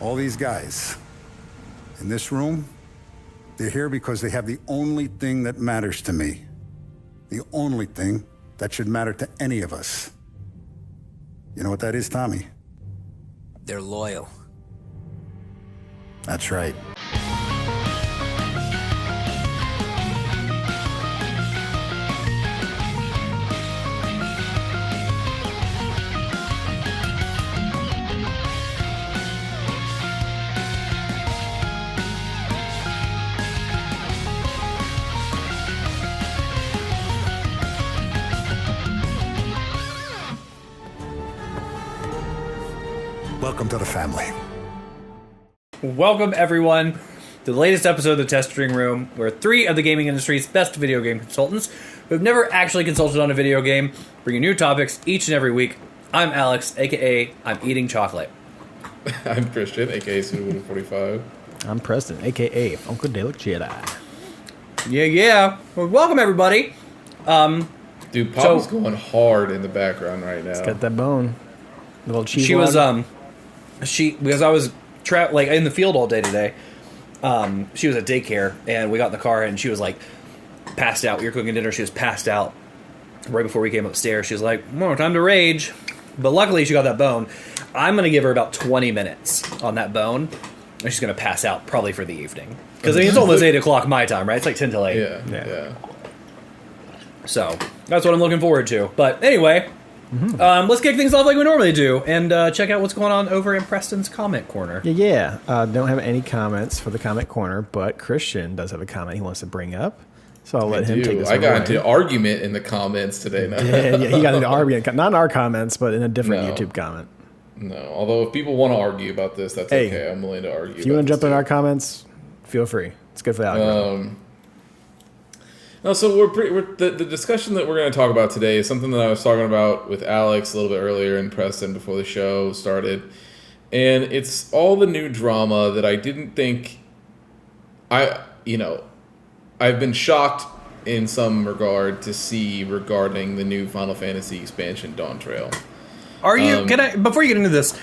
All these guys in this room, they're here because they have the only thing that matters to me. The only thing that should matter to any of us. You know what that is, Tommy? They're loyal. That's right. Welcome to the family. Welcome, everyone, to the latest episode of the Testing Room, where three of the gaming industry's best video game consultants who have never actually consulted on a video game bring you new topics each and every week. I'm Alex, a.k.a. I'm eating chocolate. I'm Christian, a.k.a. Suda45. I'm Preston, a.k.a. Funkadelic Jedi. Yeah. Well, welcome, everybody. Dude, Poppy's going hard in the background right now. It's got that bone. The little cheese She log. was, because I was like in the field all day today. She was at daycare, and we got in the car, and she was like passed out. We were cooking dinner. She was passed out right before we came upstairs. She was like, "More time to rage," but luckily she got that bone. I'm gonna give her about 20 minutes on that bone, and she's gonna pass out probably for the evening because it's almost 8 o'clock my time, right? It's like 10 till 8. Yeah. So that's what I'm looking forward to. But anyway. Let's kick things off like we normally do and check out what's going on over in Preston's comment corner. Yeah. Don't have any comments for the comment corner, but Christian does have a comment he wants to bring up. So I'll let him take this I got away. into argument in the comments today. Yeah, he got into argument. Not in our comments, but in a different YouTube comment. No, although if people want to argue about this, that's okay. I'm willing to argue. If you want to jump in our comments, feel free. It's good for the algorithm. No, so the discussion that we're going to talk about today is something that I was talking about with Alex a little bit earlier and Preston before the show started. And it's all the new drama that I didn't think I've been shocked in some regard to see regarding the new Final Fantasy expansion Dawn Trail. Are you before you get into this,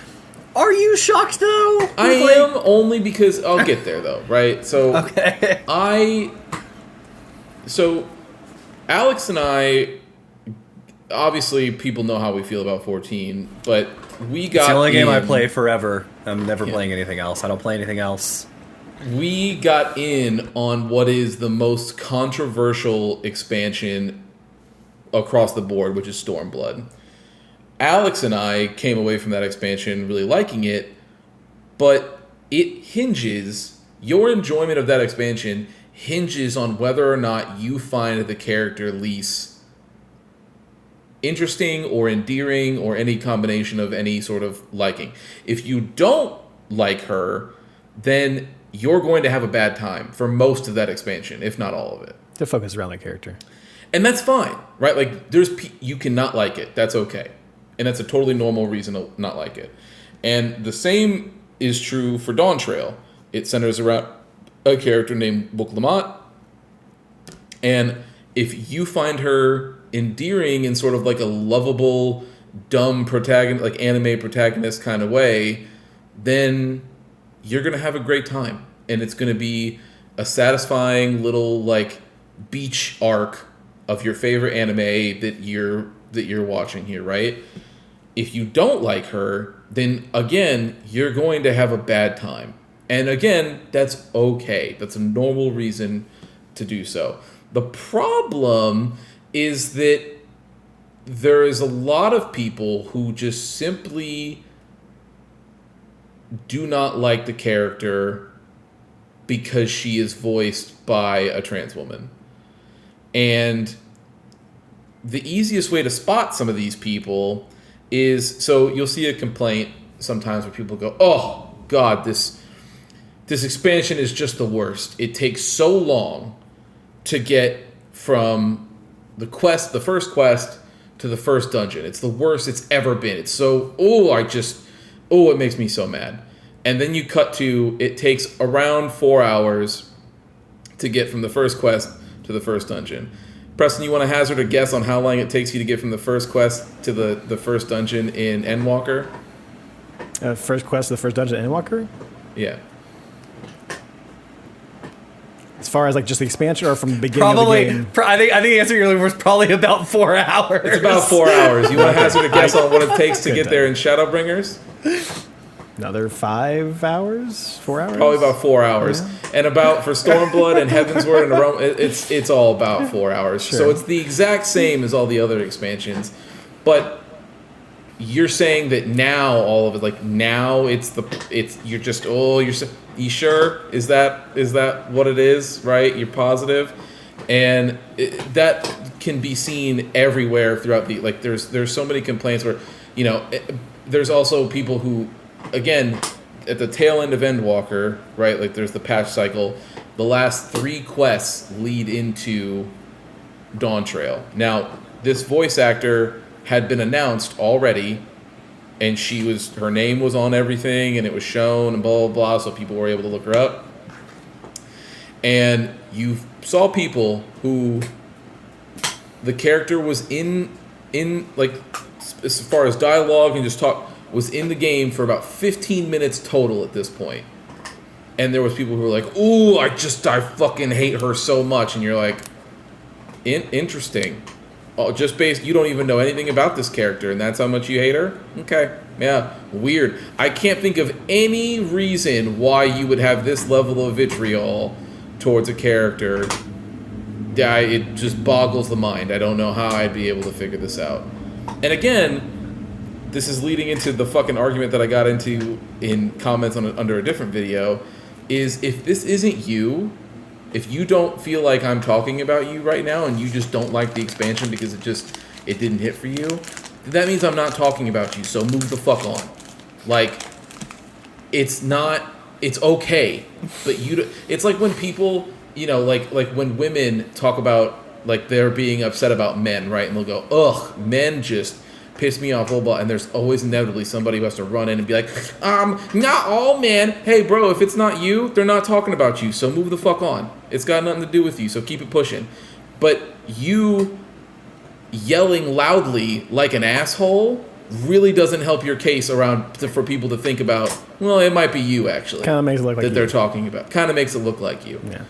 are you shocked though? I am, only because I'll get there though, right? So okay. So, Alex and I, obviously, people know how we feel about 14, but we got. It's the only game I play forever. I'm never playing anything else. I don't play anything else. We got in on what is the most controversial expansion across the board, which is Stormblood. Alex and I came away from that expansion really liking it, but it hinges, your enjoyment of that expansion hinges on whether or not you find the character Lise interesting or endearing or any combination of any sort of liking. If you don't like her, then you're going to have a bad time for most of that expansion, if not all of it. To focus around the character. And that's fine, right? Like, you cannot like it. That's okay. And that's a totally normal reason to not like it. And the same is true for Dawn Trail. It centers around a character named Book Lamont, and if you find her endearing in sort of like a lovable, dumb protagonist, like anime protagonist kind of way, then you're gonna have a great time, and it's gonna be a satisfying little like beach arc of your favorite anime that you're watching here, right? If you don't like her, then again you're going to have a bad time. And again, that's okay. That's a normal reason to do so. The problem is that there is a lot of people who just simply do not like the character because she is voiced by a trans woman. And the easiest way to spot some of these people is, so you'll see a complaint sometimes where people go, "Oh, God, this expansion is just the worst. It takes so long to get from the first quest to the first dungeon. It's the worst it's ever been. It's so, it makes me so mad." And then you cut to, it takes around 4 hours to get from the first quest to the first dungeon. Preston, you want to hazard a guess on how long it takes you to get from the first quest to the first dungeon in Endwalker? First quest to the first dungeon in Endwalker? Yeah. As far as like just the expansion or from the beginning Probably. of the game? I think the answer you're looking for is probably about 4 hours. It's about 4 hours. You want to hazard a guess on what it takes to get there in Shadowbringers? Another 5 hours? 4 hours? Probably about 4 hours. And about for Stormblood and Heavensward and Aroma, it's all about 4 hours. Sure. So it's the exact same as all the other expansions. But you're saying that now all of it, like now you're just you sure? Is that what it is? Right? You're positive, and that can be seen everywhere throughout the like. There's so many complaints where, there's also people who, again, at the tail end of Endwalker, right? Like there's the patch cycle. The last 3 quests lead into Dawn Trail. Now, this voice actor had been announced already, and her name was on everything, and it was shown, and blah, blah, blah, so people were able to look her up. And you saw people who the character was in like, as far as dialogue and just talk, was in the game for about 15 minutes total at this point. And there was people who were like, ooh, I fucking hate her so much. And you're like, interesting. Oh, just based, you don't even know anything about this character, and that's how much you hate her? Okay, yeah, weird. I can't think of any reason why you would have this level of vitriol towards a character. It just boggles the mind. I don't know how I'd be able to figure this out. And again, this is leading into the fucking argument that I got into in comments under a different video, is if this isn't you, if you don't feel like I'm talking about you right now and you just don't like the expansion because it didn't hit for you, that means I'm not talking about you, so move the fuck on. Like, it's okay, but it's like when people, like when women talk about, like, they're being upset about men, right? And they'll go, ugh, men just piss me off, blah, blah, and there's always inevitably somebody who has to run in and be like, not all men. Hey, bro, if it's not you, they're not talking about you, so move the fuck on. It's got nothing to do with you, so keep it pushing. But you yelling loudly like an asshole really doesn't help your case for people to think about, well, it might be you, actually. Kind of makes it look like that they're talking about. Kind of makes it look like you. Yeah.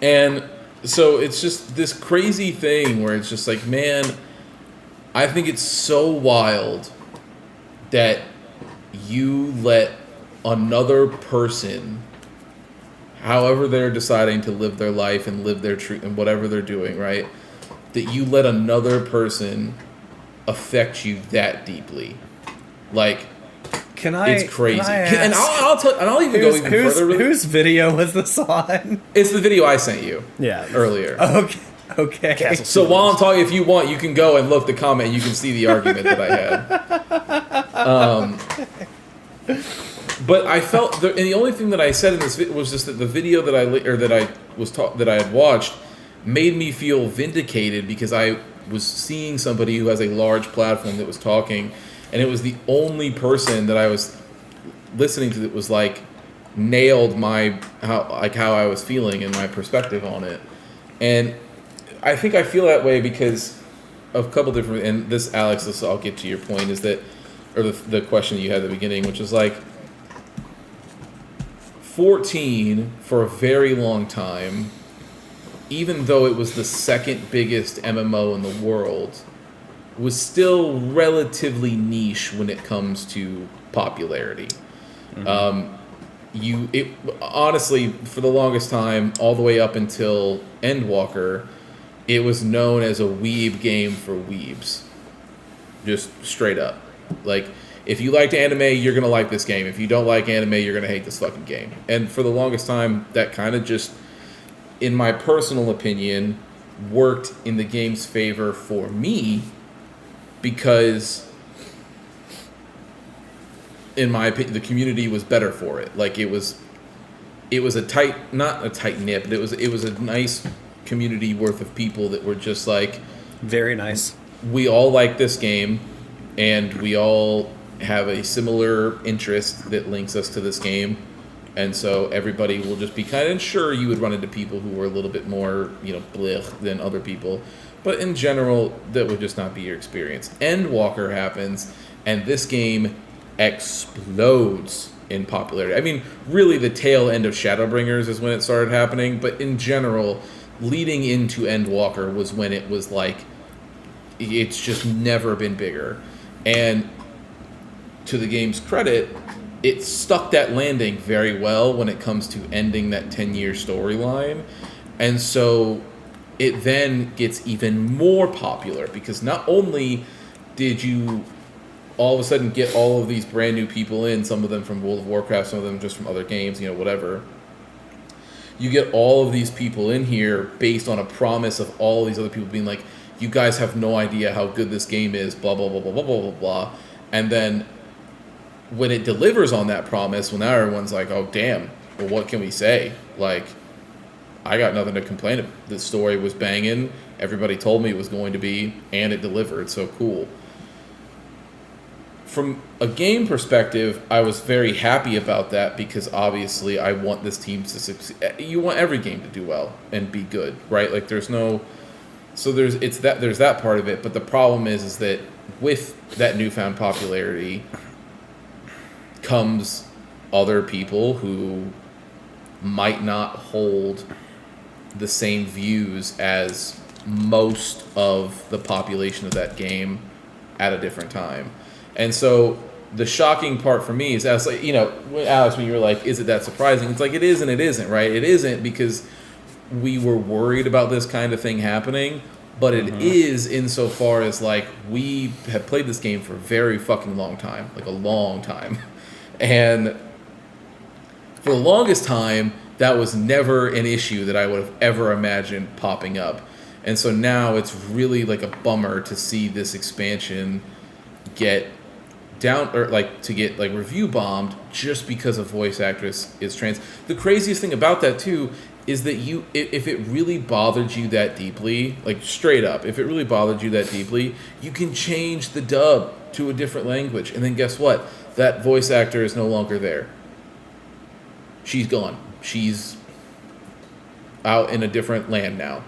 And so it's just this crazy thing where it's just like, man, I think it's so wild that you let another person, however they're deciding to live their life and live their truth and whatever they're doing, right? That you let another person affect you that deeply. Like, it's crazy. And I'll even go even further. Really. Whose video was this on? It's the video I sent you. Yeah. Earlier. Okay. So while I'm talking, if you want, you can go and look the comment. You can see the argument that I had. But I felt, and the only thing that I said in this video was just that the video that I had watched made me feel vindicated because I was seeing somebody who has a large platform that was talking, and it was the only person that I was listening to that was like nailed how I was feeling and my perspective on it. And I think I feel that way because of a couple different, and this, Alex, I'll get to your point, is that, or the question you had at the beginning, which is like, 14 for a very long time, even though it was the second biggest MMO in the world, was still relatively niche when it comes to popularity. Mm-hmm. Honestly, for the longest time, all the way up until Endwalker, it was known as a weeb game for weebs. Just straight up. Like, if you liked anime, you're going to like this game. If you don't like anime, you're going to hate this fucking game. And for the longest time, that kind of just, in my personal opinion, worked in the game's favor for me because, in my opinion, the community was better for it. Like, it was a tight, not a tight knit, but it was a nice community worth of people that were just like, very nice. We all like this game, and we all have a similar interest that links us to this game, and so everybody will just be kind of, sure, you would run into people who were a little bit more, blech than other people, but in general, that would just not be your experience. Endwalker happens, and this game explodes in popularity. I mean, really, the tail end of Shadowbringers is when it started happening, but in general, leading into Endwalker was when it was like, it's just never been bigger. And to the game's credit, it stuck that landing very well when it comes to ending that 10-year storyline. And so it then gets even more popular, because not only did you all of a sudden get all of these brand new people in, some of them from World of Warcraft, some of them just from other games, whatever. You get all of these people in here based on a promise of all these other people being like, you guys have no idea how good this game is, blah, blah, blah, blah, blah, blah, blah, blah. And then when it delivers on that promise, well, now everyone's like, oh, damn, well, what can we say? Like, I got nothing to complain about. The story was banging. Everybody told me it was going to be, and it delivered, so cool. From a game perspective, I was very happy about that, because obviously I want this team to succeed. You want every game to do well and be good, right? Like, there's that part of it, but the problem is that with that newfound popularity comes other people who might not hold the same views as most of the population of that game at a different time. And so the shocking part for me is, as like, Alex, when you were like, is it that surprising? It's like, it is and it isn't, right? It isn't, because we were worried about this kind of thing happening, but it is insofar as, like, we have played this game for a very fucking long time, like a long time. And for the longest time, that was never an issue that I would have ever imagined popping up. And so now it's really like a bummer to see this expansion get down, or like to get like review bombed just because a voice actress is trans. The craziest thing about that too is that if it really bothered you that deeply, like straight up, if it really bothered you that deeply, you can change the dub to a different language, and then guess what? That voice actor is no longer there. She's gone. She's out in a different land now,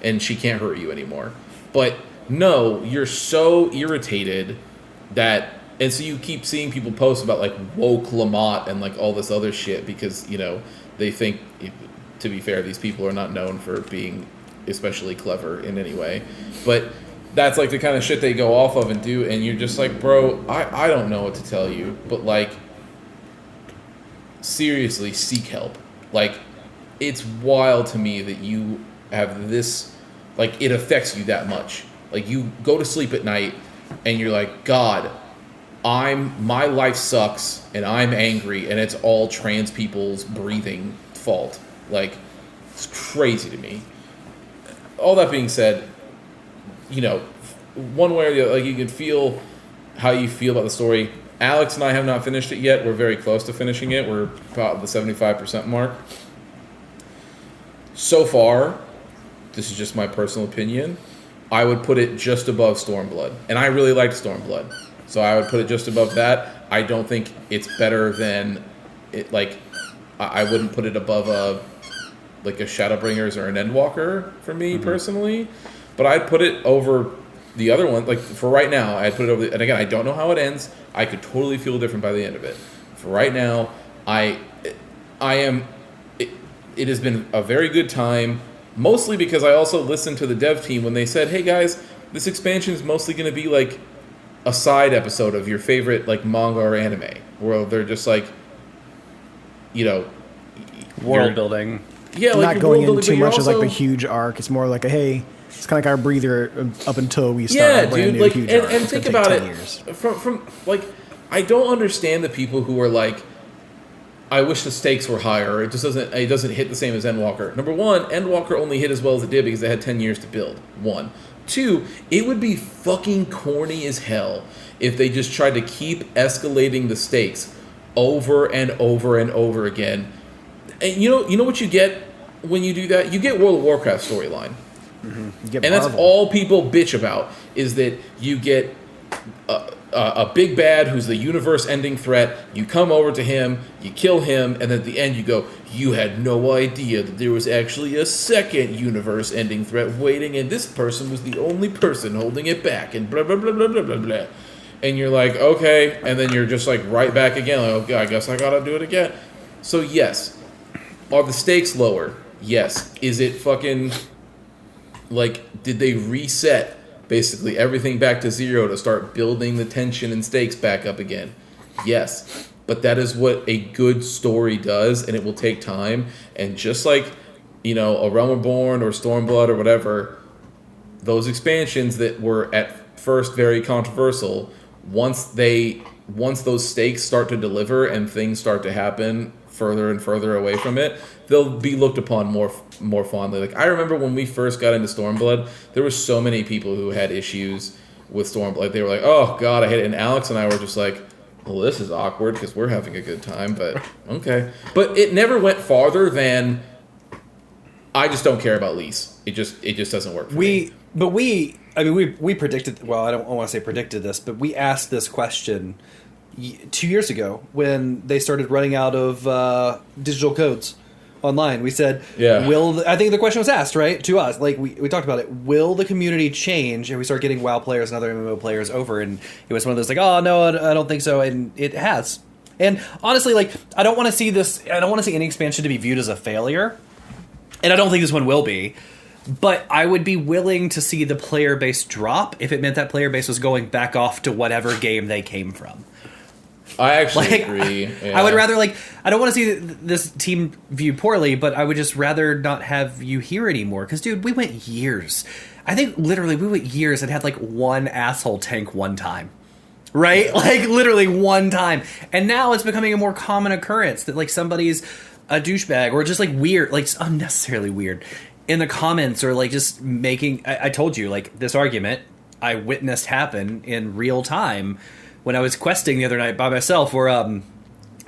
and she can't hurt you anymore. But no, you're so irritated that, and so you keep seeing people post about like woke Lamont and like all this other shit, because they think, to be fair, these people are not known for being especially clever in any way, but that's like the kind of shit they go off of and do, and you're just like, bro, I don't know what to tell you, but like, seriously, seek help. Like, it's wild to me that you have this, like, it affects you that much. Like, you go to sleep at night and you're like, God, my life sucks and I'm angry and it's all trans people's breathing fault. Like, it's crazy to me. All that being said, one way or the other, like, you can feel how you feel about the story. Alex and I have not finished it yet. We're very close to finishing it. We're about the 75% mark. So far, this is just my personal opinion, I would put it just above Stormblood. And I really liked Stormblood. So I would put it just above that. I don't think it's better than it. Like, I wouldn't put it above a Shadowbringers or an Endwalker for me personally. But I'd put it over the other one. Like, for right now, I'd put it over. And again, I don't know how it ends. I could totally feel different by the end of it. For right now, I am. It has been a very good time, mostly because I also listened to the dev team when they said, hey guys, this expansion is mostly going to be like a side episode of your favorite like manga or anime, where they're just like, world building. Yeah, like not going in building, too much as also, like the huge arc. It's more like it's kind of like our breather up until we start a brand new huge arc. And it's think gonna take about 10 it years. from like, I don't understand the people who are like, I wish the stakes were higher. It doesn't hit the same as Endwalker. Number one, Endwalker only hit as well as it did because they had 10 years to build. One. Two, it would be fucking corny as hell if they just tried to keep escalating the stakes over and over and over again. And you know what you get when you do that? You get World of Warcraft storyline. You get And that's Marvel. all people bitch about, is that you get a big bad who's the universe-ending threat. You come over to him, you kill him, and then at the end you go, you had no idea that there was actually a second universe-ending threat waiting, and this person was the only person holding it back, and blah, blah, blah, blah, blah, blah, blah. and you're like, okay, and then you're just like right back again. Like, okay, I guess I gotta do it again. So yes, are the stakes lower? Yes. Is it fucking like, did they reset basically everything back to zero to start building the tension and stakes back up again? Yes. But that is what a good story does, and it will take time. And just like, you know, A Realm Reborn or Stormblood or whatever, those expansions that were at first very controversial, once those stakes start to deliver and things start to happen further and further away from it, they'll be looked upon more fondly. Like, I remember when we first got into Stormblood, there were so many people who had issues with Stormblood. They were like, oh god, I hate it. And Alex and I were just like, well, this is awkward because we're having a good time, but okay. But it never went farther than, I just don't care about Lise. It just doesn't work for me. We predicted, well, I don't want to say predicted this, but we asked this question 2 years ago when they started running out of digital codes online. We said, yeah. I think the question was asked, right, to us. Like, we talked about it. Will the community change? And we start getting WoW players and other MMO players over. And it was one of those like, oh, no, I don't think so. And it has. And honestly, like, I don't want to see any expansion to be viewed as a failure. And I don't think this one will be. But I would be willing to see the player base drop if it meant that player base was going back off to whatever game they came from. I actually agree. Yeah. I would rather, like, I don't want to see this team viewed poorly, but I would just rather not have you here anymore. Because, dude, we went years. I think literally we went years and had like one asshole tank one time. Right? Yeah. Like, literally one time. And now it's becoming a more common occurrence that, like, somebody's a douchebag or just, like, weird, like, unnecessarily weird in the comments, or like just making, I told you, like, this argument I witnessed happen in real time when I was questing the other night by myself, or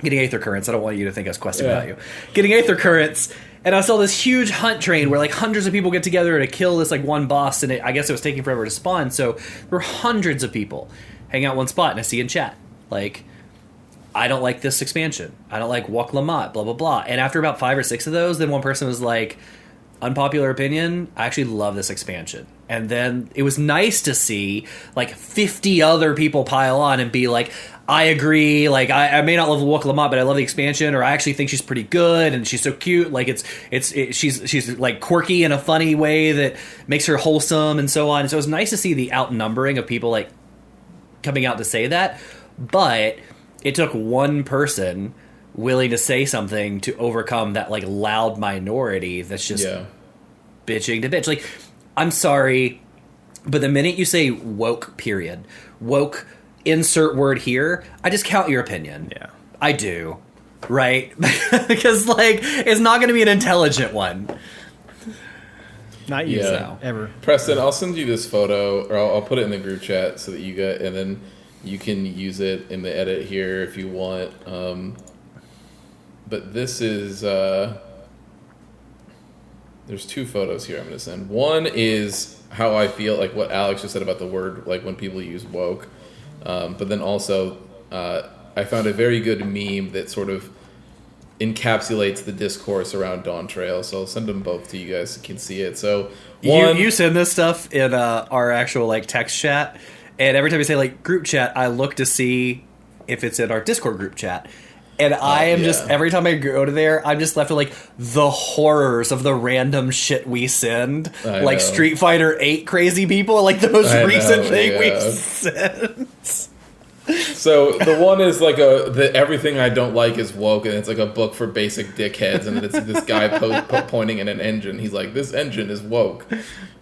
getting Aether Currents. I don't want you to think I was questing without you. Getting Aether Currents, and I saw this huge hunt train where like hundreds of people get together to kill this like one boss, and I guess it was taking forever to spawn, so there were hundreds of people hanging out one spot, and I see in chat, like, I don't like this expansion. I don't like Wok Lamat, blah, blah, blah. And after about 5 or 6 of those, then one person was like, unpopular opinion, I actually love this expansion. And then it was nice to see like 50 other people pile on and be like, I agree, like, I may not love Wok Lamat, but I love the expansion, or I actually think she's pretty good and she's so cute, like she's like quirky in a funny way that makes her wholesome and so on. And so it was nice to see the outnumbering of people like coming out to say that, but it took one person willing to say something to overcome that like loud minority that's just bitching to bitch. Like, I'm sorry, but the minute you say woke, period, woke, insert word here, I just count your opinion. Yeah, I do, right? Because like it's not going to be an intelligent one. Not you, ever. Preston, I'll send you this photo, or I'll put it in the group chat so that you get, and then you can use it in the edit here if you want. But this is, there's 2 photos here I'm going to send. One is how I feel, like what Alex just said about the word, like when people use woke. But then also, I found a very good meme that sort of encapsulates the discourse around Dawn Trail. So I'll send them both to you guys so you can see it. So one, you send this stuff in our actual like text chat, and every time you say like group chat, I look to see if it's in our Discord group chat. And I am just, every time I go to there, I'm just left with, like, the horrors of the random shit we send. Like, Street Fighter 8 crazy people, like, the most recent thing we've sent. So, the one is, like, everything I don't like is woke, and it's, like, a book for basic dickheads, and it's this guy pointing at an engine. He's like, this engine is woke.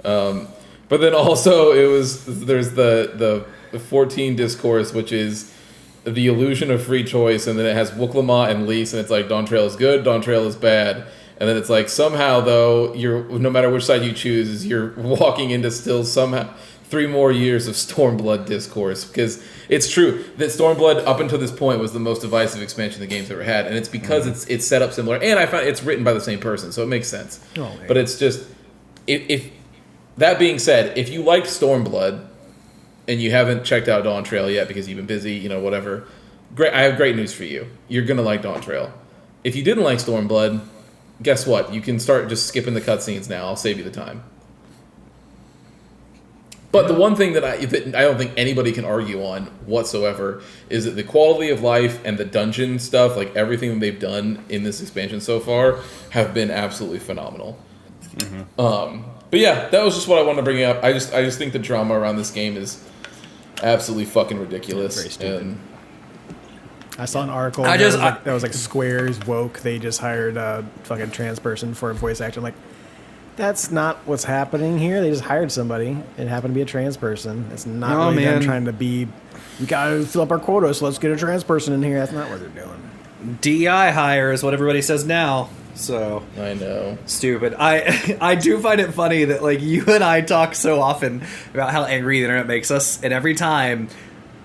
But then also, there's the 14 discourse, which is the illusion of free choice, and then it has Wok Lamat and Lise, and it's like Dawn Trail is good, Dawn Trail is bad, and then it's like somehow though no matter which side you choose, you're walking into still somehow 3 more years of Stormblood discourse, because it's true that Stormblood up until this point was the most divisive expansion the game's ever had, and it's because it's set up similar, and I found it's written by the same person, so it makes sense. But it's just, if that being said, if you liked Stormblood and you haven't checked out Dawn Trail yet because you've been busy, whatever, great. I have great news for you. You're going to like Dawn Trail. If you didn't like Stormblood, guess what? You can start just skipping the cutscenes now. I'll save you the time. But the one thing that I don't think anybody can argue on whatsoever is that the quality of life and the dungeon stuff, like everything that they've done in this expansion so far, have been absolutely phenomenal. But yeah, that was just what I wanted to bring up. I just think the drama around this game is absolutely fucking ridiculous. Very stupid. And I saw an article I that just- was like Square's woke. They just hired a fucking trans person for voice acting. Like, that's not what's happening here. They just hired somebody. It happened to be a trans person. It's not No, really them man. trying to be, we gotta fill up our quota, so let's get a trans person in here. That's not what they're doing. DEI hire is what everybody says now. So I know. stupid. I do find it funny that like you and I talk so often about how angry the internet makes us, and every time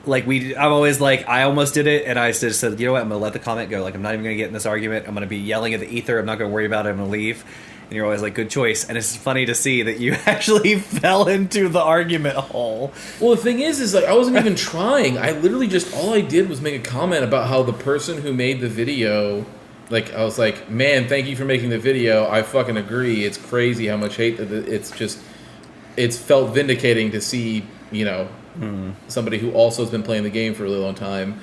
like I'm always like, I almost did it, and I just said, you know what, I'm gonna let the comment go. Like, I'm not even gonna get in this argument. I'm gonna be yelling at the ether. I'm not gonna worry about it. I'm gonna leave. And you're always like, good choice. And it's funny to see that you actually fell into the argument hole. Well, the thing is like I wasn't even trying. I literally just all I did was make a comment about how the person who made the video, like I was like, man, thank you for making the video. I fucking agree. It's crazy how much hate that it's felt vindicating to see, you know, somebody who also has been playing the game for a really long time,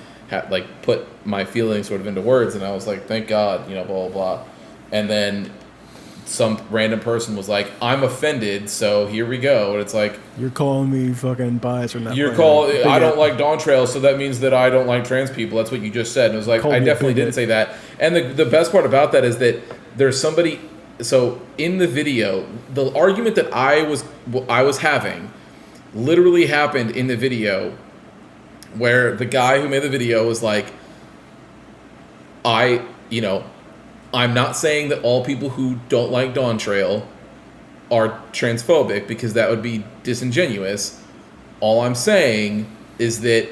like put my feelings sort of into words, and I was like, thank God, you know, blah blah blah, and then some random person was like, I'm offended, so here we go. And it's like, You're calling me fucking biased or not? I don't like Dawn Trail, so that means that I don't like trans people. That's what you just said. And it was like, Called I me a definitely bigot. didn't say that. And the best part about that is that there's somebody, so in the video, the argument that I was having literally happened in the video, where the guy who made the video was like, I'm not saying that all people who don't like Dawn Trail are transphobic, because that would be disingenuous. All I'm saying is that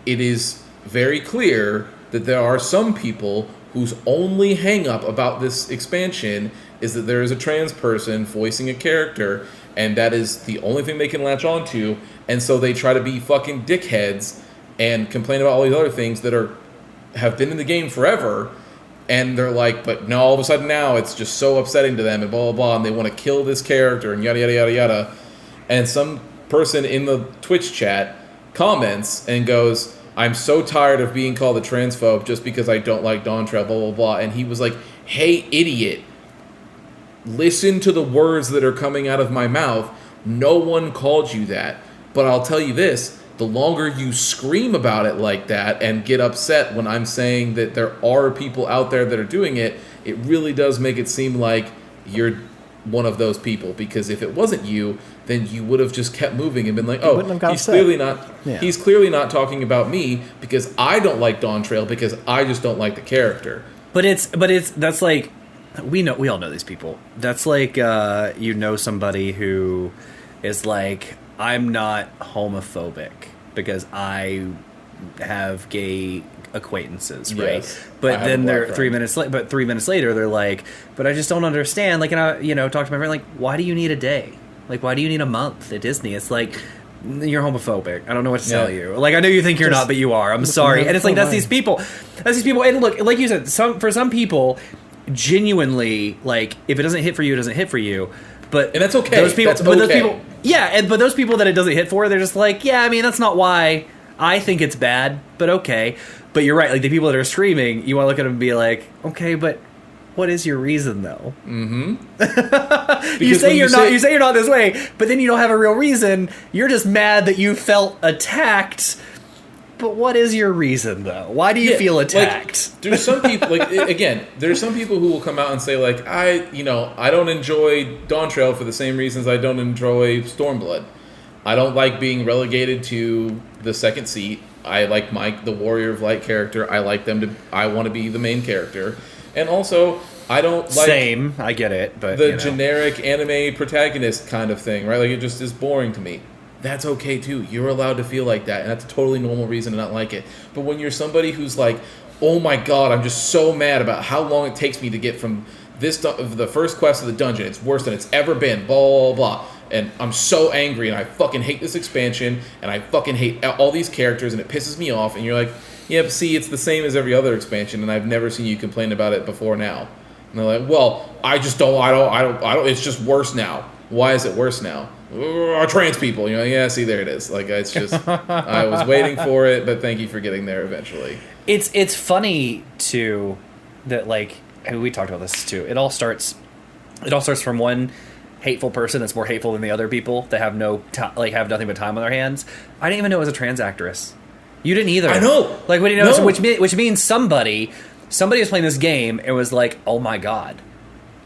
it is very clear that there are some people whose only hang-up about this expansion is that there is a trans person voicing a character, and that is the only thing they can latch onto, and so they try to be fucking dickheads and complain about all these other things that have been in the game forever. And they're like, but no, all of a sudden now it's just so upsetting to them and blah, blah, blah, and they want to kill this character and yada, yada, yada, yada. And some person in the Twitch chat comments and goes, I'm so tired of being called a transphobe just because I don't like Dawn Trail, blah, blah, blah. And he was like, hey, idiot, listen to the words that are coming out of my mouth. No one called you that. But I'll tell you this. The longer you scream about it like that and get upset when I'm saying that there are people out there that are doing it, it really does make it seem like you're one of those people. Because if it wasn't you, then you would have just kept moving and been like, oh, wouldn't have got he's upset. clearly not. Yeah. He's clearly not talking about me because I don't like Dawn Trail because I just don't like the character. But that's like, we all know these people. That's like, somebody who is like, I'm not homophobic because I have gay acquaintances, right? Yes, I But have then a they're boyfriend. 3 minutes later, they're like, but I just don't understand. Like, and I, talk to my friend, like, why do you need a day? Like, why do you need a month at Disney? It's like, you're homophobic. I don't know what to tell you. Like, I know you think you're not, but you are. I'm sorry. And it's like, that's these people. And look, like you said, for some people, genuinely, like, if it doesn't hit for you, it doesn't hit for you. But And that's okay. Those people, That's but those okay. people, yeah. But those people that it doesn't hit for, they're just like, yeah. I mean, that's not why I think it's bad. But okay. But you're right. Like the people that are screaming, you want to look at them and be like, okay, but what is your reason though? Mm-hmm. you say you're not this way, but then you don't have a real reason. You're just mad that you felt attacked. But what is your reason though? Why do you feel attacked? Like, there's some people, like, again, there's some people who will come out and say, like, I don't enjoy Dawn Trail for the same reasons I don't enjoy Stormblood. I don't like being relegated to the second seat. I like the Warrior of Light character. I want to be the main character. And also, I don't like Same, I get it, but the generic anime protagonist kind of thing, right? Like, it just is boring to me. That's okay too. You're allowed to feel like that, and that's a totally normal reason to not like it. But when you're somebody who's like, oh my god, I'm just so mad about how long it takes me to get from the first quest to the dungeon. It's worse than it's ever been, blah, blah, blah. And I'm so angry, and I fucking hate this expansion, and I fucking hate all these characters, and it pisses me off. And you're like, yeah, but see, it's the same as every other expansion, and I've never seen you complain about it before now. And they're like, well, I don't, it's just worse now. Why is it worse now? are trans people. Yeah, see, there it is. Like, it's just, I was waiting for it, but thank you for getting there eventually. It's funny too that like we talked about this too. It all starts from one hateful person that's more hateful than the other people that have have nothing but time on their hands. I didn't even know it was a trans actress. You didn't either. I know. Like, what do you know? No. Which means somebody was playing this game and was like, "Oh my god,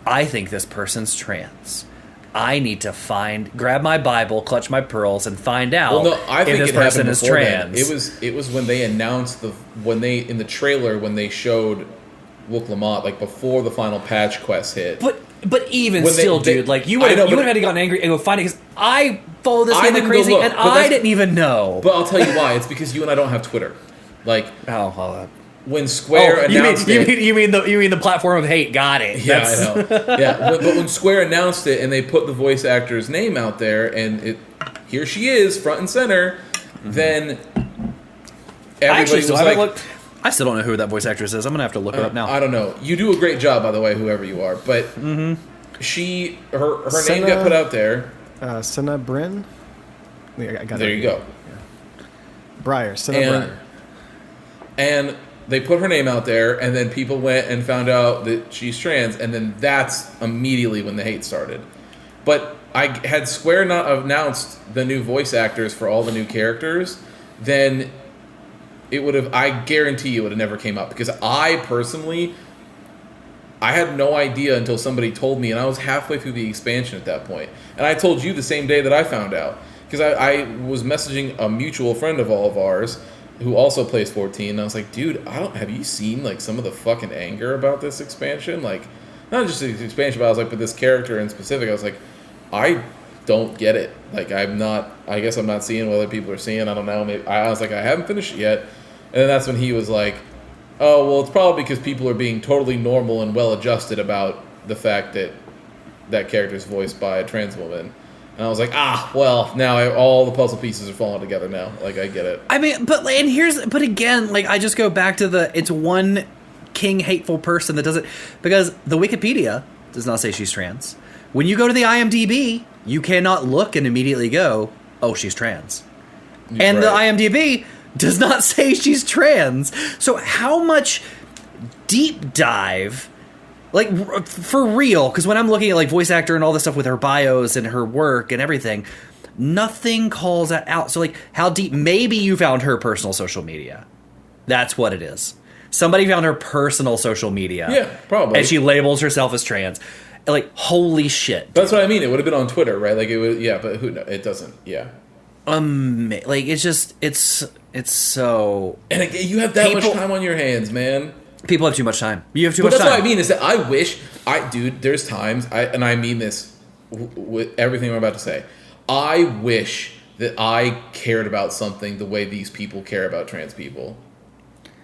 I think this person's trans. I need to grab my Bible, clutch my pearls, and find out I think if this it person happened is before trans." then. It was when they announced in the trailer when they showed Wook Lamont, like before the final patch quest hit. But even When still, they- dude, like you would have had to gotten angry and go find it because I follow this game like crazy and I didn't even know. But I'll tell you why. It's because you and I don't have Twitter. Like, when Square announced it, you mean the platform of hate? Got it. yeah, I know. Yeah, but when Square announced it and they put the voice actor's name out there, and here she is, front and center, then everybody was like, I still don't know who that voice actress is. I'm gonna have to look her up now. I don't know. You do a great job, by the way, whoever you are. But her name got put out there. Senna Bryn. I got There you go. Breyer. Senna Breyer. And they put her name out there, and then people went and found out that she's trans, and then that's immediately when the hate started. But had Square not announced the new voice actors for all the new characters, then it would have, I guarantee you, it would have never came up. Because I personally, I had no idea until somebody told me, and I was halfway through the expansion at that point. And I told you the same day that I found out. Because I was messaging a mutual friend of all of ours who also plays 14, and I was like, dude, have you seen like some of the fucking anger about this expansion? Like, not just this expansion, but I was like, but this character in specific, I was like, I don't get it. Like, I guess I'm not seeing what other people are seeing. I don't know. Maybe I was like, I haven't finished it yet. And then that's when he was like, oh, well, it's probably because people are being totally normal and well-adjusted about the fact that that character's voiced by a trans woman. And I was like, well, now all the puzzle pieces are falling together now. Like, I get it. I mean, but again, like, I just go back to it's one king hateful person that does it, because the Wikipedia does not say she's trans. When you go to the IMDb, you cannot look and immediately go, oh, she's trans. And the IMDb does not say she's trans. So how much deep dive, like, for real, because when I'm looking at like voice actor and all this stuff with her bios and her work and everything, nothing calls that out. So like, how deep? Maybe you found her personal social media. That's what it is. Somebody found her personal social media. Yeah, probably. And she labels herself as trans. Like, holy shit. That's what I mean. It would have been on Twitter, right? Like, it would, yeah, but who knows? It doesn't, yeah. Like, it's just, it's so... And again, you have that much time on your hands, man. People have too much time. You have too much time. But that's what I mean, is that I wish, dude, there's times, and I mean this with everything I'm about to say, I wish that I cared about something the way these people care about trans people.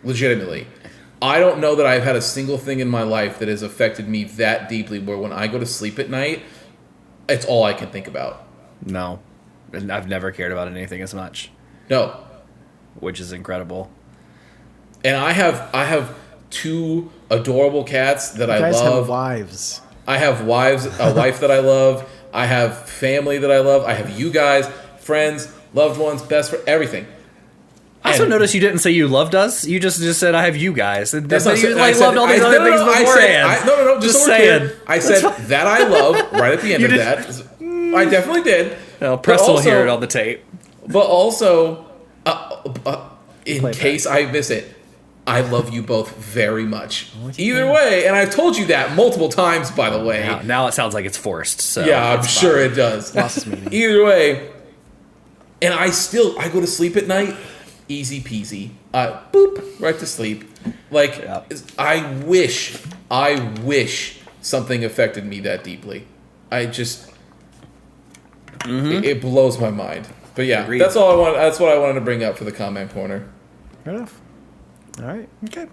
Legitimately. I don't know that I've had a single thing in my life that has affected me that deeply where when I go to sleep at night, it's all I can think about. No. I've never cared about anything as much. No. Which is incredible. And I have two adorable cats that I love. You guys have wives. I have a wife that I love. I have family that I love. I have you guys, friends, loved ones, best friends, everything. I also noticed you didn't say you loved us. You just said, I have you guys. That's not you loved all these other things beforehand. No, just so we're saying. clear. I said that I love right at the end of that. I definitely did. Well, Press will hear it on the tape. But also, in case I miss it, I love you both very much. Either way, and I've told you that multiple times, by the way. Now it sounds like it's forced. So yeah, I'm sure it does. Either way, and I go to sleep at night, easy peasy. Boop, right to sleep. Like, I wish something affected me that deeply. I just, it blows my mind. But yeah, Agreed. that's all I want. That's what I wanted to bring up for the comment corner. Fair enough. All right. Okay.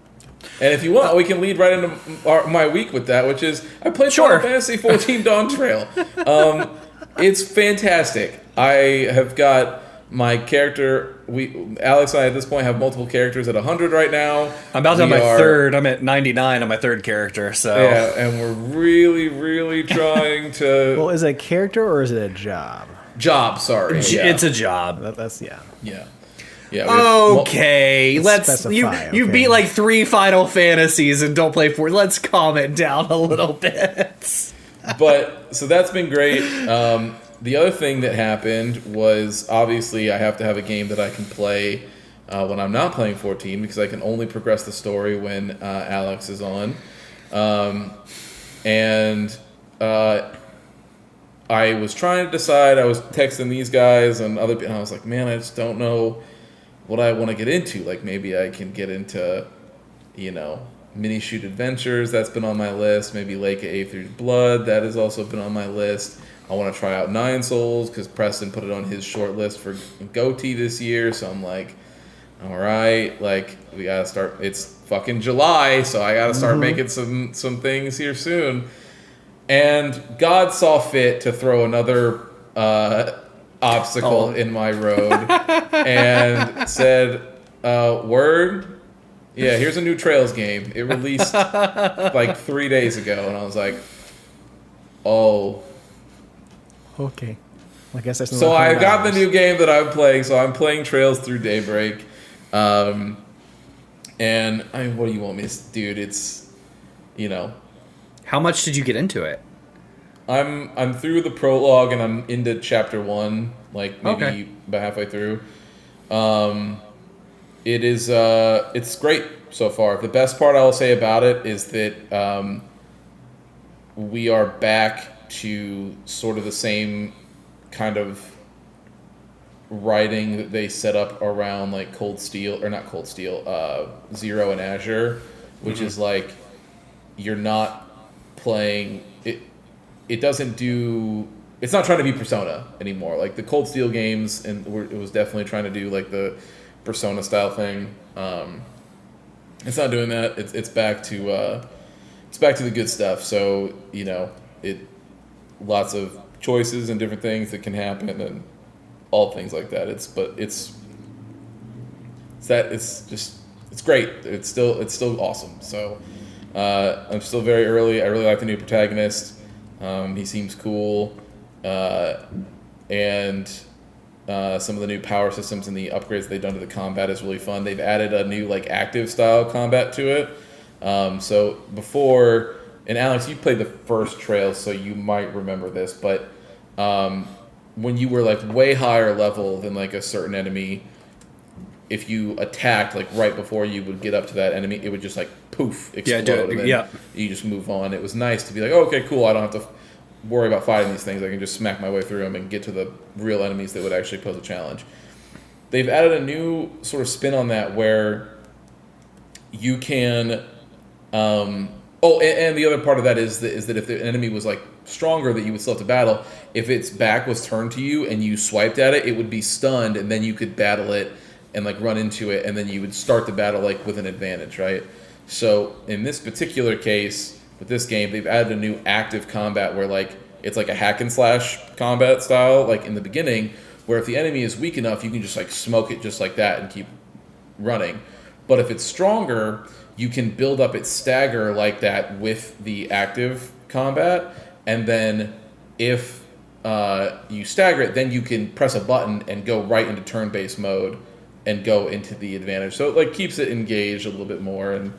And if you want, we can lead right into my week with that, which is I played Final Fantasy 14 Dawn Trail. It's fantastic. I have got my character. Alex and I at this point have multiple characters at 100 right now. I'm about to have my third. I'm at 99 on my third character. So yeah, and we're really, really trying to. Well, is it a character or is it a job? Job, sorry. Yeah. It's a job. That's yeah. Yeah. Yeah. we- Okay, Let's let's you specify, you okay. beat like 3 Final Fantasies and don't play 4. Let's calm it down a little bit. But so that's been great. The other thing that happened was obviously I have to have a game that I can play when I'm not playing 14 because I can only progress the story when Alex is on. I was trying to decide. I was texting these guys and other people. I was like, man, I just don't know what I want to get into. Like maybe I can get into, mini shoot adventures. That's been on my list. Maybe Lake of Aether's Blood. That has also been on my list. I want to try out Nine Souls because Preston put it on his short list for GOTY this year. So I'm like, all right, like we gotta start. It's fucking July, so I gotta start making some things here soon. And God saw fit to throw another obstacle in my road and said, "Word, yeah, here's a new Trails game. It released like 3 days ago," and I was like, "Oh." Okay. I guess that's So I got the new game that I'm playing. So I'm playing Trails Through Daybreak, and what do you want me to do? It's, How much did you get into it? I'm through the prologue and I'm into chapter 1, like maybe about halfway through. It is it's great so far. The best part I'll say about it is that we are back to sort of the same kind of writing that they set up around like Zero and Azure, which is like you're not playing it. It doesn't do. It's not trying to be Persona anymore. Like the Cold Steel games, and it was definitely trying to do like the Persona style thing. It's not doing that. It's back to the good stuff. So lots of choices and different things that can happen and all things like that. It's great. It's still awesome. So I'm still very early. I really like the new protagonist. He seems cool, and some of the new power systems and the upgrades they've done to the combat is really fun. They've added a new like active style combat to it. So before, and Alex, you played the first Trails, so you might remember this, but when you were like way higher level than like a certain enemy, if you attacked like right before you would get up to that enemy, it would just like poof explode. And then you just move on. It was nice to be like, oh, okay, cool. I don't have to worry about fighting these things. I can just smack my way through them and get to the real enemies that would actually pose a challenge. They've added a new sort of spin on that where you can. And the other part of that is that if the enemy was like stronger, that you would still have to battle. If its back was turned to you and you swiped at it, it would be stunned, and then you could battle it and like run into it, and then you would start the battle like with an advantage, right? So in this particular case, with this game, they've added a new active combat where like it's like a hack and slash combat style, like in the beginning, where if the enemy is weak enough, you can just like smoke it just like that and keep running. But if it's stronger, you can build up its stagger like that with the active combat, and then if you stagger it, then you can press a button and go right into turn-based mode and go into the advantage. So it like keeps it engaged a little bit more and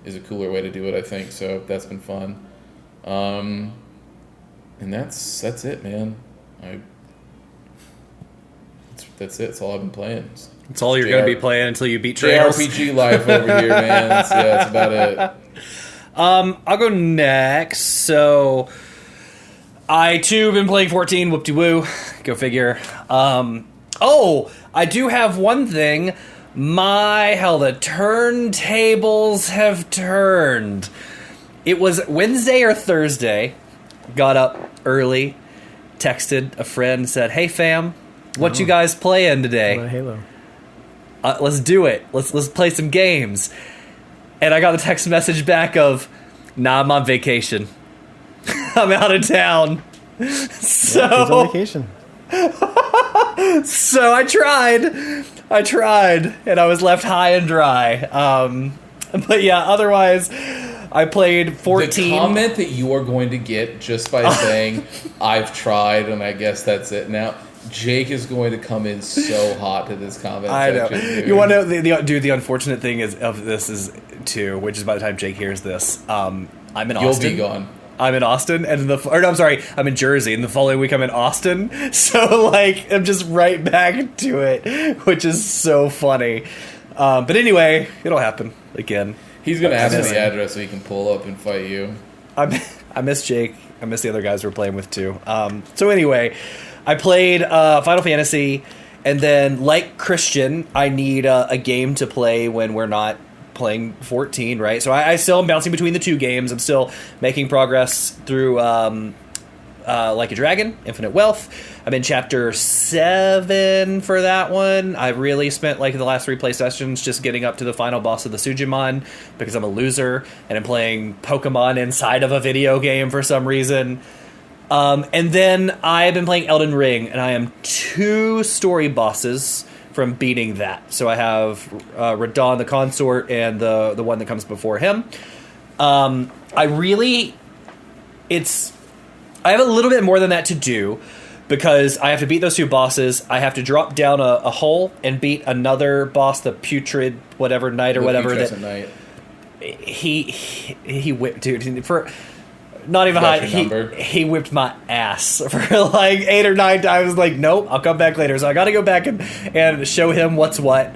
is a cooler way to do it, I think. So that's been fun. And that's it, man. That's it. That's all I've been playing. It's all you're going to be playing until you beat Trails. JRPG life over here, man. That's about it. I'll go next. So I too have been playing 14. Whoop-de-woo. Go figure. I do have one thing. How the turntables have turned. It was Wednesday or Thursday. Got up early, texted a friend, said, "Hey fam, what you guys playing today? Halo. Let's do it. Let's play some games." And I got the text message back of, "Nah, I'm on vacation. I'm out of town." So He's on vacation. So I tried, and I was left high and dry. But yeah, otherwise, I played 14. The comment that you are going to get just by saying, "I've tried," and I guess that's it now, Jake is going to come in so hot to this comment I know. section. Dude. You want to know, dude? The unfortunate thing is of this is too, which is by the time Jake hears this, I'm in Austin. You'll be gone. I'm in Austin, and I'm sorry, I'm in Jersey, and the following week I'm in Austin. So like, I'm just right back to it, which is so funny. But anyway, it'll happen again. He's gonna ask me the address so he can pull up and fight you. I miss Jake. I miss the other guys we're playing with too. So anyway, I played Final Fantasy, and then like Christian, I need a game to play when we're not playing 14, right? So I still am bouncing between the two games. I'm still making progress through Like a Dragon, Infinite Wealth. I'm in chapter 7 for that one. I really spent like the last 3 play sessions just getting up to the final boss of the Sujimon because I'm a loser and I'm playing Pokemon inside of a video game for some reason. And then I've been playing Elden Ring, and I am 2 story bosses from beating that. So I have Radon the Consort and the one that comes before him. I have a little bit more than that to do because I have to beat those 2 bosses. I have to drop down a hole and beat another boss, the Putrid whatever Knight or whatever. That he whipped, dude, for not even high. He whipped my ass for like 8 or 9 times. Like, nope, I'll come back later. So I got to go back and show him what's what.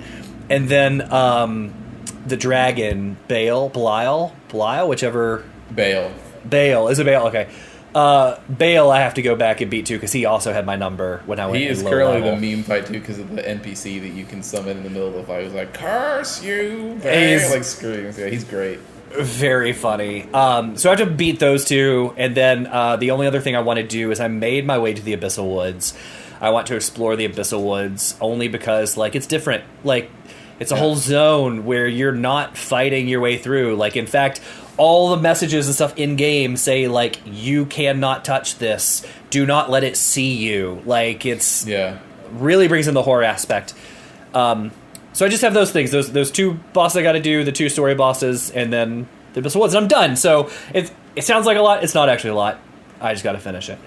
And then the dragon, Belial, whichever. Bale. Is it Bale? Okay. Bale I have to go back and beat too because he also had my number when I went. He is currently the meme fight too because of the NPC that you can summon in the middle of the fight. He's like, "Curse you!" Bale! Like screaming. Yeah, he's great. Very funny. So I have to beat those 2, and then the only other thing I want to do is I made my way to the Abyssal Woods. I want to explore the Abyssal Woods only because like it's different. Like it's a whole zone where you're not fighting your way through. Like in fact, all the messages and stuff in game say like you cannot touch this. Do not let it see you. Like it's really brings in the horror aspect. So I just have those things, those 2 bosses I got to do, the 2 story bosses, and then the Abyssal Woods, and I'm done. So it sounds like a lot. It's not actually a lot. I just got to finish it.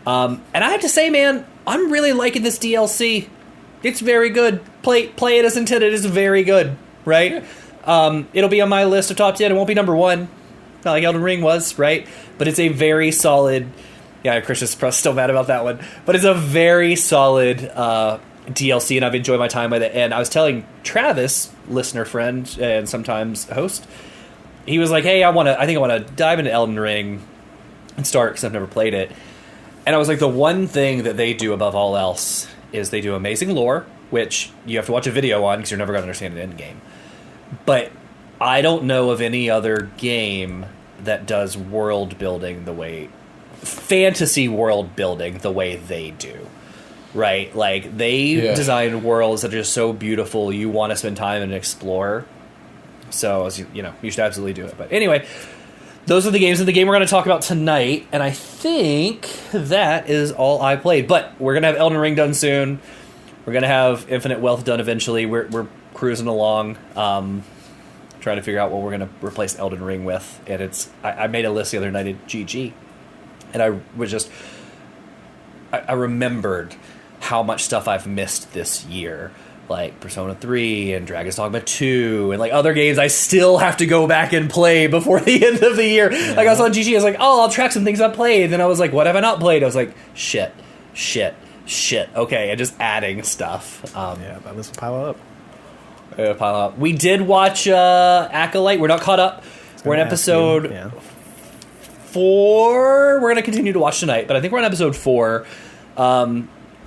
And I have to say, man, I'm really liking this DLC. It's very good. Play it as intended. It's very good, right? It'll be on my list of top 10. It won't be number 1, not like Elden Ring was, right? But it's a very solid. Yeah, Christian's still mad about that one, but it's a very solid DLC, and I've enjoyed my time with it. And I was telling Travis, listener friend and sometimes host, he was like, "Hey, I think I want to dive into Elden Ring and start because I've never played it." And I was like, the one thing that they do above all else is they do amazing lore, which you have to watch a video on because you're never going to understand it in game. But I don't know of any other game that does world building fantasy world building the way they do. Right? Like, they design worlds that are just so beautiful, you want to spend time and explore. So, you should absolutely do it. But anyway, those are the games in the game we're going to talk about tonight, and I think that is all I played. But we're going to have Elden Ring done soon. We're going to have Infinite Wealth done eventually. We're cruising along, trying to figure out what we're going to replace Elden Ring with. And I made a list the other night at GG, and I remembered how much stuff I've missed this year, like Persona 3 and Dragon's Dogma 2 and like other games I still have to go back and play before the end of the year. Yeah. Like I was on GG, I was like, I'll track some things I've played. Then I was like, what have I not played? I was like, shit. Okay, and just adding stuff. That list will pile up. We did watch Acolyte. We're not caught up. We're in episode 4. We're going to continue to watch tonight, but I think we're on episode 4.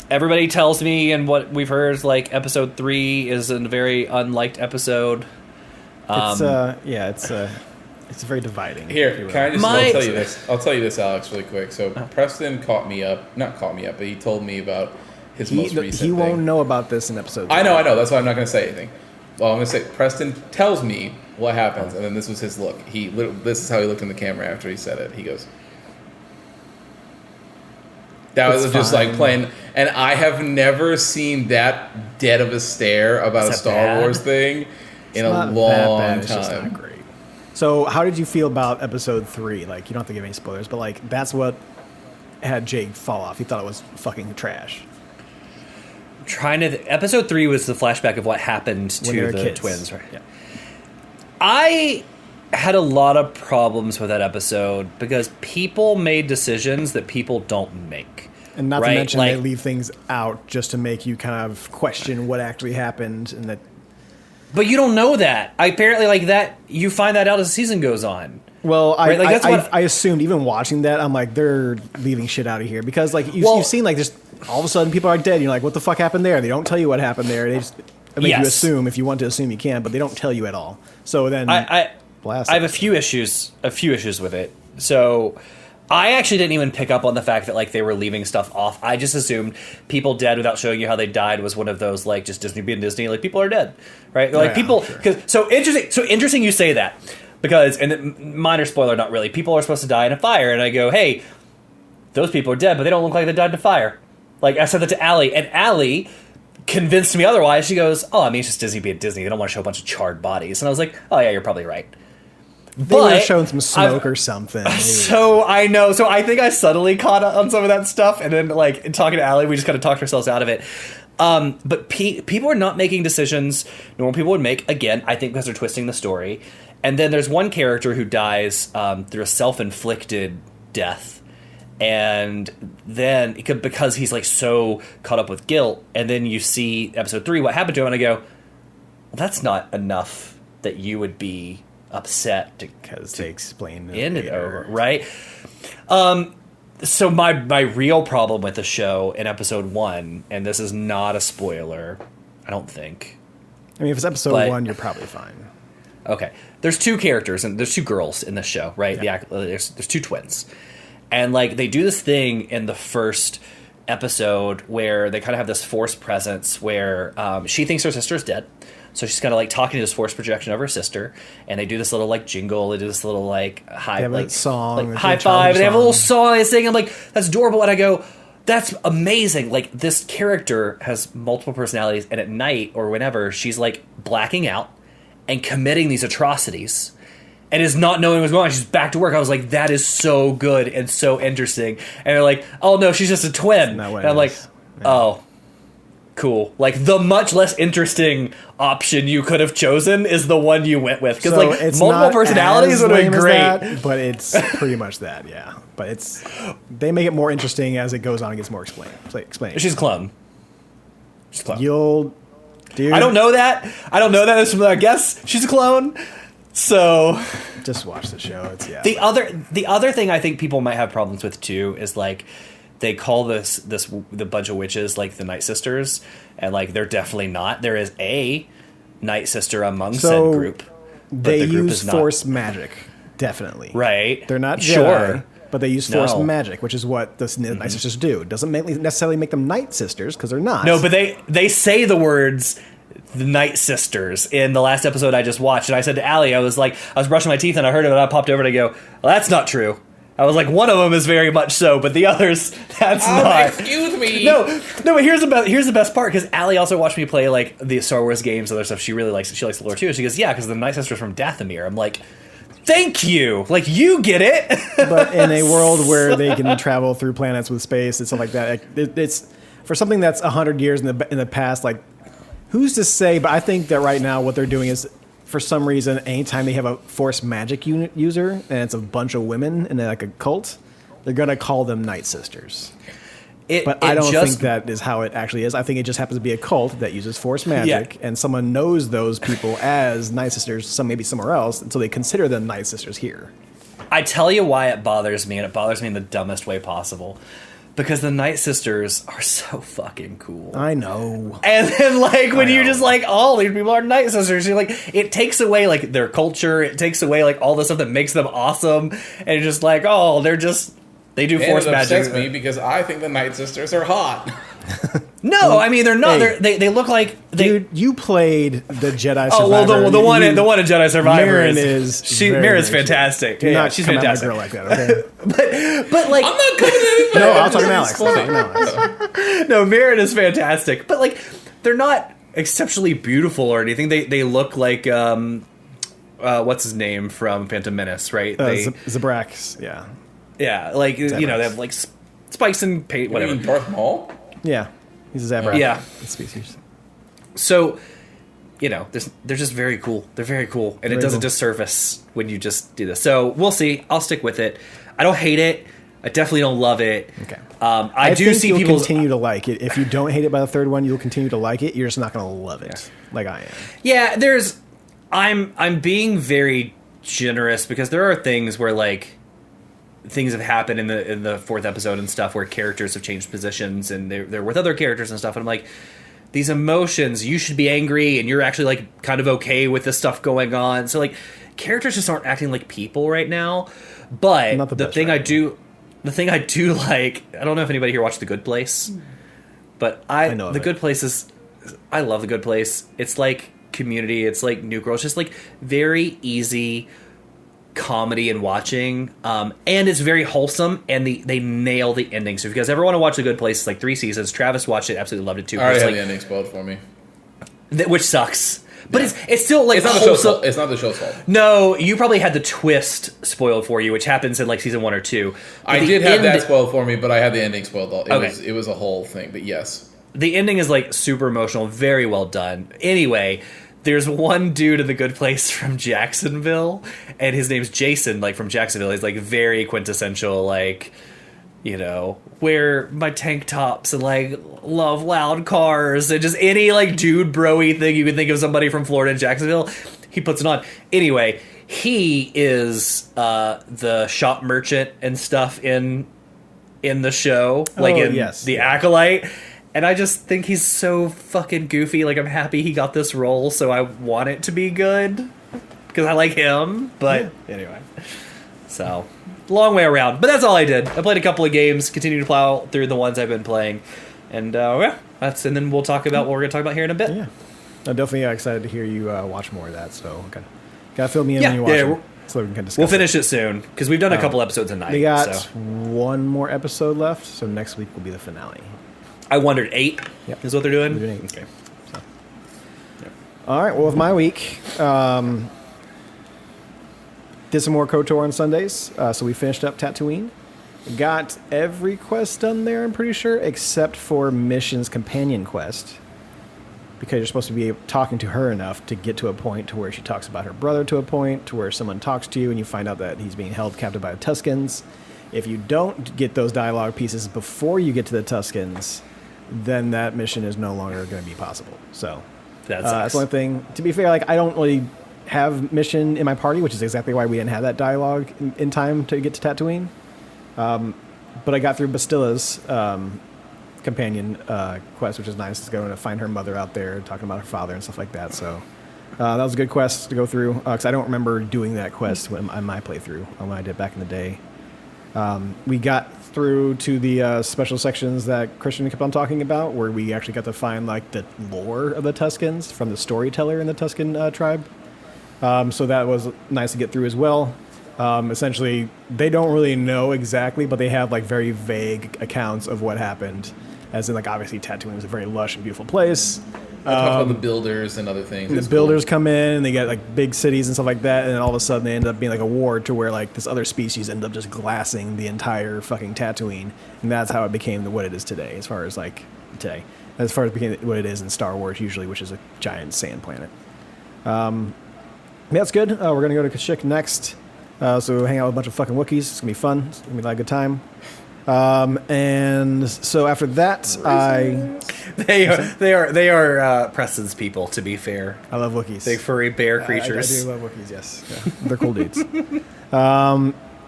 Everybody tells me, and what we've heard is like episode 3 is a very unliked episode. It's very dividing. Here, can I just? I'll tell you this. I'll tell you this, Alex, really quick. So Preston not caught me up, but he told me about his most recent. He won't know about this in episode 3. I know. That's why I'm not going to say anything. Well, I'm going to say Preston tells me what happens, and then this was his look. This is how he looked in the camera after he said it. He goes. That was just like plain, and I have never seen that dead of a stare about a Star Wars thing in a long time. It's just not great. So, how did you feel about episode 3? Like, you don't have to give any spoilers, but like that's what had Jake fall off. He thought it was fucking trash. trying to. Episode 3 was the flashback of what happened When to they were the kids. twins. Right? Yeah. I had a lot of problems with that episode because people made decisions that people don't make. And not right? to mention like, they leave things out just to make you kind of question what actually happened, and that. But you don't know that. Apparently, like that, you find that out as the season goes on. Well, Right, like, that's what- I assumed even watching that, I'm like, they're leaving shit out of here because like you've seen like just all of a sudden people are dead. And you're like, what the fuck happened there? They don't tell you what happened there. They just make you Yes. assume. If you want to assume, you can, but they don't tell you at all. So then I blast have it. a few issues with it. So I actually didn't even pick up on the fact that like they were leaving stuff off. I just assumed people dead without showing you how they died was one of those like just Disney being Disney, like people are dead, right? Like Yeah, people, sure. because so interesting you say that because minor spoiler, not really. People are supposed to die in a fire, and I go, hey, those people are dead, but they don't look like they died in a fire. Like I said that to Allie, and Allie convinced me otherwise. She goes, oh, I mean it's just Disney being Disney. They don't want to show a bunch of charred bodies, and I was like, oh yeah, you're probably right. they would have But shown some smoke I've- or something. So I know. So I think I subtly caught on some of that stuff, and then like in talking to Allie, we just kind of talked ourselves out of it. But people are not making decisions normal people would make. Again, I think because they're twisting the story. And then there's one character who dies through a self-inflicted death, and then because he's like so caught up with guilt. And then you see episode 3, what happened to him, and I go, well, that's not enough that you would be upset because they explain end it later. over, right? So my real problem with the show in episode 1, and this is not a spoiler, I don't think. I mean, if it's episode But- 1, you're probably fine. Okay, there's 2 characters and there's 2 girls in this show, right? Yeah. There's 2 twins, and like they do this thing in the first episode where they kind of have this forced presence where she thinks her sister's dead. So she's kind of like talking to this forced projection of her sister, and they do this little like jingle. They do this little like high, They have a like song, like there's a high childhood five. They have a little song. song they sing. I'm like, that's adorable, and I go, that's amazing. Like this character has multiple personalities, and at night or whenever she's like blacking out and committing these atrocities, and is not knowing what's going on. She's back to work. I was like, that is so good and so interesting. And they're like, oh no, she's just a twin. not what And I'm it like, is. oh. Cool. Like the much less interesting option you could have chosen is the one you went with because So like it's multiple not personalities as would have lame been as great. that, but it's pretty much that, yeah. But they make it more interesting as it goes on and gets more explained. She's a clone. She's a clone. Dude, I don't know that. I don't know that. It's from I guess she's a clone. So Just watch the show. It's the other thing I think people might have problems with too is like they call the bunch of witches like the Night Sisters, and like they're definitely not. There is a Night Sister among So, said group. but They the group use is not. force magic, definitely. Right. They're not Jedi, Sure. but they use force No. magic, which is what the Night Sisters do. It doesn't necessarily make them Night Sisters, because they're not. No, but they say the words the Night Sisters in the last episode I just watched, and I said to Allie, I was brushing my teeth and I heard it, and I popped over and I go, well, that's not true. I was like, one of them is very much so, but the others, that's not. Excuse me. No, but here's the best part, because Allie also watched me play like the Star Wars games and other stuff. She really likes the lore too. And she goes, yeah, because the Night Sisters from Dathomir. I'm like, thank you. Like, you get it. But in a world where they can travel through planets with space and stuff like that, it's for something that's 100 years in the past. Like, who's to say? But I think that right now what they're doing is, for some reason, anytime they have a force magic user and it's a bunch of women and they're like a cult, they're gonna call them Night Sisters. But I don't think that is how it actually is. I think it just happens to be a cult that uses force magic, and someone knows those people as Night Sisters, maybe somewhere else, and so they consider them Night Sisters here. I tell you why it bothers me, and it bothers me in the dumbest way possible. Because the Night Sisters are so fucking cool. I know. And then, like, when I you're know. just like, oh, these people are Night Sisters, you're like, it takes away, like, their culture. It takes away, like, all the stuff that makes them awesome. And you're just like, oh, they do And force it upsets magic. me because I think the Night Sisters are hot. No, I mean, they're not. Hey. They look like. Dude, you played the Jedi Survivor. Oh, well, the one in Jedi Survivor Marin is. very, Marin's very fantastic. Do Yeah, not she's come fantastic. at my girl like that, okay? But, like. I'm not coming to anybody. No, I'll talk to It's Alex. funny. I'm talking to Alex. No, Marin is fantastic, but like they're not exceptionally beautiful or anything. They look like what's his name from Phantom Menace, right? Zabrax, yeah, like you know, they have like spikes and paint, What do you whatever. mean, Darth Maul? yeah. He's a Zabrak Yeah. species. So, they're just very cool. They're very cool, and Very it does a cool. disservice when you just do this. So we'll see. I'll stick with it. I don't hate it. I definitely don't love it. Okay. I do think see you'll people continue to like it. If you don't hate it by the third one, you'll continue to like it. You're just not going to love it like I am. Yeah, I'm being very generous because there are things where like things have happened in the fourth episode and stuff where characters have changed positions and they're with other characters and stuff, and I'm like, these emotions, you should be angry and you're actually like kind of okay with this stuff going on. So like characters just aren't acting like people right now. But Not the the best thing writing. the thing I do like, I don't know if anybody here watched The Good Place, but I know of The it. Good Place is, I love The Good Place. It's like Community, it's like New Girl, it's just like very easy comedy and watching, and it's very wholesome, and they nail the ending. So if you guys ever want to watch The Good Place, it's like 3 seasons. Travis watched it, absolutely loved it too. I already It's had like, the ending spoiled for me. which sucks, but it's still like It's not the show's wholesome. fault. It's not the show's fault. No, you probably had the twist spoiled for you, which happens in like season 1 or 2. But I the did have that end- spoiled for me, but I had the ending spoiled. Okay. It was a whole thing, but yes. The ending is like super emotional, very well done. Anyway, there's one dude in The Good Place from Jacksonville, and his name's Jason, like from Jacksonville. He's like very quintessential, like, wear my tank tops and like love loud cars and just any like dude broy thing you could think of somebody from Florida and Jacksonville. He puts it on. Anyway, he is the shop merchant and stuff in the show, like Oh, in yes. The Acolyte. And I just think he's so fucking goofy. Like, I'm happy he got this role, so I want it to be good. Because I like him. But anyway. So, long way around. But that's all I did. I played a couple of games, continued to plow through the ones I've been playing. And, and then we'll talk about what we're going to talk about here in a bit. Yeah. I'm definitely excited to hear you watch more of that. So, gotta fill me in Yeah, when you watch yeah, it. we're- So we can discuss We'll finish it soon. Because we've done a couple episodes a night. We got So. one more episode left, so next week will be the finale. I wondered 8 Yep. is what they're doing? We're doing 8. Okay. All right. Well, with my week, did some more KOTOR on Sundays. So we finished up Tatooine. Got every quest done there, I'm pretty sure, except for Mission's companion quest. Because you're supposed to be talking to her enough to get to a point to where she talks about her brother to a point, to where someone talks to you and you find out that he's being held captive by the Tuskens. If you don't get those dialogue pieces before you get to the Tuskens, then that mission is no longer going to be possible. So that's the only thing. To be fair, like I don't really have Mission in my party, which is exactly why we didn't have that dialogue in time to get to Tatooine. But I got through Bastilla's companion quest, which is nice. It's going to find her mother out there, talking about her father and stuff like that. So that was a good quest to go through because I don't remember doing that quest on my playthrough when I did back in the day. We got through to the special sections that Christian kept on talking about, where we actually got to find like the lore of the Tuskens from the storyteller in the Tusken tribe. So that was nice to get through as well. Essentially, they don't really know exactly, but they have like very vague accounts of what happened. As in, like obviously, Tatooine was a very lush and beautiful place. I talked about the builders and other things. The It's builders cool. come in, and they get like big cities and stuff like that, and then all of a sudden they end up being like a war to where like this other species end up just glassing the entire fucking Tatooine, and that's how it became what it is today. As far as like today, as far as became what it is in Star Wars usually, which is a giant sand planet. That's good. We're gonna go to Kashyyyk next, so hang out with a bunch of fucking Wookiees. It's gonna be fun. It's gonna be like a good time. And so after that, They are Preston's people, to be fair. I love Wookiees. Big furry bear I creatures. do love Wookiees, yes. Yeah, they're cool dudes.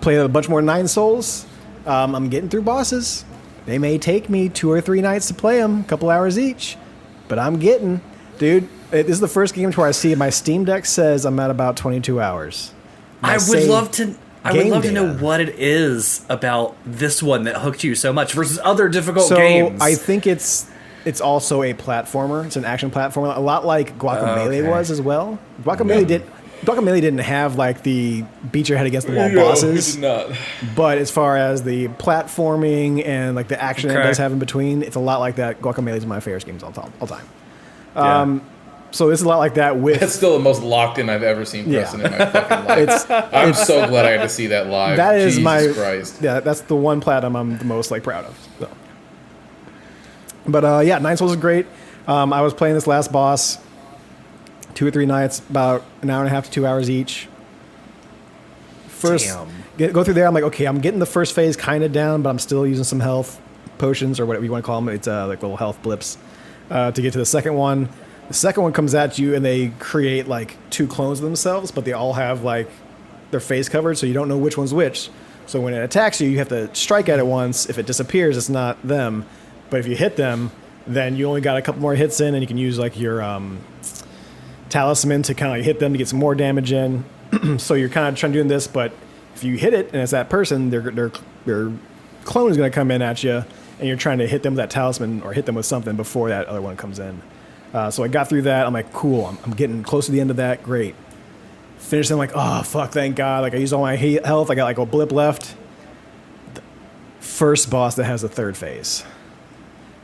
Play a bunch more Nine Souls. I'm getting through bosses. They may take me 2 or 3 nights to play them, a couple hours each, but I'm getting. Dude, this is the first game where I see my Steam Deck says I'm at about 22 hours. My I would save love to game know data. what it is about this one that hooked you so much versus other difficult So games. I think it's also a platformer. It's an action platformer, a lot like Guacamelee Okay. was as well. Guacamelee didn't have like the beat your head against the wall No, bosses. we did not. But as far as the platforming and like the action it Okay. does have in between, it's a lot like that. Guacamelee is one of my favorite games all time. Yeah. So it's a lot like that with That's still the most locked in I've ever seen Yeah. Preston in my fucking life. it's I'm so glad I got to see that live. that is Jesus my Christ. yeah, that's the one platinum I'm the most like proud of. So. But yeah, Nine Souls is great. I was playing this last boss 2 or 3 nights, about an hour and a half to 2 hours each. First, go through there. I'm like, okay, I'm getting the first phase kind of down, but I'm still using some health potions or whatever you want to call them. It's like little health blips to get to the second one. The second one comes at you, and they create like 2 clones of themselves, but they all have like their face covered, so you don't know which one's which. So when it attacks you, you have to strike at it once. If it disappears, it's not them. But if you hit them, then you only got a couple more hits in, and you can use like your talisman to kind of like hit them to get some more damage in. So you're kind of trying to do this, but if you hit it and it's that person, their clone is going to come in at you, and you're trying to hit them with that talisman or hit them with something before that other one comes in. So I got through that. I'm like, cool. I'm getting close to the end of that. Great. Finished. I'm like, oh fuck, thank God. Like I used all my health. I got like a blip left. The first boss that has a third phase.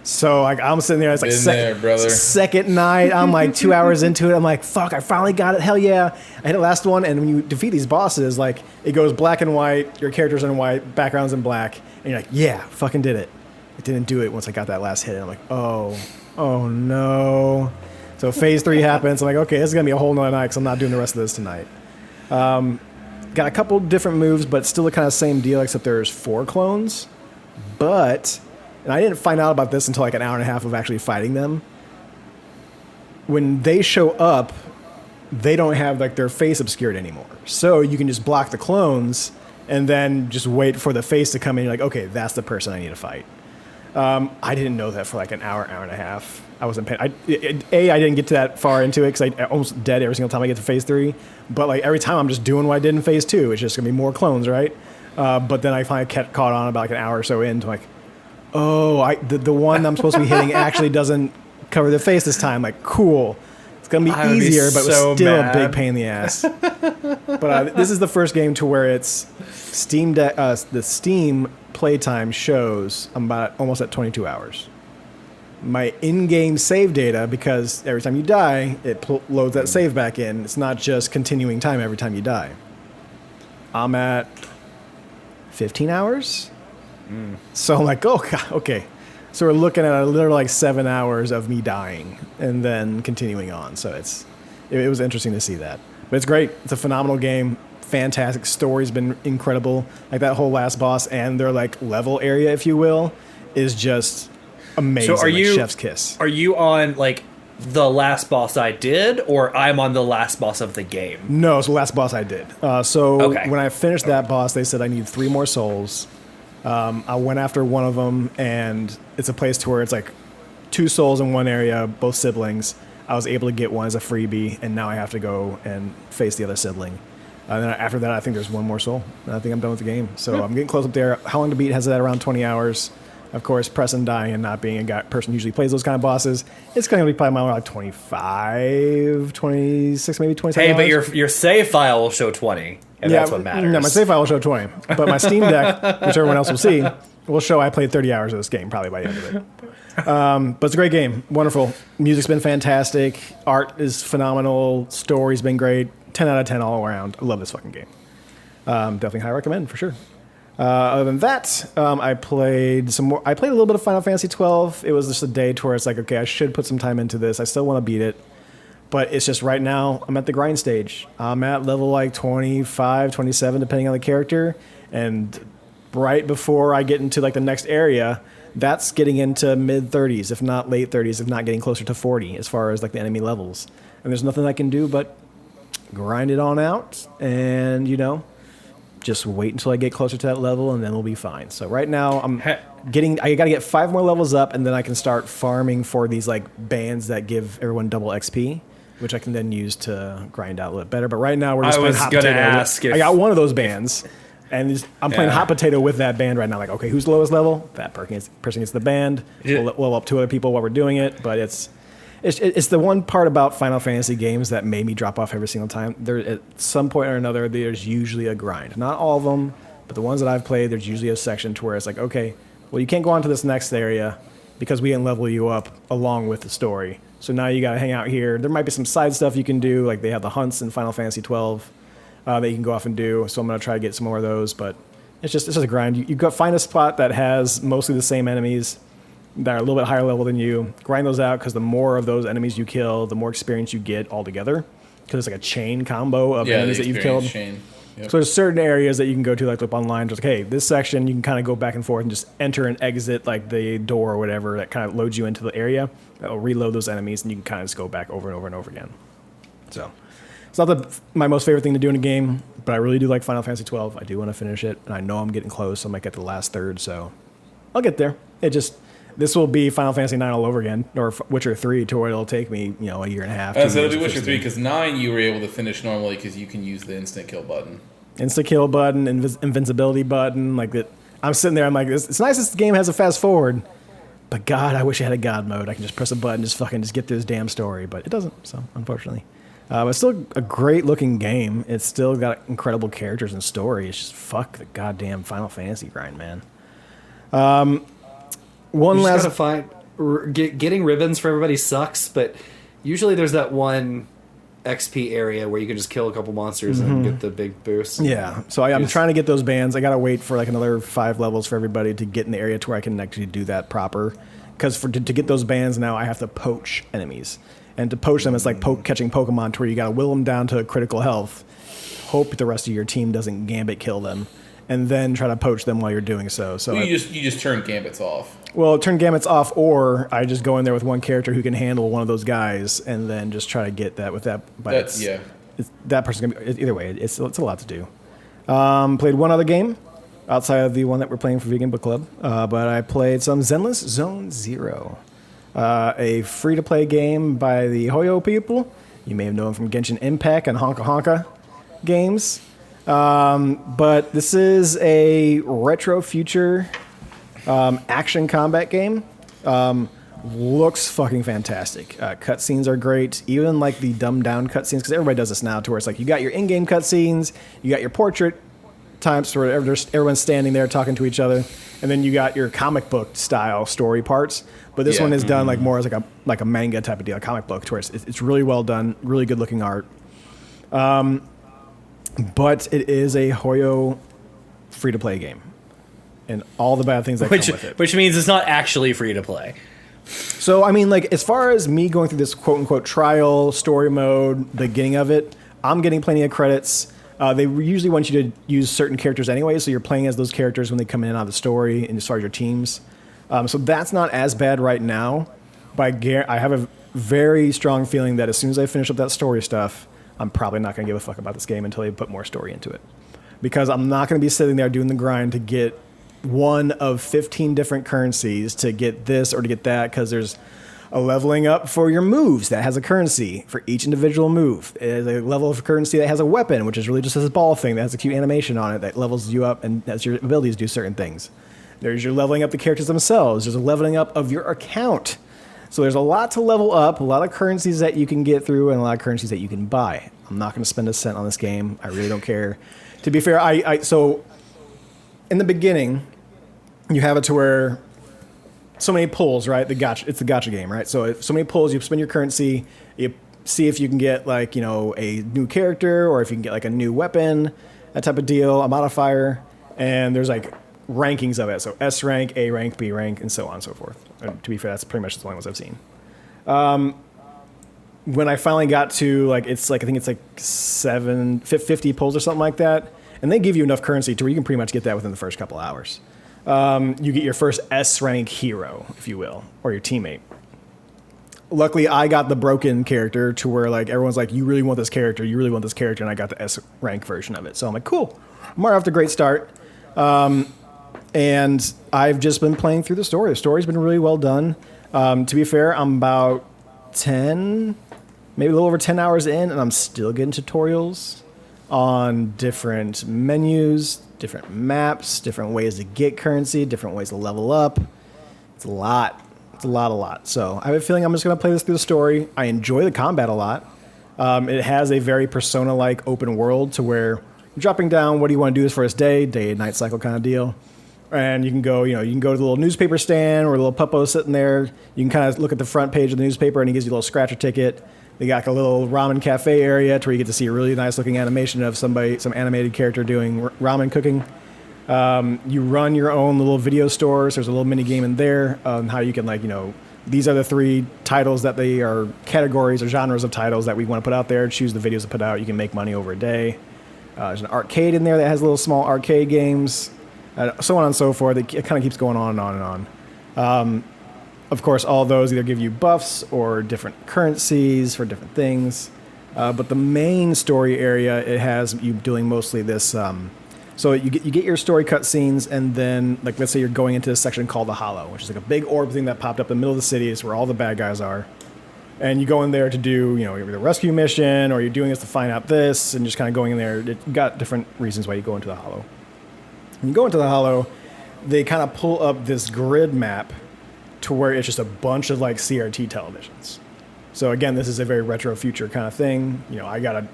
So like I'm sitting there. It's like second night. I'm like 2 hours into it. I'm like, fuck, I finally got it. Hell yeah! I hit the last one. And when you defeat these bosses, like it goes black and white. Your character's in white, background's in black, and you're like, yeah, fucking did it. It didn't do it once I got that last hit. And I'm like, oh no. So phase 3 happens. I'm like, okay, this is gonna be a whole nother night because I'm not doing the rest of this tonight. Got a couple different moves, but still the kind of same deal, except there's 4 clones. And I didn't find out about this until like an hour and a half of actually fighting them. When they show up, they don't have like their face obscured anymore. So you can just block the clones and then just wait for the face to come in. You're like, okay, that's the person I need to fight. I didn't know that for like an hour and a half. I wasn't paying. I didn't get to that far into it because I almost dead every single time I get to phase 3. But like every time I'm just doing what I did in phase 2. It's just gonna be more clones, right? But then I finally caught on about like an hour or so into like, oh, the one I'm supposed to be hitting actually doesn't cover the face this time. Like, cool. It's gonna be easier, but it was still a big pain in the ass. But this is the first game to where it's the Steam playtime shows I'm about almost at 22 hours. My in-game save data, because every time you die, it loads that save back in. It's not just continuing time every time you die. I'm at 15 hours. So I'm like, oh God, okay. So we're looking at literally like 7 hours of me dying and then continuing on. So it was interesting to see that. But it's great. It's a phenomenal game. Fantastic. Story's been incredible. Like that whole last boss and their like level area, if you will, is just amazing. So chef's kiss. Are you on like the last boss I did, or I'm on the last boss of the game? No, it's the last boss I did. When I finished that boss, they said I need 3 more souls. I went after one of them, and it's a place to where it's like 2 souls in one area, both siblings. I was able to get one as a freebie, and now I have to go and face the other sibling. And then after that, I think there's 1 more soul. And I think I'm done with the game. So I'm getting close up there. How long to beat has it at around 20 hours. Of course, pressing, dying, and not being a person who usually plays those kind of bosses, it's going to be probably like 25, 26, maybe 27 hours. Hey, but your save file will show 20, and that's what matters. No, my save file will show 20. But my Steam Deck, which everyone else will see, will show I played 30 hours of this game probably by the end of it. But it's a great game. Wonderful. Music's been fantastic. Art is phenomenal. Story's been great. 10 out of 10 all around. I love this fucking game. Definitely high recommend for sure. Other than that, I played some more. I played a little bit of Final Fantasy 12. It was just a day to where it's like, okay, I should put some time into this. I still want to beat it. But it's just right now, I'm at the grind stage. I'm at level like 25, 27, depending on the character. And right before I get into like the next area, that's getting into mid 30s, if not late 30s, if not getting closer to 40 as far as like the enemy levels. And there's nothing I can do but grind it on out and, just wait until I get closer to that level, and then we'll be fine. So right now, I got to get 5 more levels up, and then I can start farming for these like bands that give everyone double XP, which I can then use to grind out a little better. But right now, we're just playing hot potato. I got one of those bands, and I'm playing hot potato with that band right now. Like, okay, who's the lowest level? That person gets the band. We'll level up 2 other people while we're doing it, but it's the one part about Final Fantasy games that made me drop off every single time. There, at some point or another, there's usually a grind. Not all of them, but the ones that I've played, there's usually a section to where it's like, okay, well, you can't go on to this next area because we didn't level you up along with the story. So now you got to hang out here. There might be some side stuff you can do, like they have the hunts in Final Fantasy 12 that you can go off and do. So I'm going to try to get some more of those, but it's just a grind. You go find a spot that has mostly the same enemies, that are a little bit higher level than you. Grind those out because the more of those enemies you kill, the more experience you get altogether. Because it's like a chain combo of enemies that you've killed. Chain. Yep. So there's certain areas that you can go to, like look online, just like, hey, this section you can kind of go back and forth and just enter and exit like the door or whatever that kind of loads you into the area. That'll reload those enemies, and you can kind of just go back over and over and over again. So it's not my most favorite thing to do in a game, but I really do like Final Fantasy 12. I do want to finish it, and I know I'm getting close. I might get to the last third, so I'll get there. This will be Final Fantasy 9 all over again, or Witcher 3, to where it'll take me, a year and a half. So it'll be Witcher 3, because 9 you were able to finish normally because you can use the instant kill button. Instant kill button, invincibility button, like that. I'm sitting there, I'm like, it's nice this game has a fast forward, but God, I wish it had a God mode. I can just press a button, just get through this damn story, but it doesn't, so unfortunately. But it's still a great looking game. It's still got incredible characters and story. It's just fuck the goddamn Final Fantasy grind, man. One You last just gotta find getting ribbons for everybody sucks, but usually there's that one XP area where you can just kill a couple monsters and get the big boost. Yeah, so I'm trying to get those bands. I gotta wait for like another 5 levels for everybody to get in the area to where I can actually do that proper. Because to get those bands now, I have to poach enemies, and to poach them, it's like catching Pokemon, to where you gotta will them down to critical health, hope the rest of your team doesn't Gambit kill them, and then try to poach them while you're doing so. So you just turn Gambits off. Well, turn Gambits off, or I just go in there with one character who can handle one of those guys, and then just try to get that with that. But that person's gonna be, either way. It's a lot to do. Played one other game outside of the one that we're playing for Vegan Book Club, but I played some Zenless Zone Zero, a free-to-play game by the Hoyo people. You may have known from Genshin Impact and Honka Honka games, but this is a retro future. Action combat game. Looks fucking fantastic. Cutscenes are great. Even like the dumbed down cutscenes, because everybody does this now, to where it's like you got your in-game cutscenes, you got your portrait times where everyone's standing there talking to each other, and then you got your comic book style story parts. But this one is done like more as like a manga type of deal, a comic book, to where it's really well done, really good looking art. But it is a Hoyo free-to-play game. And all the bad things that come with it. Which means it's not actually free to play. So, I mean, like, as far as me going through this quote-unquote trial, story mode, the beginning of it, I'm getting plenty of credits. They usually want you to use certain characters anyway, so you're playing as those characters when they come in and out of the story, and as far as your teams. So that's not as bad right now, but I have a very strong feeling that as soon as I finish up that story stuff, I'm probably not going to give a fuck about this game until they put more story into it. Because I'm not going to be sitting there doing the grind to get one of 15 different currencies to get this or to get that, because there's a leveling up for your moves that has a currency for each individual move. There's a level of currency that has a weapon, which is really just this ball thing that has a cute animation on it that levels you up and has your abilities do certain things. There's your leveling up the characters themselves. There's a leveling up of your account. So there's a lot to level up, a lot of currencies that you can get through, and a lot of currencies that you can buy. I'm not going to spend a cent on this game. I really don't care. To be fair, so in the beginning, you have it to where so many pulls, right? It's the gacha game, right? So many pulls, you spend your currency, you see if you can get like, a new character, or if you can get like a new weapon, that type of deal, a modifier, and there's like rankings of it. So S rank, A rank, B rank, and so on and so forth. And to be fair, that's pretty much the only ones I've seen. When I finally got to I think it's like 50 pulls or something like that, and they give you enough currency to where you can pretty much get that within the first couple of hours. You get your first S rank hero, if you will, or your teammate. Luckily, I got the broken character to where like everyone's like, you really want this character, and I got the S rank version of it. So I'm like, cool. I'm already off to a great start. And I've just been playing through the story. The story's been really well done. To be fair, I'm about 10, maybe a little over 10 hours in, and I'm still getting tutorials on different menus, different maps, different ways to get currency, different ways to level up. It's a lot. It's a lot. So I have a feeling I'm just going to play this through the story. I enjoy the combat a lot. It has a very Persona-like open world to where you're dropping down, what do you want to do this first day and night cycle kind of deal. And you can go, you can go to the little newspaper stand where a little puppo's sitting there. You can kind of look at the front page of the newspaper, and he gives you a little scratcher ticket. They got like a little ramen cafe area to where you get to see a really nice looking animation of some animated character doing ramen cooking. You run your own little video stores. There's a little mini game in there on how you can these are the 3 titles that they are categories or genres of titles that we want to put out there. Choose the videos to put out. You can make money over a day. There's an arcade in there that has little small arcade games, so on and so forth. It kind of keeps going on and on and on. Of course, all those either give you buffs or different currencies for different things. But the main story area, it has you doing mostly this. So you get your story cutscenes, and then let's say you're going into a section called the Hollow, which is like a big orb thing that popped up in the middle of the city. It's where all the bad guys are, and you go in there to do either a rescue mission or you're doing this to find out this, and just kind of going in there. You got different reasons why you go into the Hollow. When you go into the Hollow, they kind of pull up this grid map to where it's just a bunch of CRT televisions. So again, this is a very retro future kind of thing. I got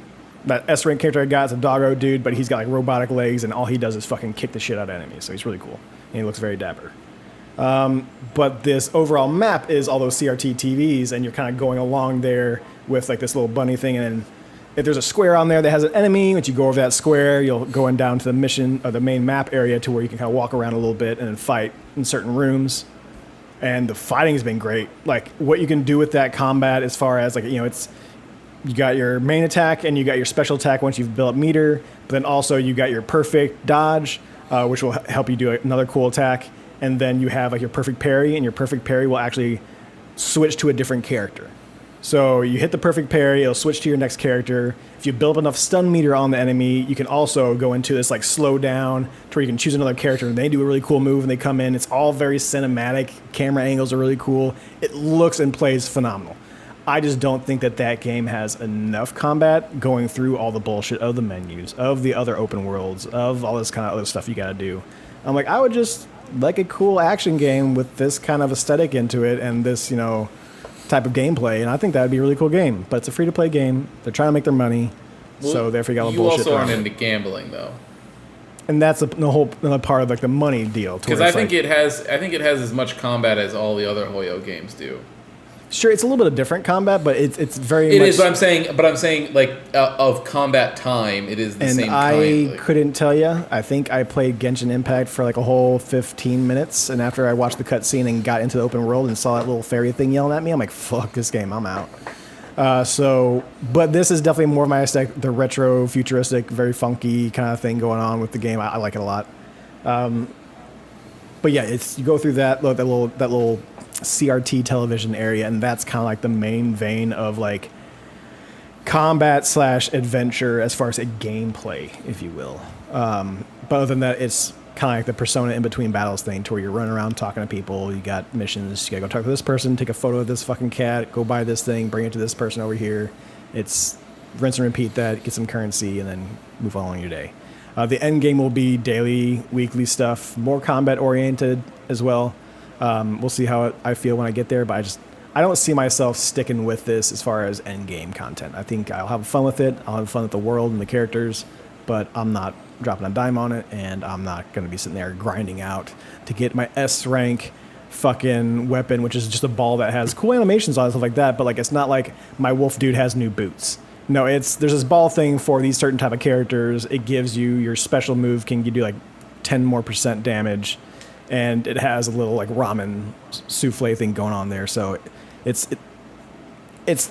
that S-rank character I got is a doggo dude, but he's got robotic legs, and all he does is fucking kick the shit out of enemies. So he's really cool, and he looks very dapper. But this overall map is all those CRT TVs, and you're kind of going along there with this little bunny thing, and if there's a square on there that has an enemy, once you go over that square, you'll go in down to the mission or the main map area to where you can kind of walk around a little bit and then fight in certain rooms. And the fighting has been great. What you can do with that combat as far as it's you got your main attack and you got your special attack once you've built up meter, but then also you got your perfect dodge, which will help you do another cool attack, and then you have your perfect parry, and your perfect parry will actually switch to a different character. So you hit the perfect parry, it'll switch to your next character. If you build up enough stun meter on the enemy, you can also go into this slow down to where you can choose another character and they do a really cool move and they come in. It's all very cinematic. Camera angles are really cool. It looks and plays phenomenal. I just don't think that game has enough combat going through all the bullshit of the menus, of the other open worlds, of all this kind of other stuff you gotta do. I'm I would just like a cool action game with this kind of aesthetic into it and this, type of gameplay, and I think that would be a really cool game. But it's a free-to-play game. They're trying to make their money, so therefore you got all the bullshit. You also aren't around into gambling, though. And that's another part of the money deal. Because I think it has as much combat as all the other Hoyo games do. Sure, it's a little bit of different combat, but it's very. It is. But I'm saying, of combat time, it is the same. And I couldn't tell you. I think I played Genshin Impact for a whole 15 minutes, and after I watched the cutscene and got into the open world and saw that little fairy thing yelling at me, I'm like, "Fuck this game, I'm out." But this is definitely more of my aesthetic, the retro, futuristic, very funky kind of thing going on with the game. I like it a lot. But yeah, you go through that little CRT television area, and that's kind of the main vein of combat / adventure as far as a gameplay, if you will. But other than that, it's kind of the Persona in between battles thing, to where you're running around talking to people. You got missions. You gotta go talk to this person, take a photo of this fucking cat, go buy this thing, bring it to this person over here. It's rinse and repeat that, get some currency, and then move on your day. The end game will be daily, weekly stuff, more combat oriented as well. We'll see how I feel when I get there, but I don't see myself sticking with this as far as end game content. I think I'll have fun with it. I'll have fun with the world and the characters, but I'm not dropping a dime on it, and I'm not going to be sitting there grinding out to get my S rank fucking weapon, which is just a ball that has cool animations on it, stuff like that, but it's not like my wolf dude has new boots. No, there's this ball thing for these certain type of characters. It gives you your special move can give you 10% more damage, and it has a little ramen souffle thing going on there. So it's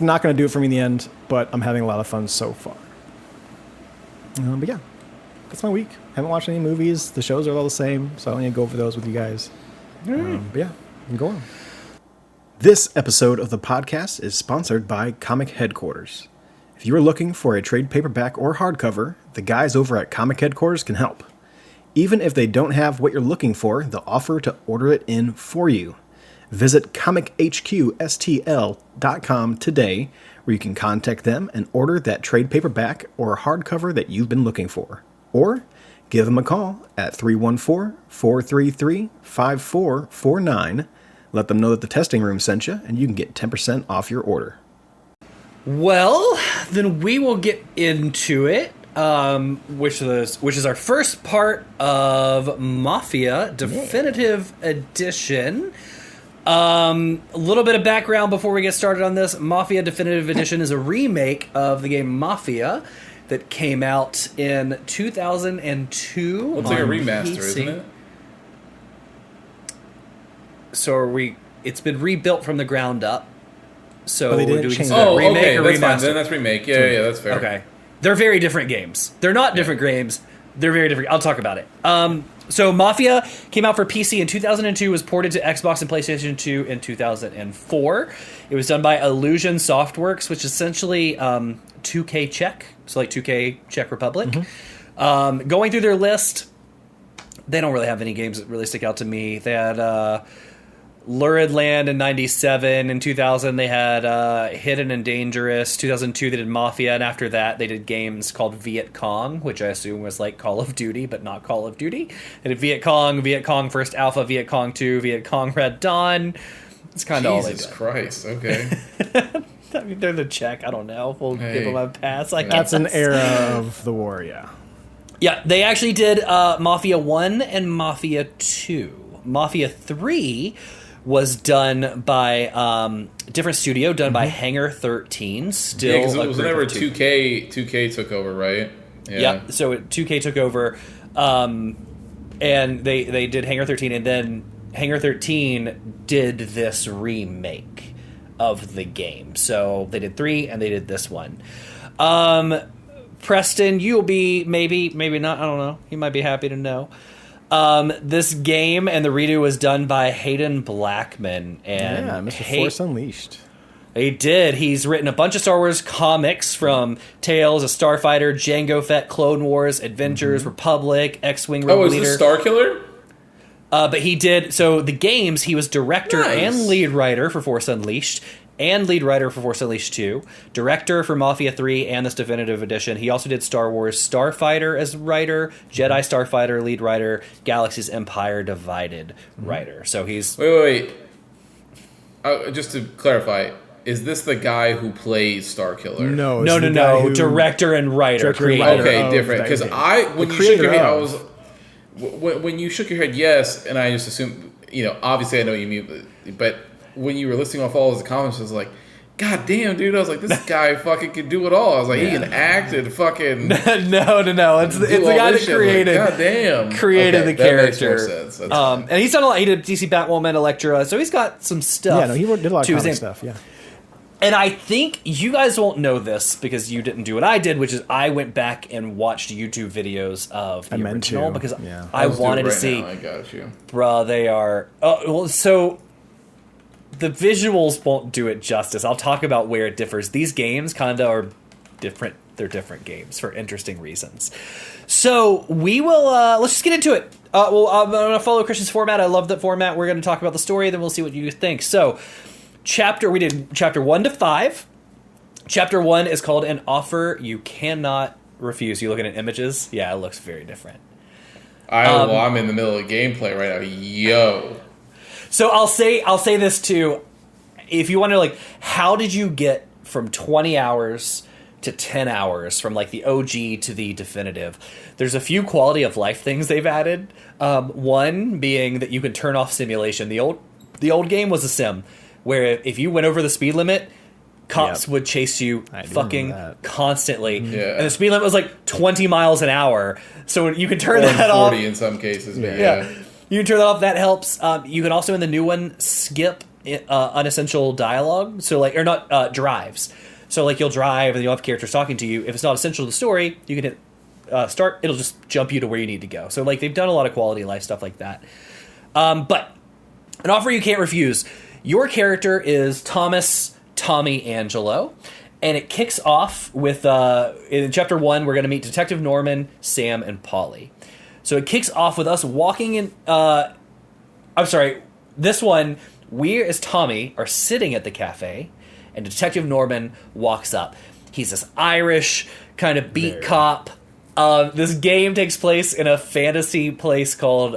not going to do it for me in the end, but I'm having a lot of fun so far. But yeah, that's my week. Haven't watched any movies. The shows are all the same, so I don't need to go over those with you guys. But yeah, I'm going. This episode of the podcast is sponsored by Comic Headquarters. If you are looking for a trade paperback or hardcover, the guys over at Comic Headquarters can help. Even if they don't have what you're looking for, they'll offer to order it in for you. Visit comichqstl.com today, where you can contact them and order that trade paperback or hardcover that you've been looking for. Or give them a call at 314-433-5449. Let them know that the testing room sent you, and you can get 10% off your order. Well, then we will get into it, which is our first part of Mafia Definitive Edition. A little bit of background before we get started on this. Mafia Definitive Edition is a remake of the game Mafia. that came out in 2002. Looks like a on remaster, PC. isn't it? So it's been rebuilt from the ground up. So But they didn't do we change consider it. it remake okay, or that's remaster? fine. Then that's remake. Yeah, that's fair. Okay. They're very different games. They're not different games. They're very different. I'll talk about it. So Mafia came out for PC in 2002, was ported to Xbox and PlayStation 2 in 2004. It was done by Illusion Softworks, which is essentially 2K Czech, so like 2K Czech Republic. Going through their list, they don't really have any games that really stick out to me. They had Lurid Land in 97. In 2000, they had Hidden and Dangerous. 2002, they did Mafia. And after that, they did games called Viet Cong, which I assume was like Call of Duty, but not Call of Duty. They did Viet Cong First Alpha, Viet Cong 2, Viet Cong Red Dawn. It's kind of all they did. Jesus Christ. Okay. I mean, they're the Czech. I don't know. We'll give them a pass. I That's an guess. era of the war, yeah. Yeah, they actually did Mafia 1 and Mafia 2. Mafia 3 was done by different studio, done by Hangar 13. Still, Yeah, because it a was group whenever of two. 2K took over, right? Yeah. So 2K took over, and they did Hangar 13, and then Hangar 13 did this remake of the game. So they did 3, and they did this one. Preston, you'll be maybe not. I don't know. You might be happy to know. This game and the redo was done by Hayden Blackman, and Yeah, Mr. Force Unleashed. He did. He's written a bunch of Star Wars comics, from Tales of Starfighter, Jango Fett, Clone Wars, Adventures, Republic, X-Wing Rogue Oh, is Leader. this Star Killer? But he did. So the games, he was director Nice. and lead writer for Force Unleashed, and lead writer for Force Unleashed 2, director for Mafia 3 and this definitive edition. He also did Star Wars Starfighter as writer, Jedi Starfighter lead writer, Galaxy's Empire Divided writer. So he's... Wait. Just to clarify, is this the guy who plays Star Killer? No, it's No, the no, guy no. who- Director and writer. Director and creator. writer. Okay, of different. that Because game. when The you shook your creator head, I of. was when you shook your head, yes, and I just assumed, obviously I know what you mean, but when you were listing off all of the comments, I was like, God damn, dude! I was like, this guy fucking can do it all. I was like, he can act and fucking no. It's the do all guy this that shit. created... Like, God damn, created the that makes character. more sense. That's fine. And he's done a lot. He did DC Batwoman, Electra, so he's got some stuff. Yeah, no, he did a lot to of his comic name. stuff, yeah. And I think you guys won't know this because you didn't do what I did, which is I went back and watched YouTube videos of the I meant original to, because yeah. I Let's do it wanted to right see. now. I got you. Bruh, they are. Oh, well, so the visuals won't do it justice. I'll talk about where it differs. These games kind of are different. They're different games for interesting reasons. So we will. Let's just get into it. Well, I'm going to follow Christian's format. I love that format. We're going to talk about the story, then we'll see what you think. So, we did chapter 1 to 5. Chapter 1 is called An Offer You Cannot Refuse. You looking at images? Yeah, it looks very different. I'm in the middle of gameplay right now. Yo. So I'll say this too. If you wonder, how did you get from 20 hours to 10 hours from the OG to the definitive? There's a few quality of life things they've added. One being that you can turn off simulation. The old game was a sim where if you went over the speed limit, cops would chase you I do fucking remember that. constantly. Yeah. And the speed limit was 20 miles an hour. So you can turn Or that off. 40 in some cases, but Yeah. You can turn that off. That helps. You can also, in the new one, skip unessential dialogue. So, or not drives. So, you'll drive and you'll have characters talking to you. If it's not essential to the story, you can hit start. It'll just jump you to where you need to go. So, they've done a lot of quality of life stuff like that. But an offer you can't refuse. Your character is Tommy Angelo. And it kicks off with, in chapter 1, we're going to meet Detective Norman, Sam, and Polly. So it kicks off with us walking in... This one, we as Tommy are sitting at the cafe, and Detective Norman walks up. He's this Irish kind of beat cop. This game takes place in a fantasy place called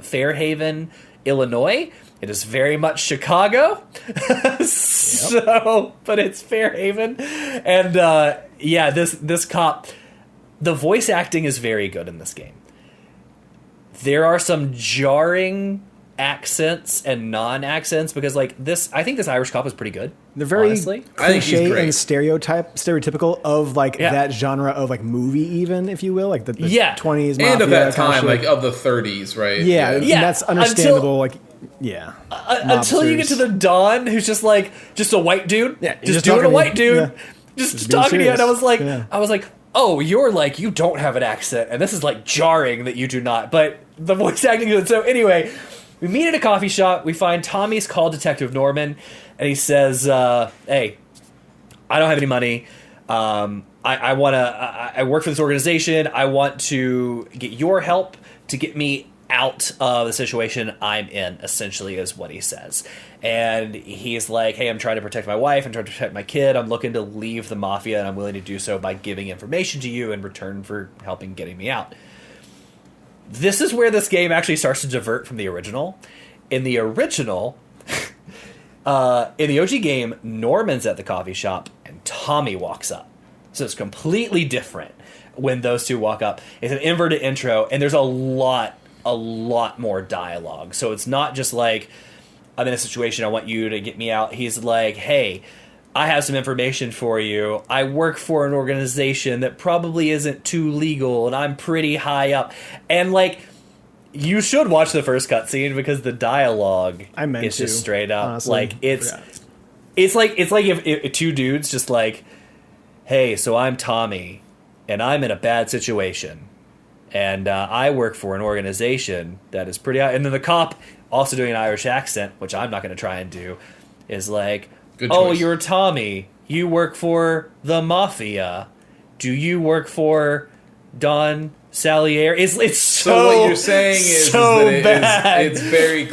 Fairhaven, Illinois. It is very much Chicago. But it's Fairhaven. And this cop, the voice acting is very good in this game. There are some jarring accents and non-accents, because like this, I think this Irish cop is pretty good. They're very honestly. I think he's cliche great. and stereotypical of like Yeah. that genre of like movie, even if you will, like the Yeah. 20s And of that kind time, shit. like of the 30s, right? yeah, Yeah, that's understandable. like, yeah, Until you get to the Don, who's just like just a white dude, Yeah, he's just just doing a talking to white you. dude, Yeah. just being talking to you, and serious. I was like, oh, you're like, you don't have an accent, and this is like jarring that you do not. But the voice acting is good. So anyway, we meet at a coffee shop. We find Tommy's called Detective Norman, and he says, "Hey, I don't have any money. I want to. I work for this organization. I want to get your help to get me out of the situation I'm in." Essentially, is what he says. And he's like, "Hey, I'm trying to protect my wife. I'm trying to protect my kid. I'm looking to leave the mafia, and I'm willing to do so by giving information to you in return for helping getting me out." This is where this game actually starts to divert from the original. In the original, in the OG game, Norman's at the coffee shop and Tommy walks up. So it's completely different when those two walk up. It's an inverted intro, and there's a lot more dialogue. So it's not just like, I'm in a situation, I want you to get me out. He's like, hey, I have some information for you. I work for an organization that probably isn't too legal, and I'm pretty high up. And like, you should watch the first cutscene because the dialogue I meant is just to, straight up. honestly. Like it's Forgot. it's like if two dudes just like, hey, so I'm Tommy, and I'm in a bad situation, and I work for an organization that is pretty. And then the cop, also doing an Irish accent, which I'm not going to try and do, is like, Good oh, choice. you're Tommy. You work for the Mafia. Do you work for Don Salieri? It's So what you're saying is so that bad. it's very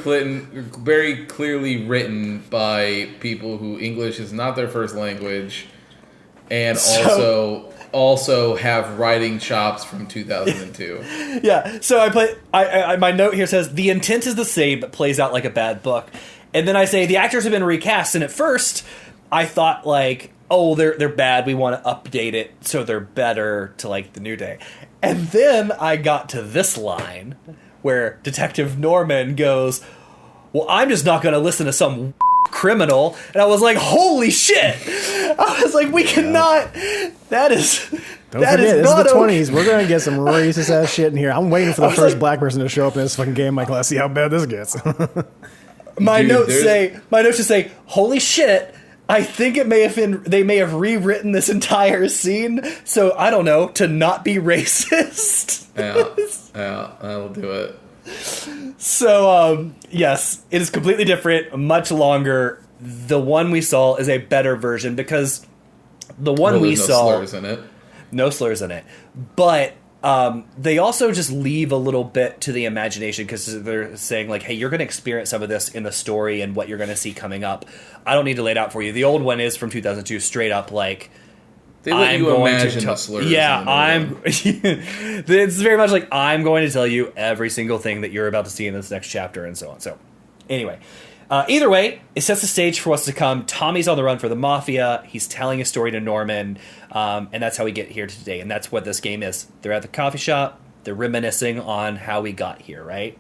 clearly written by people who English is not their first language, and also have writing chops from 2002. Yeah, so I my note here says the intent is the same but plays out like a bad book. And then I say the actors have been recast, and at first I thought like, oh, they're bad, we want to update it so they're better to like the new day. And then I got to this line where Detective Norman goes, well, I'm just not going to listen to some criminal. And I was like, holy shit. I was like, we cannot. That is Don't that forget, is this is not the okay. 20s. We're going to get some racist ass shit in here. I'm waiting for the was first like- black person to show up in this fucking game. Like, let's see how bad this gets. My Dude, notes there's- just say, holy shit, I think they may have rewritten this entire scene, so I don't know, to not be racist. Yeah, that'll do it. So, yes, it is completely different, much longer. The one we saw is a better version because the one Well, we there's saw... no slurs in it. No slurs in it. But they also just leave a little bit to the imagination because they're saying, like, hey, you're going to experience some of this in the story and what you're going to see coming up. I don't need to lay it out for you. The old one is from 2002, straight up, like... They let I'm you going imagine to the slurs. Yeah, in the new one. It's very much like, I'm going to tell you every single thing that you're about to see in this next chapter and so on. So, anyway. Either way, it sets the stage for what's to come. Tommy's on the run for the Mafia. He's telling a story to Norman. And that's how we get here today. And that's what this game is. They're at the coffee shop. They're reminiscing on how we got here, right?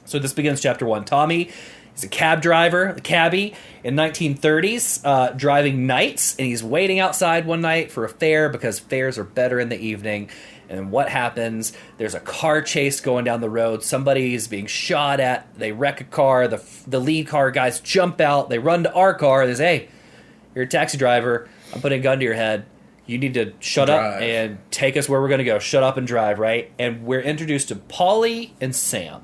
So this begins chapter 1. Tommy is a cab driver, a cabbie, in 1930s, driving nights. And he's waiting outside one night for a fare because fares are better in the evening. And then what happens? There's a car chase going down the road. Somebody's being shot at. They wreck a car. The lead car guys jump out. They run to our car. They say, hey, you're a taxi driver. I'm putting a gun to your head. You need to shut up Drive. and take us where we're going to go. Shut up and drive, right? And we're introduced to Polly and Sam,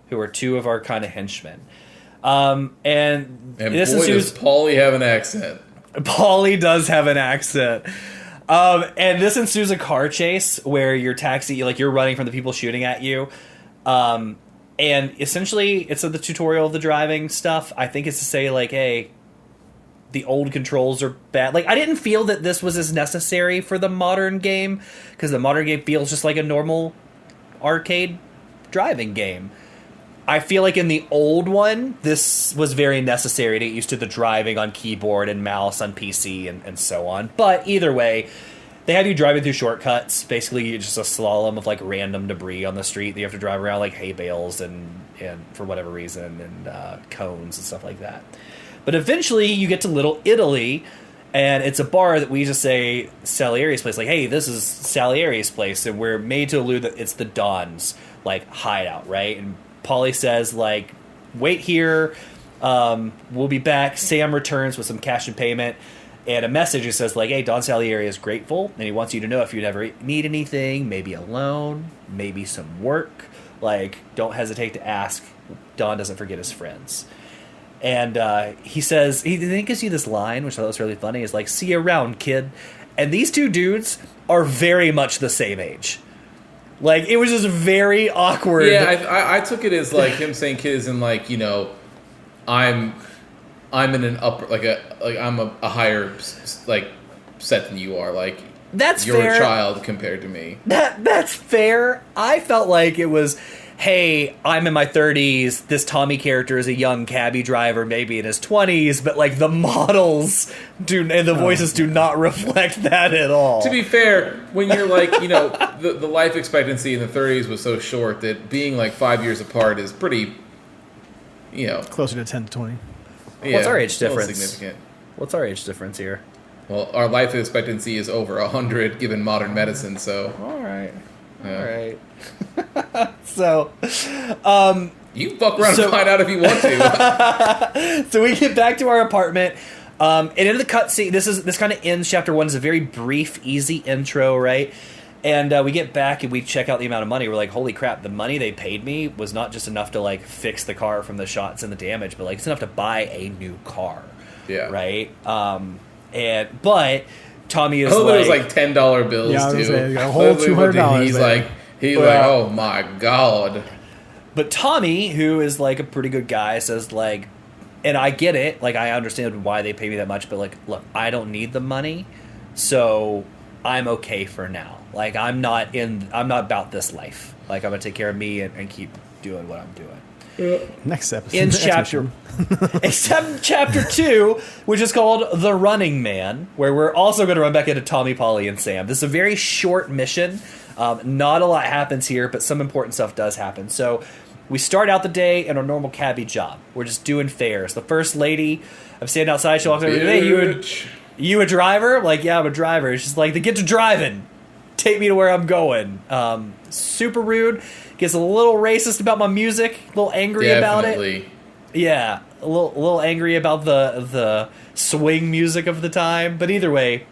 who are two of our kind of henchmen. And And this boy, ensues... does Paulie have an accent. Polly does have an accent. And this ensues a car chase where you're running from the people shooting at you. And essentially, it's the tutorial of the driving stuff. I think it's to say, like, hey, the old controls are bad. Like, I didn't feel that this was as necessary for the modern game, because the modern game feels just like a normal arcade driving game. I feel like in the old one, this was very necessary to get used to the driving on keyboard and mouse on PC and so on. But either way, they have you driving through shortcuts. Basically, it's just a slalom of like random debris on the street that you have to drive around, like hay bales and for whatever reason, and cones and stuff like that. But eventually, you get to Little Italy, and it's a bar that we just say Salieri's place. Like, hey, this is Salieri's place, and we're made to allude that it's the Don's like hideout, right? And Paulie says like, wait here, we'll be back. Sam returns with some cash and payment. And a message that says, like, hey, Don Salieri is grateful, and he wants you to know if you'd ever need anything, maybe a loan, maybe some work, like, don't hesitate to ask. Don doesn't forget his friends. And he says, he gives you this line, which I thought was really funny, is like, see you around, kid. And these two dudes are very much the same age. Like, it was just very awkward. Yeah, I took it as, like, him saying kid is in, like, you know, I'm in an upper, I'm a higher, like, set than you are. Like, that's you're fair. A child compared to me. That's fair. I felt like it was, hey, I'm in my 30s. This Tommy character is a young cabbie driver, maybe in his 20s, but like the models and the voices do not reflect that at all. To be fair, when you're like, you know, the life expectancy in the 30s was so short that being like 5 years apart is pretty, you know, Closer to 10 to 20. Yeah, What's our age a little difference? Significant. What's our age difference here? Well, our life expectancy is over 100 given modern medicine, so. All right. Yeah. All right. So, You fuck around and find out if you want to. so we get back to our apartment. And in the cutscene, this kind of ends chapter 1. It's a very brief, easy intro, right? And we get back and we check out the amount of money. We're like, holy crap, the money they paid me was not just enough to like fix the car from the shots and the damage, but like it's enough to buy a new car. Yeah. Right? But Tommy is I hope like, it was like $10 bills Yeah, I was too. gonna say, a whole $200 He's there. like, oh my god. But Tommy, who is like a pretty good guy, says like, and I get it, like I understand why they pay me that much, but like, look, I don't need the money, so I'm okay for now. Like I'm not about this life. Like I'm gonna take care of me and keep doing what I'm doing. Next episode. In chapter, except chapter 2, which is called The Running Man, where we're also going to run back into Tommy, Polly, and Sam. This is a very short mission. Not a lot happens here, but some important stuff does happen. So we start out the day in our normal cabbie job. We're just doing fares. The first lady, I'm standing outside. She walks over. Hey, you a driver? I'm like, yeah, I'm a driver. She's like, then get to driving. Take me to where I'm going. Super rude. Gets a little racist about my music. A little angry about it. Yeah, a little angry about the swing music of the time. But either way,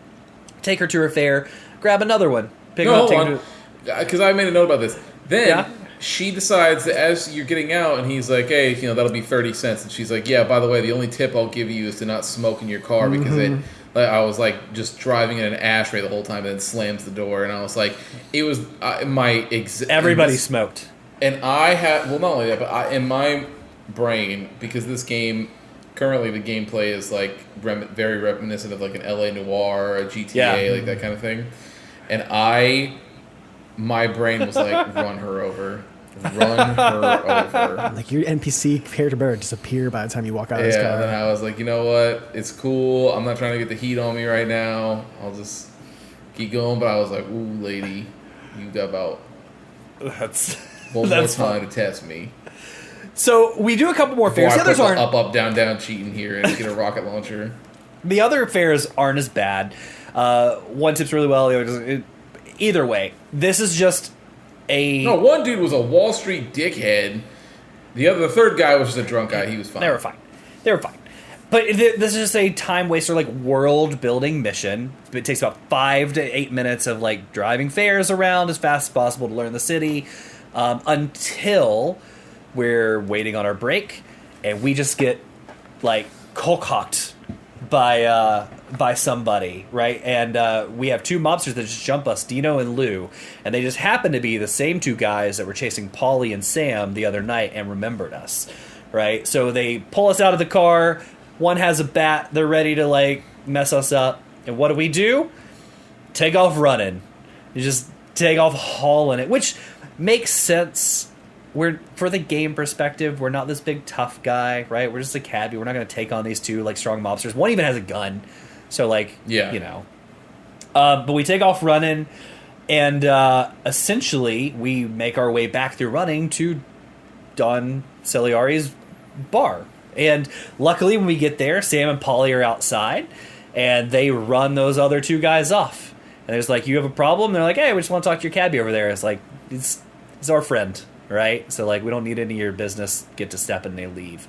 take her to her fare. Grab another one. Pick her up. Take her to... Because I made a note about this. Then Yeah. she decides that as you're getting out, and he's like, hey, you know, that'll be 30 cents. And she's like, yeah, by the way, the only tip I'll give you is to not smoke in your car because I was like just driving in an ashtray the whole time and then slams the door. And I was like, it was Everybody smoked. And I had, well, not only that, but in my brain, because this game, currently the gameplay is like very reminiscent of like an LA Noire, a GTA, like that kind of thing. And my brain was like, run her over. Run her over. Like your NPC character better disappear by the time you walk out of this car. Yeah, and I was like, you know what? It's cool. I'm not trying to get the heat on me right now. I'll just keep going. But I was like, ooh, lady, you got about one more time to test me. So we do a couple more fares. Before The others I put the aren't up, down, down cheating here and get a rocket launcher. The other fares aren't as bad. One tips really well. The other doesn't. Either way, this is just No, one dude was a Wall Street dickhead. The third guy was just a drunk guy. He was fine. They were fine. But this is just a time waster, like world building mission. It takes about 5 to 8 minutes of like driving fares around as fast as possible to learn the city, until we're waiting on our break, and we just get like cocked by somebody, right? And we have two mobsters that just jump us, Dino and Lou, and they just happen to be the same two guys that were chasing Paulie and Sam the other night and remembered us, right? So they pull us out of the car. One has a bat. They're ready to like mess us up. And what do? Take off running. You just take off hauling it, which makes sense. For the game perspective, we're not this big tough guy, right? We're just a cabbie. We're not going to take on these two like strong mobsters. One even has a gun, so like, yeah, you know, But we take off running, and essentially we make our way back through running to Don Celiari's bar. And luckily when we get there, Sam and Polly are outside, and they run those other two guys off. And there's like, you have a problem? And they're like, hey, we just want to talk to your cabbie over there. It's like, it's our friend, right? So like, we don't need any of your business. Get to step, and they leave.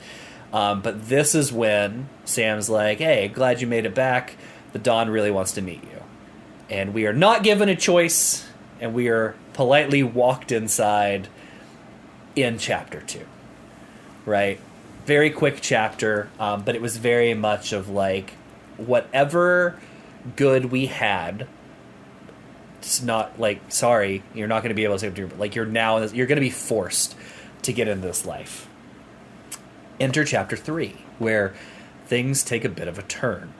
But this is when Sam's like, hey, glad you made it back. The Don really wants to meet you. And we are not given a choice, and we are politely walked inside in chapter 2. Right? Very quick chapter, but it was very much of like, whatever good we had, it's not like, sorry, you're not going to be able to do, like, you're going to be forced to get into this life. Enter chapter 3, where things take a bit of a turn.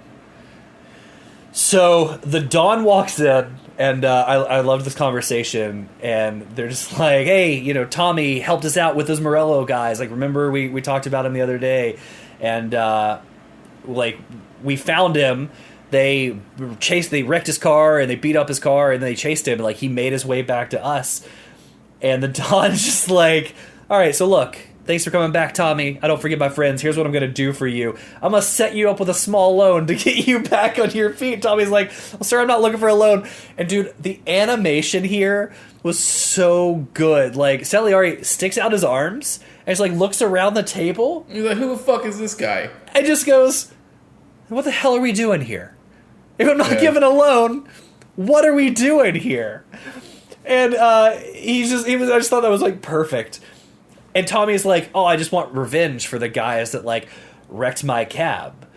So the Dawn walks in, and I love this conversation, and they're just like, hey, Tommy helped us out with those Morello guys. Like, remember we talked about him the other day, and like, we found him. They wrecked his car, and they beat up his car, and they chased him. And, like, he made his way back to us. And the Dawn's just like, all right, so look, thanks for coming back, Tommy. I don't forget my friends. Here's what I'm going to do for you. I'm going to set you up with a small loan to get you back on your feet. Tommy's like, well, sir, I'm not looking for a loan. And, dude, the animation here was so good. Like, Celiari sticks out his arms and just, like, looks around the table. He's like, who the fuck is this guy? And just goes, what the hell are we doing here? If I'm not given a loan, what are we doing here? And I just thought that was, like, perfect. And Tommy's like, oh, I just want revenge for the guys that, like, wrecked my cab.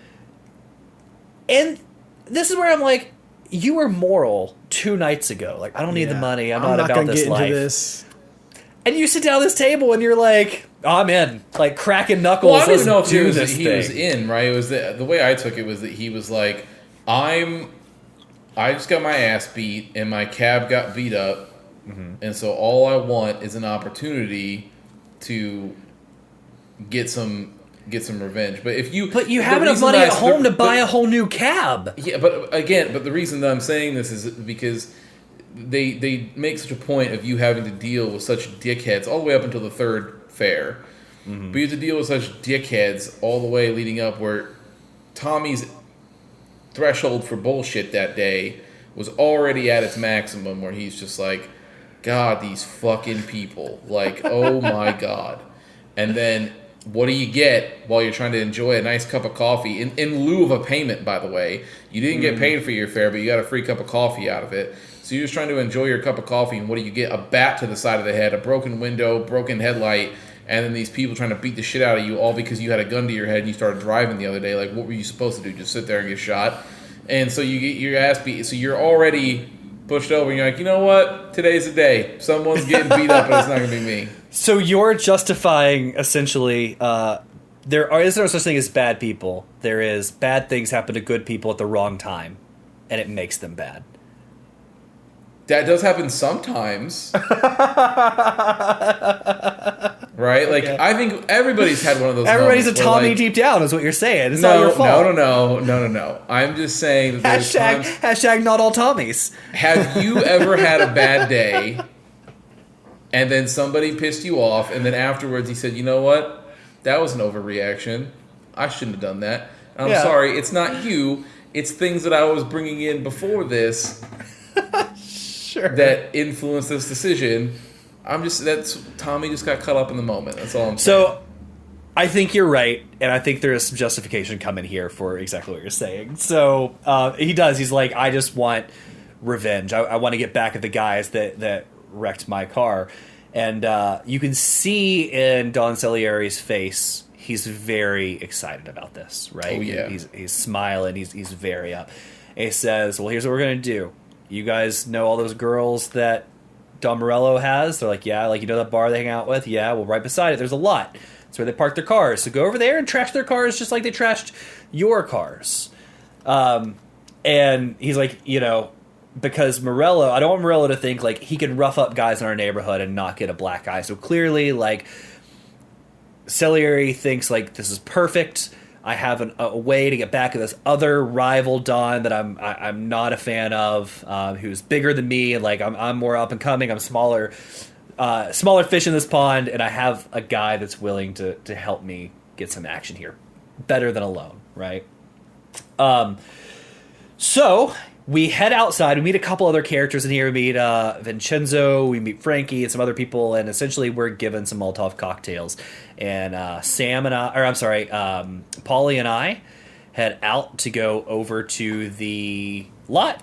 And this is where I'm like, you were moral 2 nights ago. Like, I don't need the money. I'm not about this life. Into this. And you sit down at this table and you're like, oh, I'm in. Like, cracking knuckles. Well, I don't even know if he was in, right? It was the way I took it was that he was like, I just got my ass beat and my cab got beat up. Mm-hmm. And so all I want is an opportunity to get some revenge. But you have enough money at home to buy a whole new cab. Yeah, but the reason that I'm saying this is because they make such a point of you having to deal with such dickheads all the way up until the 3rd fair. Mm-hmm. But you have to deal with such dickheads all the way leading up, where Tommy's threshold for bullshit that day was already at its maximum, where he's just like, God, these fucking people. Like, oh my God. And then what do you get while you're trying to enjoy a nice cup of coffee? In lieu of a payment, by the way. You didn't get paid for your fare, but you got a free cup of coffee out of it. So you're just trying to enjoy your cup of coffee, and what do you get? A bat to the side of the head, a broken window, broken headlight, and then these people trying to beat the shit out of you, all because you had a gun to your head and you started driving the other day. Like, what were you supposed to do? Just sit there and get shot? And so you get your ass beat. So you're already pushed over, and you're like, you know what? Today's the day. Someone's getting beat up, and it's not going to be me. So you're justifying, essentially, is no such thing as bad people. There is bad things happen to good people at the wrong time, and it makes them bad. That does happen sometimes. Right? Like, okay. I think everybody's had one of those Everybody's moments a Tommy like, deep down is what you're saying. It's not your fault. No. I'm just saying that hashtag not all Tommies. Have you ever had a bad day and then somebody pissed you off, and then afterwards he said, you know what? That was an overreaction. I shouldn't have done that. I'm sorry. It's not you. It's things that I was bringing in before this that influenced this decision. Tommy just got caught up in the moment. That's all I'm saying. So, I think you're right, and I think there is some justification coming here for exactly what you're saying. So, he does. He's like, I just want revenge. I want to get back at the guys that wrecked my car. And you can see in Don Celiari's face, he's very excited about this, right? Oh, yeah. He's smiling. He's very up. And he says, well, here's what we're going to do. You guys know all those girls that Don Morello has? They're like, yeah, like, you know that bar they hang out with? Yeah, well, right beside it, there's a lot. That's where they park their cars. So go over there and trash their cars just like they trashed your cars. And he's like, because Morello, I don't want Morello to think, like, he can rough up guys in our neighborhood and not get a black eye. So clearly, like, Celiari thinks, like, this is perfect. I have a way to get back at this other rival Don that I'm not a fan of, who's bigger than me, and like I'm more up and coming. I'm smaller fish in this pond, and I have a guy that's willing to help me get some action here, better than alone, right? So we head outside. We meet a couple other characters in here. We meet Vincenzo. We meet Frankie and some other people. And essentially, we're given some Molotov cocktails. And Paulie and I head out to go over to the lot.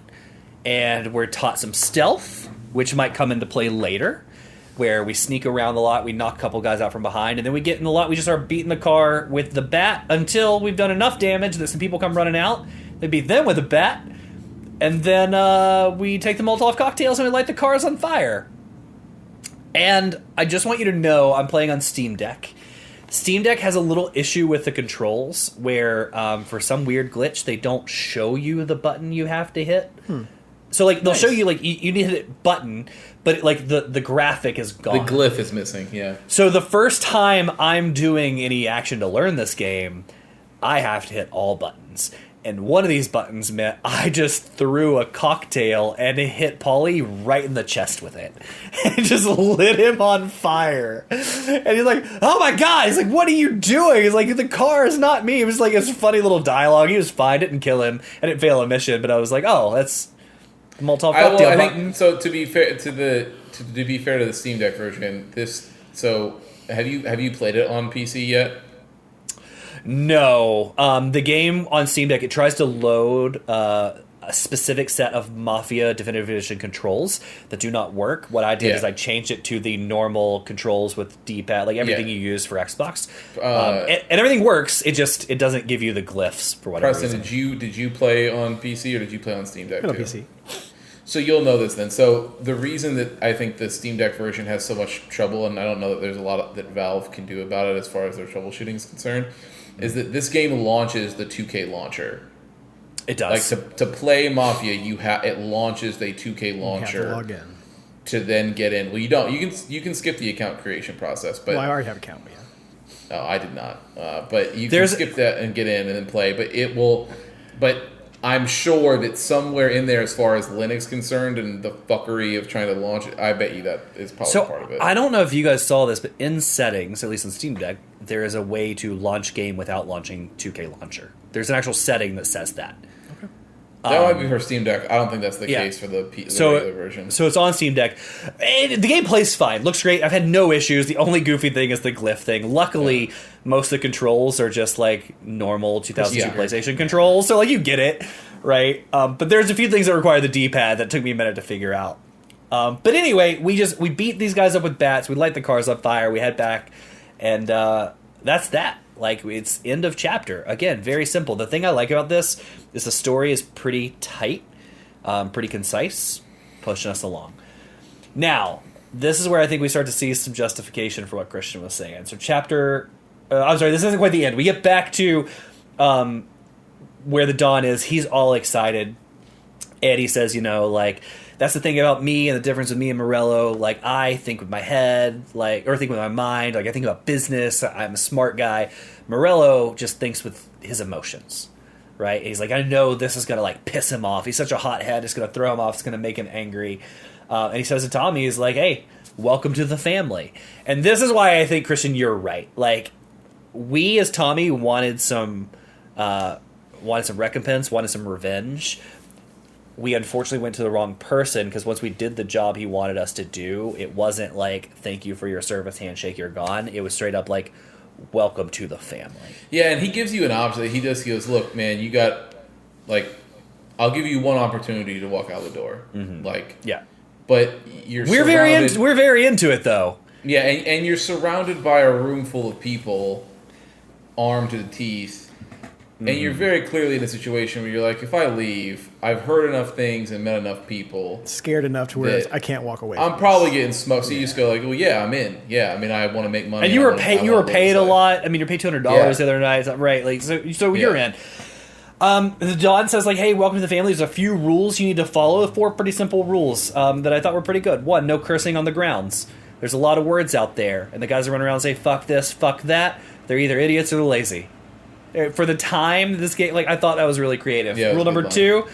And we're taught some stealth, which might come into play later, where we sneak around the lot. We knock a couple guys out from behind. And then we get in the lot. We just start beating the car with the bat until we've done enough damage that some people come running out. They beat them with a bat. And then we take the Molotov cocktails and we light the cars on fire. And I just want you to know I'm playing on Steam Deck. Steam Deck has a little issue with the controls where for some weird glitch they don't show you the button you have to hit. So like they'll show you like you need to hit button, but like the graphic is gone. The glyph is missing, yeah. So the first time I'm doing any action to learn this game, I have to hit all buttons. And one of these buttons meant I just threw a cocktail and it hit Paulie right in the chest with it. And just lit him on fire. And he's like, oh my God. He's like, what are you doing? He's like, the car is not me. It was like this funny little dialogue. He was fine. Didn't kill him. I didn't fail a mission. But I was like, oh, that's the Molotov cocktail I button. think, so to be fair to the Steam Deck version, have you played it on PC yet? No. The game on Steam Deck, it tries to load a specific set of Mafia Definitive Edition controls that do not work. What I did is I changed it to the normal controls with D-pad, like everything you use for Xbox. And everything works, it doesn't give you the glyphs for whatever Preston, reason. did you play on PC or did you play on Steam Deck too? On PC. So you'll know this then. So the reason that I think the Steam Deck version has so much trouble, and I don't know that there's a lot that Valve can do about it as far as their troubleshooting is concerned, is that this game launches the 2K launcher. It does. Like to play Mafia, it launches the 2K launcher. You have to log in. To then get in. Well, you don't. You can skip the account creation process, but Well, I already have an account, but yeah. I did not. But you can skip that and get in and then play. But it will. But I'm sure that somewhere in there, as far as Linux concerned and the fuckery of trying to launch it, I bet you that is probably part of it. I don't know if you guys saw this, but in settings, at least on Steam Deck, there is a way to launch game without launching 2K Launcher. There's an actual setting that says that. That might be for Steam Deck. I don't think that's the case for the regular version. So it's on Steam Deck. And the game plays fine. Looks great. I've had no issues. The only goofy thing is the glyph thing. Luckily, most of the controls are just like normal 2002 PlayStation controls. So like you get it, right? But there's a few things that require the D-pad that took me a minute to figure out. But anyway, we beat these guys up with bats. We light the cars on fire. We head back. And that's that. Like, it's end of chapter. Again, very simple. The thing I like about this is the story is pretty tight, pretty concise, pushing us along. Now, this is where I think we start to see some justification for what Christian was saying. So this isn't quite the end. We get back to where the Don is. He's all excited. And he says, that's the thing about me and the difference with me and Morello. Like, I think with my head, or think with my mind. Like, I think about business. I'm a smart guy. Morello just thinks with his emotions, right? He's like, I know this is going to, piss him off. He's such a hothead. It's going to throw him off. It's going to make him angry. And he says to Tommy, he's like, hey, welcome to the family. And this is why I think, Christian, you're right. Like, we as Tommy wanted some recompense, wanted some revenge. We unfortunately went to the wrong person because once we did the job he wanted us to do, it wasn't like, thank you for your service, handshake, you're gone. It was straight up like, welcome to the family. Yeah, and he gives you an option. He goes, look, man, you got, I'll give you one opportunity to walk out the door. Mm-hmm. But we're very into it, though. Yeah, and you're surrounded by a room full of people armed to the teeth. And you're very clearly in a situation where you're like, if I leave, I've heard enough things and met enough people. Scared enough to where I can't walk away. I'm probably getting smoked. So you just go like, well, yeah, I'm in. Yeah, I mean, I want to make money. And you were paid a lot. I mean, you're paid $200 the other night, right? Like, so you're in. The Don says like, hey, welcome to the family. There's a few rules you need to follow. 4 pretty simple rules that I thought were pretty good. 1, no cursing on the grounds. There's a lot of words out there, and the guys that run around and say fuck this, fuck that. They're either idiots or they're lazy. For the time, this game, like, I thought that was really creative. Yeah, it was Rule a number good 2,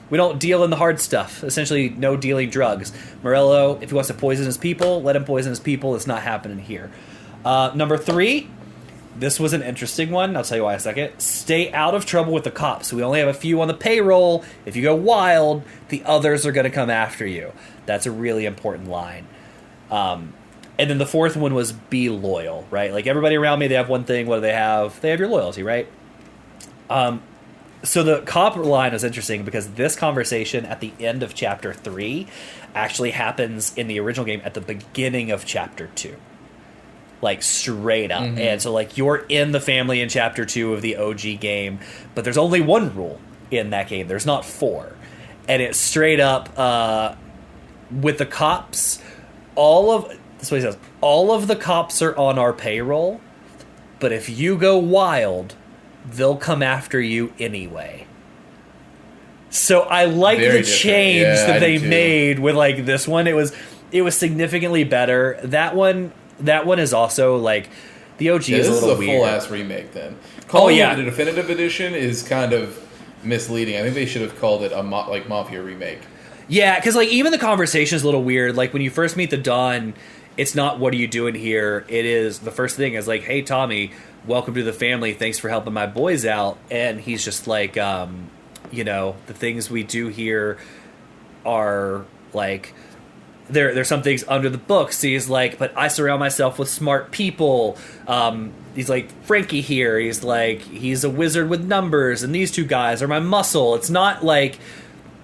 we don't deal in the hard stuff. Essentially, no dealing drugs. Morello, if he wants to poison his people, let him poison his people. It's not happening here. Number 3, this was an interesting one. I'll tell you why in a second. Stay out of trouble with the cops. We only have a few on the payroll. If you go wild, the others are going to come after you. That's a really important line. And then the 4th one was be loyal, right? Like, everybody around me, they have one thing. What do they have? They have your loyalty, right? So the cop line is interesting because this conversation at the end of Chapter 3 actually happens in the original game at the beginning of Chapter 2. Like, straight up. Mm-hmm. And so, like, you're in the family in Chapter 2 of the OG game, but there's only one rule in that game. There's not 4. And it's straight up, with the cops, that's what he says, all of the cops are on our payroll, but if you go wild, they'll come after you anyway. So I like Very the different. change Yeah, that I they do too. made with, like, this one. It was significantly better. That one is also, like, the OG Yeah, is a this is little a weird. full ass remake. Then calling yeah. it a definitive edition is kind of misleading. I think they should have called it a Mafia remake. Yeah, because, like, even the conversation is a little weird. Like, when you first meet the Don, it's not, what are you doing here? It is, the first thing is like, hey, Tommy, welcome to the family. Thanks for helping my boys out. And he's just like, the things we do here are, like, there's some things under the books. He's like, but I surround myself with smart people. He's like, Frankie here. He's like, he's a wizard with numbers, and these two guys are my muscle. It's not like,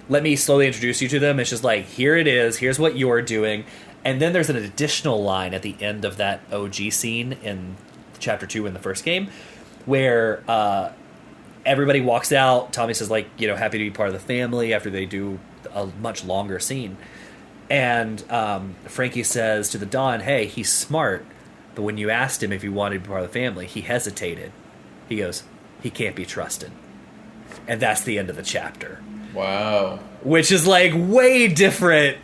let me slowly introduce you to them. It's just like, here it is. Here's what you're doing. And then there's an additional line at the end of that OG scene in Chapter 2 in the first game where everybody walks out. Tommy says, like, happy to be part of the family after they do a much longer scene. And Frankie says to the Don, hey, he's smart. But when you asked him if he wanted to be part of the family, he hesitated. He goes, he can't be trusted. And that's the end of the chapter. Wow. Which is, like, way different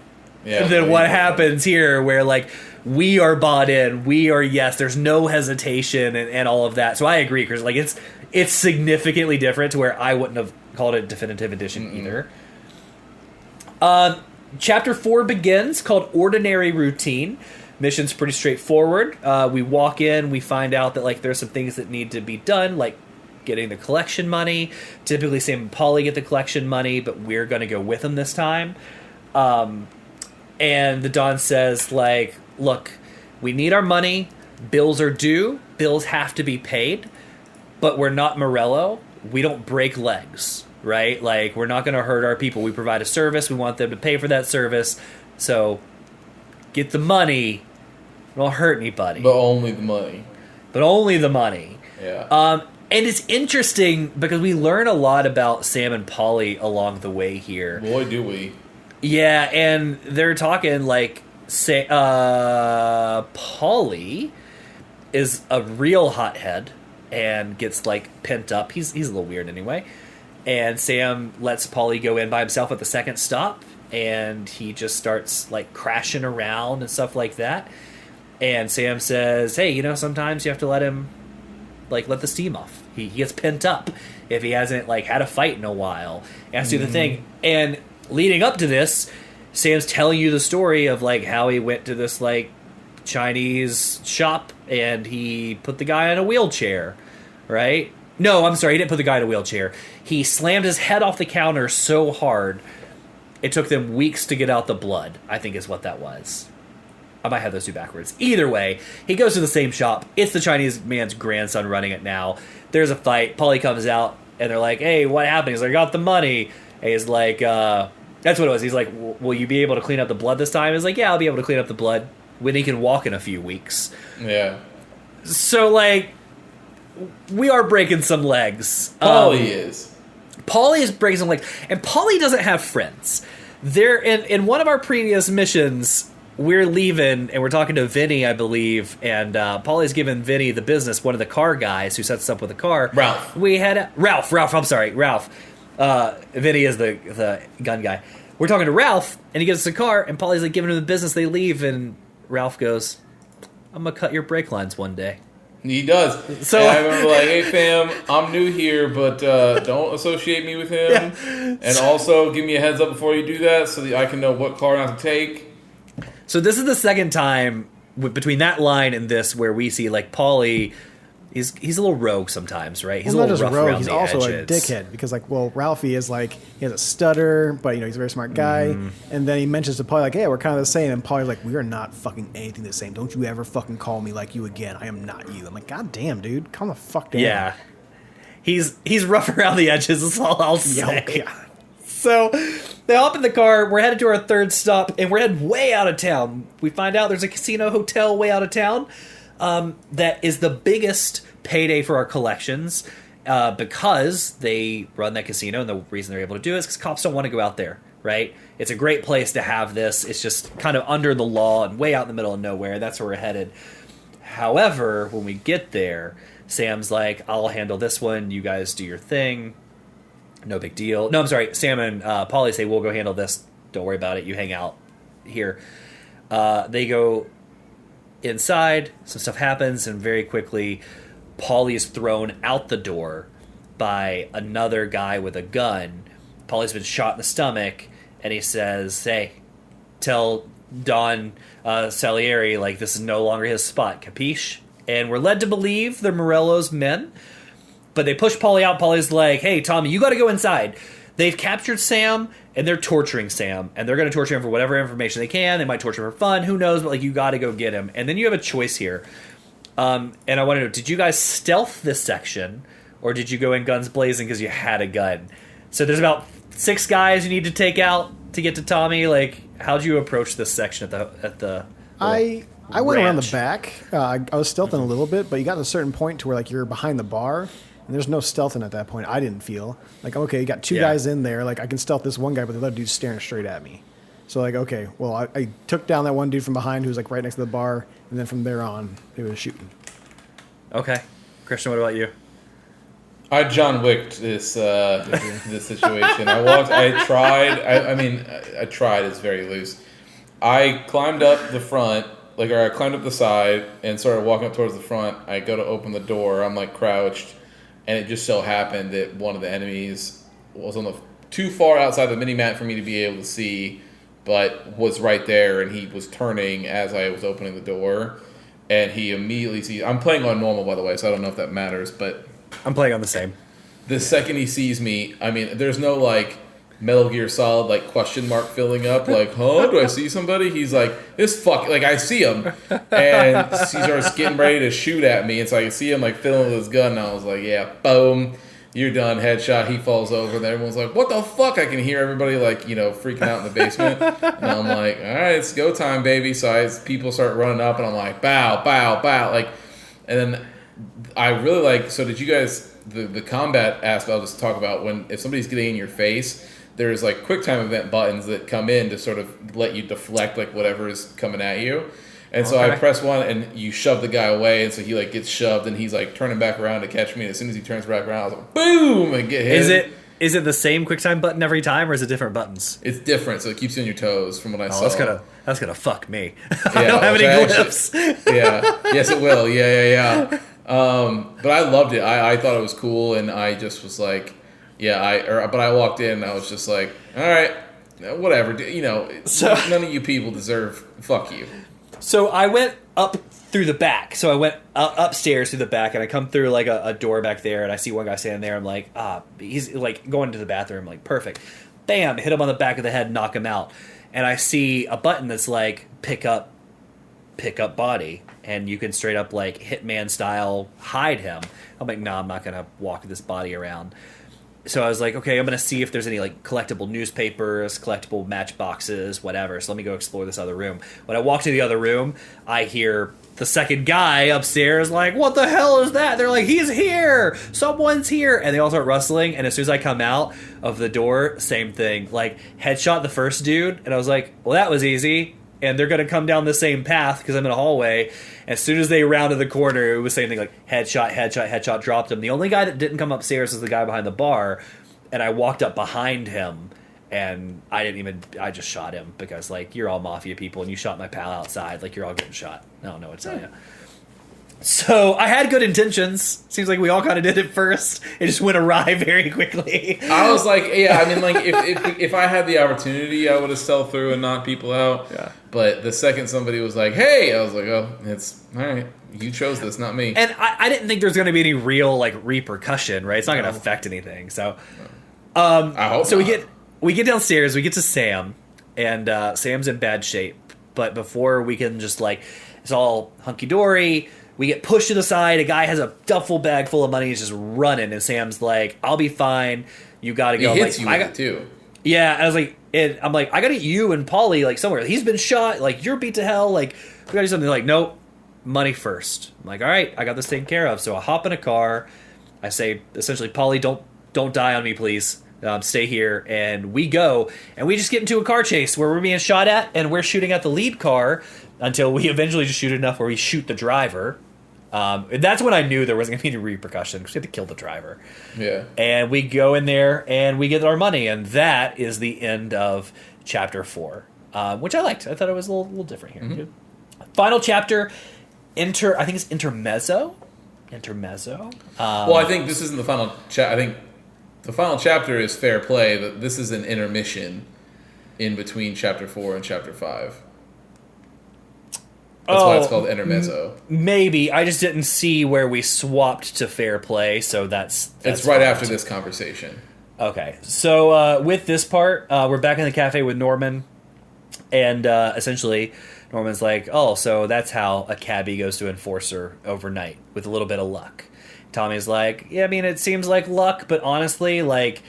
than what happens here, where, like, we are bought in, there's no hesitation and all of that. So I agree, Chris. Like, it's significantly different to where I wouldn't have called it definitive edition either. Chapter 4 begins, called Ordinary Routine. Mission's pretty straightforward. We walk in, we find out that, like, there's some things that need to be done, like getting the collection money. Typically Sam and Polly get the collection money, but we're going to go with them this time. And the Don says, like, look, we need our money. Bills are due. Bills have to be paid. But we're not Morello. We don't break legs, right? Like, we're not going to hurt our people. We provide a service. We want them to pay for that service. So get the money. Don't hurt anybody. But only the money. But only the money. Yeah. And it's interesting because we learn a lot about Sam and Polly along the way here. Boy, do we. Yeah, and they're talking like, Polly is a real hothead and gets, like, pent up. He's a little weird anyway. And Sam lets Polly go in by himself at the second stop, and he just starts, like, crashing around and stuff like that. And Sam says, hey, sometimes you have to let him, like, let the steam off. He gets pent up if he hasn't, like, had a fight in a while. He has to do the thing. And leading up to this, Sam's telling you the story of, like, how he went to this, like, Chinese shop and he put the guy in a wheelchair, right? No, I'm sorry, he didn't put the guy in a wheelchair. He slammed his head off the counter so hard, it took them weeks to get out the blood, I think is what that was. I might have those two backwards. Either way, he goes to the same shop. It's the Chinese man's grandson running it now. There's a fight. Polly comes out, and they're like, hey, what happened? He's like, I got the money. And he's like, that's what it was. He's like, will you be able to clean up the blood this time? He's like, yeah, I'll be able to clean up the blood when he can walk in a few weeks. Yeah. So, like, we are breaking some legs. Polly is. Polly is breaking some legs. And Polly doesn't have friends. There, in one of our previous missions, we're leaving, and we're talking to Vinny, I believe, and Polly's giving Vinny the business, one of the car guys who sets us up with a car. Ralph. Ralph. Vinny is the gun guy. We're talking to Ralph, and he gives us a car, and Polly's like giving him the business. They leave, and Ralph goes, I'm going to cut your brake lines one day. He does. So And I remember like, hey fam, I'm new here, but don't associate me with him. Yeah. And also give me a heads up before you do that so that I can know what car not to take. So this is the second time between that line and this where we see like Paulie. He's a little rogue sometimes, right? He's Well, a not little just rough rogue, around he's the also a edges. dickhead because, like, well, Ralphie is like he has a stutter, but he's a very smart guy. And then he mentions to Paulie like, "Hey, we're kind of the same." And Paulie's like, "We are not fucking anything the same. Don't you ever fucking call me like you again. I am not you." I'm like, "God damn, dude, calm the fuck down." Yeah, he's rough around the edges. That's all I'll say. Yeah, God. So they hop in the car. We're headed to our third stop, and we're headed way out of town. We find out there's a casino hotel way out of town that is the biggest payday for our collections because they run that casino, and the reason they're able to do it is because cops don't want to go out there, right? It's a great place to have this. It's just kind of under the law and way out in the middle of nowhere. That's where we're headed. However, when we get there, Sam's like, I'll handle this one. You guys do your thing. No big deal. No, I'm sorry. Sam and Paulie say, we'll go handle this. Don't worry about it. You hang out here. They go inside. Some stuff happens, and very quickly, Paulie is thrown out the door by another guy with a gun. Paulie's been shot in the stomach, and he says, hey, tell Don Salieri, like, this is no longer his spot. Capiche? And we're led to believe they're Morello's men. But they push Paulie out. Paulie's like, hey, Tommy, you got to go inside. They've captured Sam, and they're torturing Sam. And they're going to torture him for whatever information they can. They might torture him for fun. Who knows? But, like, you got to go get him. And then you have a choice here. And I want to know, did you guys stealth this section? Or did you go in guns blazing because you had a gun? So there's about 6 guys you need to take out to get to Tommy. Like, how'd you approach this section at the I went around the ranch? back. I was stealthing a little bit, but you got to a certain point to where like you're behind the bar, and there's no stealthing at that point. I didn't feel like okay, you got 2 Yeah. guys in there. Like I can stealth this one guy, but the other dude's staring straight at me. So like okay, well I took down that one dude from behind who was like right next to the bar, and then from there on they were shooting. Okay. Christian, what about you? I John Wicked this this situation. I tried. I tried. It's very loose. I climbed up the front, or I climbed up the side and started walking up towards the front. I go to open the door. I'm like crouched, and it just so happened that one of the enemies was on the too far outside the mini map for me to be able to see, but was right there, and he was turning as I was opening the door, and he immediately sees. I'm playing on normal, by the way, so I don't know if that matters, but. I'm playing on the same. The second he sees me, I mean, there's no like Metal Gear Solid like question mark filling up, like, huh? Do I see somebody? He's like, this fuck, like I see him, and he starts getting ready to shoot at me, and so I can see him like fiddling with his gun, and I was like, yeah, boom, you're done, headshot. He falls over, and everyone's like, what the fuck? I can hear everybody like freaking out in the basement, and I'm like, all right, it's go time, baby. So people start running up, and I'm like, bow, bow, bow, like, and then. I really like. So did you guys the combat aspect? I'll just talk about if somebody's getting in your face. There's like quick time event buttons that come in to sort of let you deflect like whatever is coming at you. And so I press one and you shove the guy away, and so he like gets shoved and he's like turning back around to catch me. And as soon as he turns back around, I was like boom and get hit. Is it the same QuickTime button every time, or is it different buttons? It's different, so it keps you on your toes. From what I saw, that's gonna fuck me. Yeah, I don't have any actually- glyphs. Yeah. Yes, it will. Yeah. But I loved it. I thought it was cool, and I just was like, but I walked in, and I was just like, all right, whatever. None of you people deserve. Fuck you. So I went up through the back. So I went upstairs through the back, and I come through like a door back there, and I see one guy standing there. I'm like, he's like going to the bathroom. I'm like, perfect. Bam, hit him on the back of the head, knock him out. And I see a button that's like pick up body, and you can straight up like Hitman style hide him. I'm like, nah, I'm not gonna walk this body around. So I was like, okay, I'm gonna see if there's any like collectible newspapers, collectible matchboxes, whatever. So let me go explore this other room. When I walk to the other room, I hear the second guy upstairs like, what the hell is that? They're like, he's here! Someone's here! And they all start rustling, and as soon as I come out of the door, same thing. Like, headshot the first dude, and I was like, well, that was easy. And they're going to come down the same path because I'm in a hallway. As soon as they rounded the corner, it was the same thing, like headshot, dropped him. The only guy that didn't come upstairs was the guy behind the bar, and I walked up behind him, and I just shot him because, like, you're all Mafia people, and you shot my pal outside. Like, you're all getting shot. I don't know what to tell you. So I had good intentions. Seems like we all kind of did it first. It just went awry very quickly. I was like, yeah, I mean, like, if I had the opportunity, I would have sell through and knocked people out. Yeah. But the second somebody was like, hey, I was like, oh, it's all right. You chose this, not me. And I didn't think there was going to be any real like repercussion, right? It's not going to affect anything. So, I hope so not. we get downstairs. We get to Sam, and Sam's in bad shape. But before we can just like, it's all hunky dory. We get pushed to the side. A guy has a duffel bag full of money. He's just running, and Sam's like, "I'll be fine. You got to He go." I'm hits like, you with it too. Yeah, I was like, I'm like, I got to get you and Paulie like somewhere. He's been shot. Like you're beat to hell. Like we got to do something. They're like, nope, money first. I'm like, all right, I got this taken care of. So I hop in a car. I say essentially, Paulie, don't die on me, please. Stay here, and we go, and we just get into a car chase where we're being shot at, and we're shooting at the lead car until we eventually just shoot enough where we shoot the driver. And that's when I knew there wasn't going to be any repercussion because we had to kill the driver. Yeah. And we go in there and we get our money, and that is the end of chapter 4, which I liked. I thought it was a little different here. Mm-hmm. Final chapter, I think it's intermezzo. Well, I think this isn't the final chapter. I think the final chapter is fair play. That this is an intermission in between chapter 4 and chapter 5. That's why it's called intermezzo. Maybe I just didn't see where we swapped to fair play, so that's It's right fine. after this conversation. Okay, so with this part, we're back in the cafe with Norman, and essentially Norman's like, "Oh, so that's how a cabbie goes to Enforcer overnight with a little bit of luck." Tommy's like, "Yeah, I mean, it seems like luck, but honestly, like."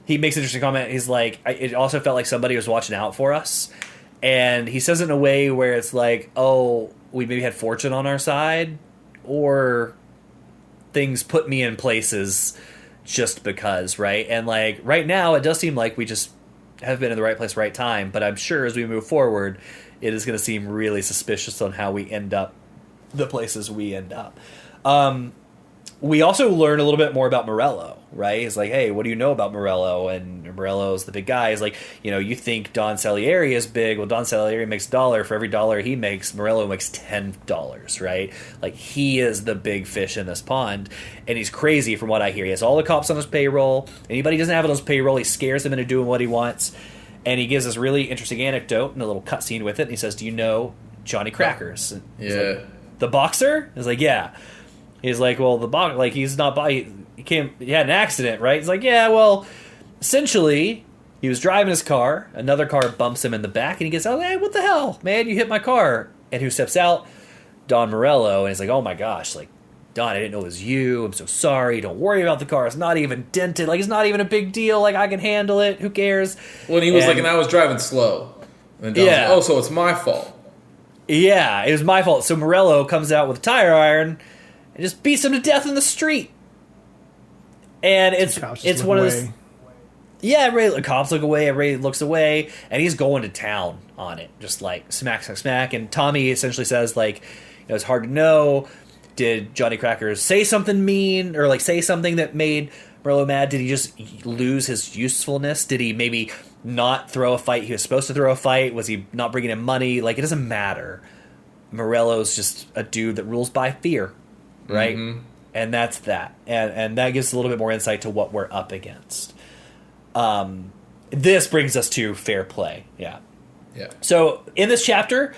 He makes an interesting comment. He's like, it also felt like somebody was watching out for us. And he says it in a way where it's like, oh, we maybe had fortune on our side, or things put me in places just because, right? And like right now, it does seem like we just have been in the right place, right time. But I'm sure as we move forward, it is going to seem really suspicious on how we end up, the places we end up. We also learn a little bit more about Morello, right? He's like, hey, what do you know about Morello? And Morello's the big guy. He's like, you think Don Salieri is big. Well, Don Salieri makes $1. For every $1 he makes, Morello makes $10, right? Like, he is the big fish in this pond. And he's crazy from what I hear. He has all the cops on his payroll. Anybody he doesn't have on his payroll, he scares them into doing what he wants. And he gives this really interesting anecdote and a little cutscene with it. And he says, do you know Johnny Crackers? And he's Yeah. like, the boxer? He's like, yeah. He's like, well, he's not he had an accident, right? He's like, yeah, well, essentially, he was driving his car. Another car bumps him in the back, and he gets out, hey, what the hell, man? You hit my car. And who steps out? Don Morello. And he's like, oh my gosh, like, Don, I didn't know it was you. I'm so sorry. Don't worry about the car. It's not even dented. Like, it's not even a big deal. Like, I can handle it. Who cares? Well, and he was like, and I was driving slow. And Don's Yeah. like, oh, so it's my fault. Yeah, it was my fault. So Morello comes out with a tire iron and just beats him to death in the street. And it's Cops just it's look one of away. those. Yeah, the cops look away. Everybody looks away, and he's going to town on it, just like smack, smack, smack. And Tommy essentially says, like, it's hard to know. Did Johnny Crackers say something mean, or like say something that made Morello mad? Did he just lose his usefulness? Did he maybe not throw a fight he was supposed to throw a fight? Was he not bringing in money? Like, it doesn't matter. Morello's just a dude that rules by fear, right? Mm-hmm. And that's that. And that gives a little bit more insight to what we're up against. This brings us to fair play. Yeah. So in this chapter,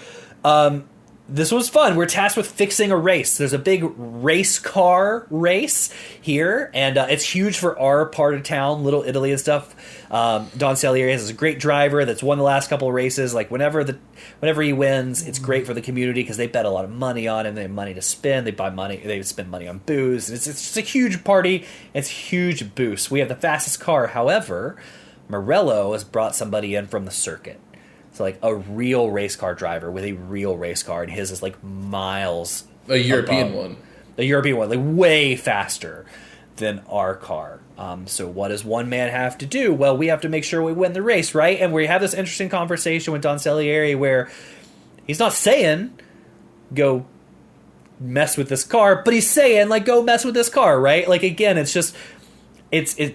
this was fun. We're tasked with fixing a race. There's a big race car race here, and it's huge for our part of town, Little Italy and stuff. Don Salieri has a great driver that's won the last couple of races. Like whenever he wins, it's great for the community because they bet a lot of money on him. They have money to spend. They spend money on booze. It's just a huge party. It's a huge boost. We have the fastest car. However, Morello has brought somebody in from the circuit. So, like, a real race car driver with a real race car, and his is, like, miles A European above. one. A European one, like, way faster than our car. So what does one man have to do? Well, we have to make sure we win the race, right? And we have this interesting conversation with Don Salieri where he's not saying, go mess with this car, but he's saying, like, go mess with this car, right? Like, again, it's just...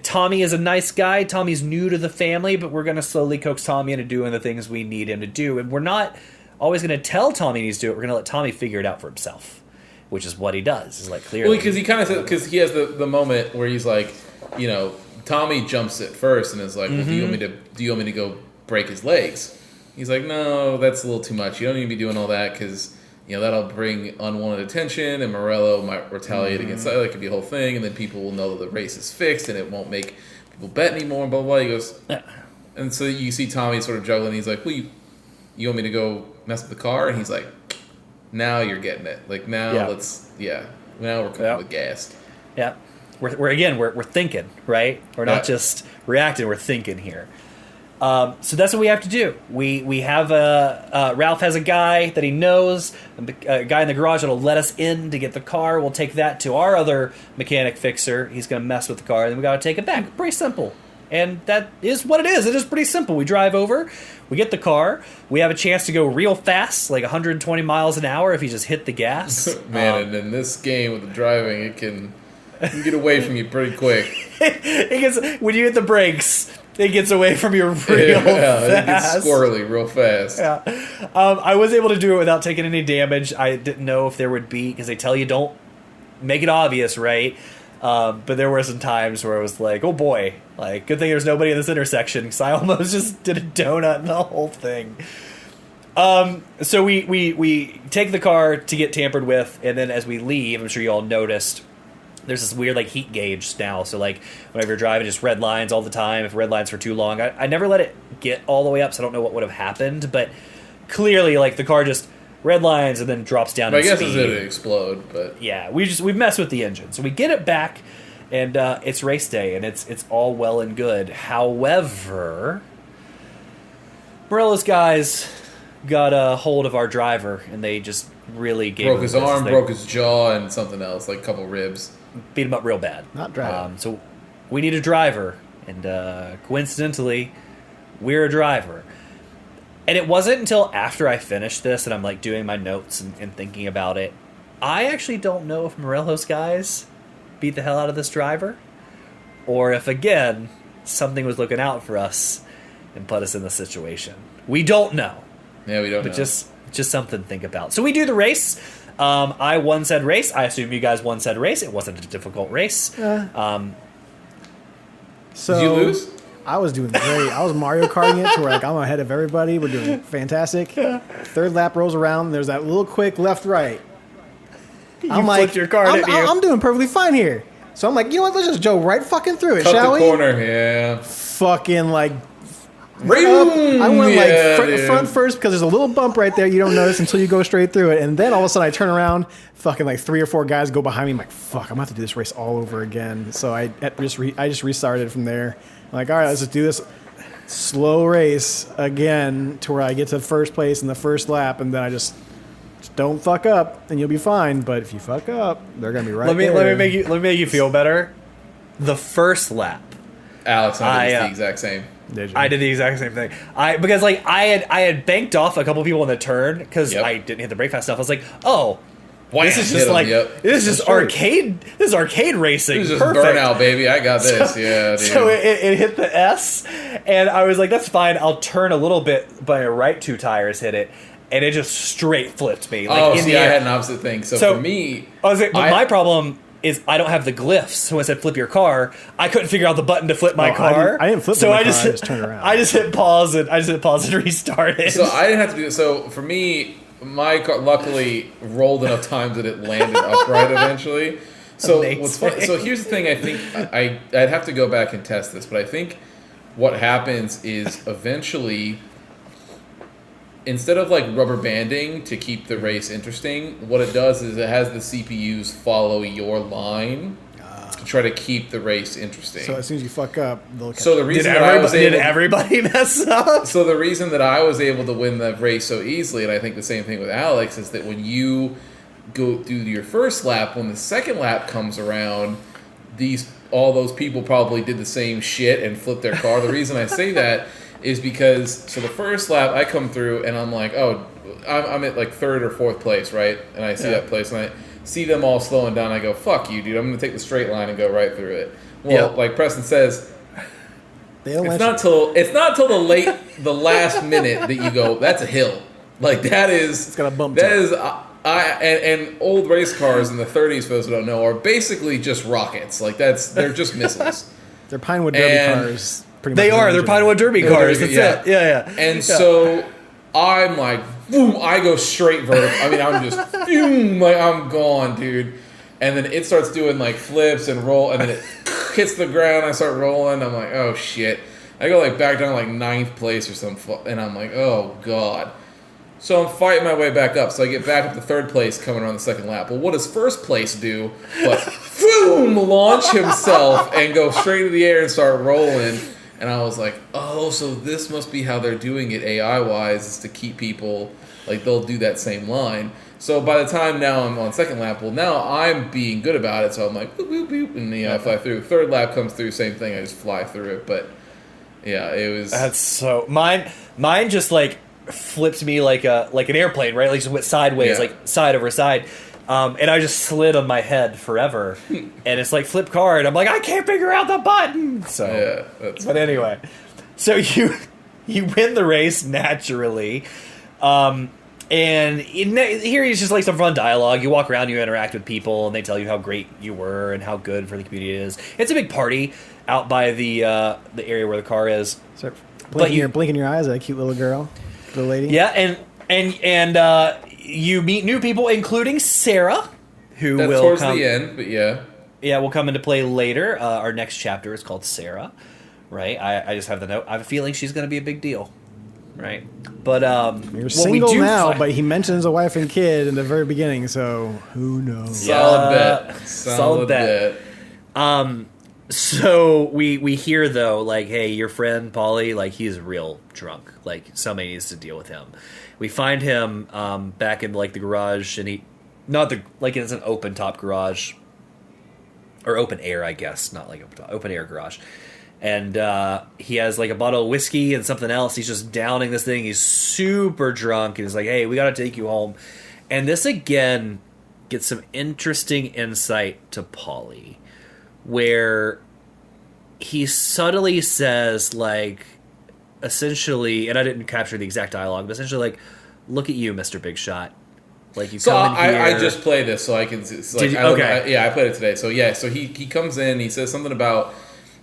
Tommy is a nice guy. Tommy's new to the family, but we're going to slowly coax Tommy into doing the things we need him to do. And we're not always going to tell Tommy he needs to do it. We're going to let Tommy figure it out for himself. which is what he does. Is like clearly Well, because he kind of because he has the moment where he's like, you know, Tommy jumps it first and is like, well, do you want me to go break his legs? He's like, no, that's a little too much. You don't need to be doing all that because, you know, that'll bring unwanted attention and Morello might retaliate against that. That could be a whole thing, and then people will know that the race is fixed and it won't make people bet anymore and blah, blah, blah. He goes, and so you see Tommy sort of juggling. He's like, well, you want me to go mess with the car? And he's like, now you're getting it. Like, now now we're coming with gas. Yeah. We're thinking, right? We're not just reacting, we're thinking here. So that's what we have to do. We have Ralph has a guy that he knows, a guy in the garage that'll let us in to get the car. We'll take that to our other mechanic fixer. He's going to mess with the car, and then we got to take it back. Pretty simple. And that is what it is. It is pretty simple. We drive over, we get the car, we have a chance to go real fast, like 120 miles an hour if you just hit the gas. Man, and in this game with the driving, it can get away from you pretty quick. When you hit the brakes, it gets away from you real fast. It gets squirrely real fast. Yeah. I was able to do it without taking any damage. I didn't know if there would be, because they tell you don't make it obvious, right? But there were some times where I was like, oh boy, like, good thing there's nobody in this intersection, because I almost just did a donut in the whole thing. So we take the car to get tampered with, and then as we leave, I'm sure you all noticed, there's this weird like heat gauge now. So like whenever you're driving, just red lines all the time. If red lines for too long, I never let it get all the way up, so I don't know what would have happened. But clearly, like the car just red lines and then drops down. I guess it's going to explode, but yeah, we've messed with the engine, so we get it back, and it's race day, and it's all well and good. However, Morello's guys got a hold of our driver, and they just really broke his arm, broke his jaw, and something else, like a couple ribs. Beat him up real bad. Not driving. So we need a driver, and coincidentally, we're a driver. And it wasn't until after I finished this and I'm like doing my notes and thinking about it, I actually don't know if Morello's guys beat the hell out of this driver, or if again something was looking out for us and put us in the situation. We don't know. Yeah, we don't know. But just something to think about. So we do the race. I won said race. I assume you guys won said race. It wasn't a difficult race. So did you lose? I was doing great. I was Mario Karting it to where like I'm ahead of everybody. We're doing fantastic. Third lap rolls around. There's that little quick left right. I'm like, your car, didn't you? I'm doing perfectly fine here. So I'm like, you know what? Let's just go right fucking through it, Cut shall the we? corner, yeah. Fucking like. Boom! I went Yeah, front first because there's a little bump right there you don't notice until you go straight through it, and then all of a sudden I turn around, fucking like 3 or 4 guys go behind me. I'm like, fuck, I'm gonna have to do this race all over again. So I just restarted from there. I'm like, all right, let's just do this slow race again to where I get to first place in the first lap, and then I just don't fuck up, and you'll be fine. But if you fuck up, they're gonna be right there. Let me make you feel better. The first lap, Alex, I did the exact same. I did the exact same thing. Because like I had banked off a couple people in the turn because I didn't hit the brake fast enough. I was like, oh, this is just like this is just arcade. This is arcade racing. This is just perfect. burnout, baby. I got this. Yeah, dude. So it hit the S, and I was like, that's fine. I'll turn a little bit, but my right 2 tires hit it, and it just straight flipped me. Like, I had an opposite thing. So for me, my problem is I don't have the glyphs. So when I said flip your car, I couldn't figure out the button to flip my car. I didn't flip my car. I just turned around. I just hit pause and restarted. So I didn't have to do it. So for me, my car luckily rolled enough times that it landed upright eventually. So what's funny? So here's the thing. I think I'd have to go back and test this, but I think what happens is eventually, instead of like rubber banding to keep the race interesting, what it does is it has the CPUs follow your line to try to keep the race interesting. So as soon as you fuck up, they'll catch so the reason that I was able did everybody mess up? So the reason that I was able to win the race so easily, and I think the same thing with Alex, is that when you go through your first lap, when the second lap comes around, all those people probably did the same shit and flipped their car. The reason I say that is because, so the first lap I come through and I'm like, oh, I'm at like 3rd or 4th place, right? And I see that place and I see them all slowing down. I go, fuck you, dude. I'm going to take the straight line and go right through it. Well, like Preston says, it's not till the last minute that you go, that's a hill. Like that is, it's got a bump. That is And old race cars in the 30s, for those who don't know, are basically just rockets. Like they're just missiles. They're Pinewood Derby And cars. Pretty They much are. They're Pinewood Derby cars. That's yeah. it. Yeah. And so I'm like, boom, I go straight vertical. I mean, I'm just, boom, like I'm gone, dude. And then it starts doing like flips and roll, and then it hits the ground. I start rolling. I'm like, oh shit. I go like back down like 9th place or something, and I'm like, oh god. So I'm fighting my way back up. So I get back up to 3rd place coming around the 2nd lap. Well, what does 1st place do? But boom, launch himself and go straight into the air and start rolling. And I was like, oh, so this must be how they're doing it AI-wise, is to keep people, like, they'll do that same line. So by the time now I'm on 2nd lap, well, now I'm being good about it, so I'm like, boop, boop, boop, and, I fly through. 3rd lap comes through, same thing, I just fly through it. But, yeah, it was... That's so... Mine just, like, flipped me like an airplane, right? Like, just went sideways, like, side over side. And I just slid on my head forever. And it's like flip car, and I'm like, I can't figure out the button. So, yeah, but anyway, so you win the race naturally, and here is just like some fun dialogue. You walk around, you interact with people, and they tell you how great you were and how good for the community it is. It's a big party out by the area where the car is. So blinking your eyes at a cute little girl, little lady. Yeah, and you meet new people, including Sarah, who That's will towards come, the end, but yeah. Yeah, will come into play later. Our next chapter is called Sarah, right? I just have the note. I have a feeling she's going to be a big deal, right? But you're single now, but he mentions a wife and kid in the very beginning, so who knows? Solid bet. So we hear though, like, hey, your friend Paulie, like, he's real drunk. Like, somebody needs to deal with him. We find him back in like the garage, and it's an open top garage or open air, I guess, not like open air garage. And he has like a bottle of whiskey and something else. He's just downing this thing. He's super drunk, and he's like, hey, we got to take you home. And this again gets some interesting insight to Paulie, where he subtly says, like, essentially, and I didn't capture the exact dialogue, but essentially, like, look at you, Mr. Big Shot. Like, you come in here. I just play this so I can. It's like, Did you? Okay. I played it today. So yeah, so he comes in. He says something about.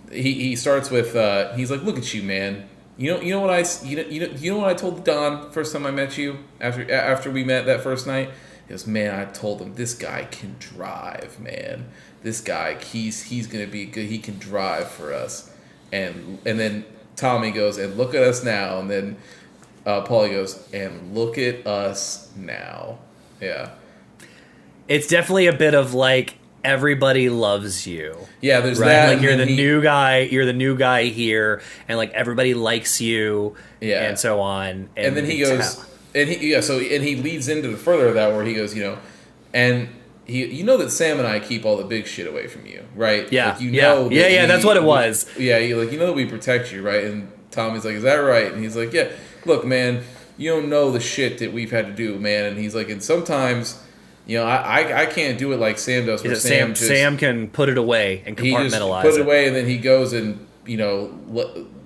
He starts with. He's like, look at you, man. You know what I told Don first time I met you after we met that first night. He goes, man, I told him this guy can drive, man. This guy, he's gonna be good. He can drive for us. And then Tommy goes, and look at us now. And then Paulie goes, and look at us now. Yeah. It's definitely a bit of like, everybody loves you. Yeah, there's right? that. Like, you're the new guy. You're the new guy here, and like everybody likes you. Yeah. And so on. And then he goes, and he leads into the further of that where he goes, and you know that Sam and I keep all the big shit away from you, right? Yeah. Like, that that's what it was. Yeah, you know that we protect you, right? And Tommy's like, is that right? And he's like, yeah. Look, man, you don't know the shit that we've had to do, man. And he's like, and sometimes, I can't do it like Sam does. Where Sam can put it away and compartmentalize he just put it away, and then he goes and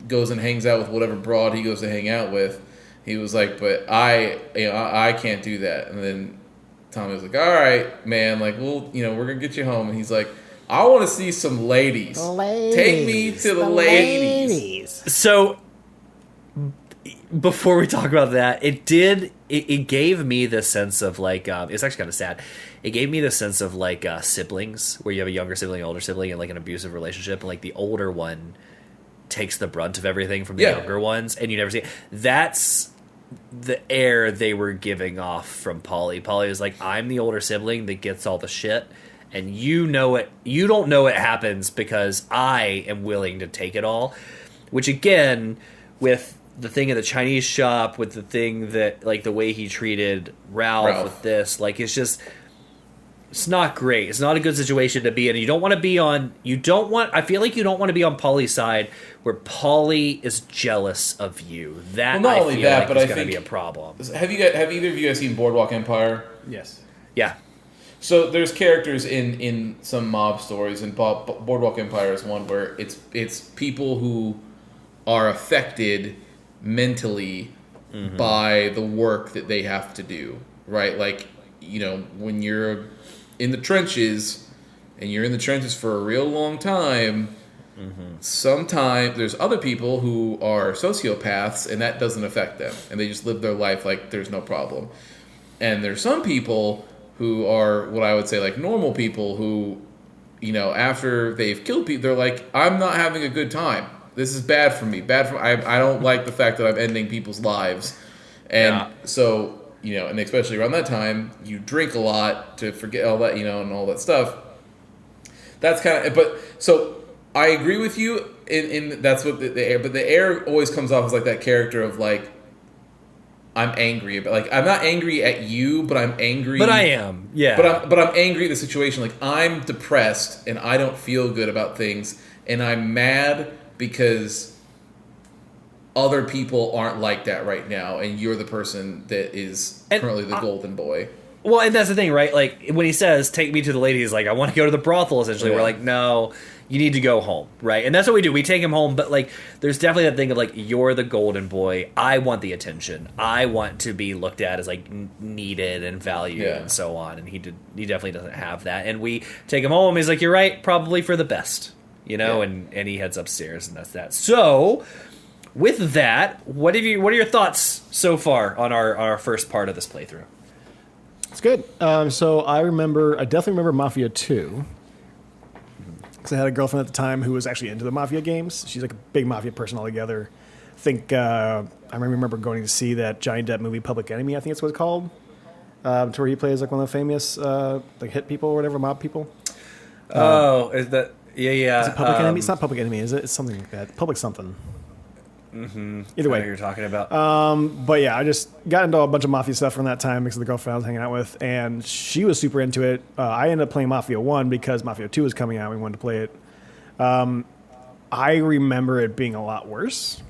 goes and hangs out with whatever broad he goes to hang out with. He was like, but I can't do that. And then Tommy was like, all right, man, like, well, we're gonna get you home. And he's like, I want to see some ladies. Take me to the ladies. So before we talk about that, it gave me this sense of like, it's actually kind of sad. It gave me the sense of like siblings, where you have a younger sibling, older sibling, and like an abusive relationship, and like the older one takes the brunt of everything from the younger ones, and you never see it. That's the air they were giving off from Paulie. Paulie was like, I'm the older sibling that gets all the shit, and you know it. You don't know it happens because I am willing to take it all. Which again, with the thing in the Chinese shop, with the thing that, like, the way he treated Ralph with this, like, it's not great. It's not a good situation to be in. You don't want to be on. I feel like you don't want to be on Paulie's side, where Paulie is jealous of you. That, well, not only that, but I think going to be a problem. Have either of you guys seen Boardwalk Empire? Yes. Yeah. So there's characters in some mob stories, and Boardwalk Empire is one where it's people who are affected mentally by the work that they have to do, right? Like, when you're in the trenches and you're in the trenches for a real long time, sometimes there's other people who are sociopaths and that doesn't affect them and they just live their life like there's no problem. And there's some people who are what I would say like normal people who, after they've killed people, they're like, I'm not having a good time. This is bad for me. I don't like the fact that I'm ending people's lives. And so, and especially around that time, you drink a lot to forget all that, and all that stuff. That's kind of, but so I agree with you in that's what the air, but the air always comes off as like that character of like, I'm angry, but like I'm not angry at you, but I'm angry. But I am, yeah. But I'm angry at the situation. Like I'm depressed and I don't feel good about things, and I'm mad because other people aren't like that right now, and you're the person that is currently the golden boy. Well, and that's the thing, right? Like, when he says, take me to the lady, he's like, I want to go to the brothel, essentially. Yeah. We're like, no, you need to go home, right? And that's what we do. We take him home, but, like, there's definitely that thing of, like, you're the golden boy. I want the attention. I want to be looked at as, like, needed and valued and so on. And he definitely doesn't have that. And we take him home. He's like, you're right, probably for the best, and he heads upstairs, and that's that. So, with that, what are your thoughts so far on our first part of this playthrough? It's good. So I definitely remember Mafia 2. Because I had a girlfriend at the time who was actually into the Mafia games. She's like a big Mafia person altogether. I think I remember going to see that Johnny Depp movie Public Enemy, I think it's what it's called. To where he plays like one of the famous like hit people or whatever, mob people. Is that... Yeah. Is it Public Enemy? It's not Public Enemy, is it? It's something like that. Public something. Mm-hmm. Either way. I know what you're talking about. But yeah, I just got into a bunch of Mafia stuff from that time because of the girlfriend I was hanging out with, and she was super into it. I ended up playing Mafia 1 because Mafia 2 was coming out. We wanted to play it. I remember it being a lot worse.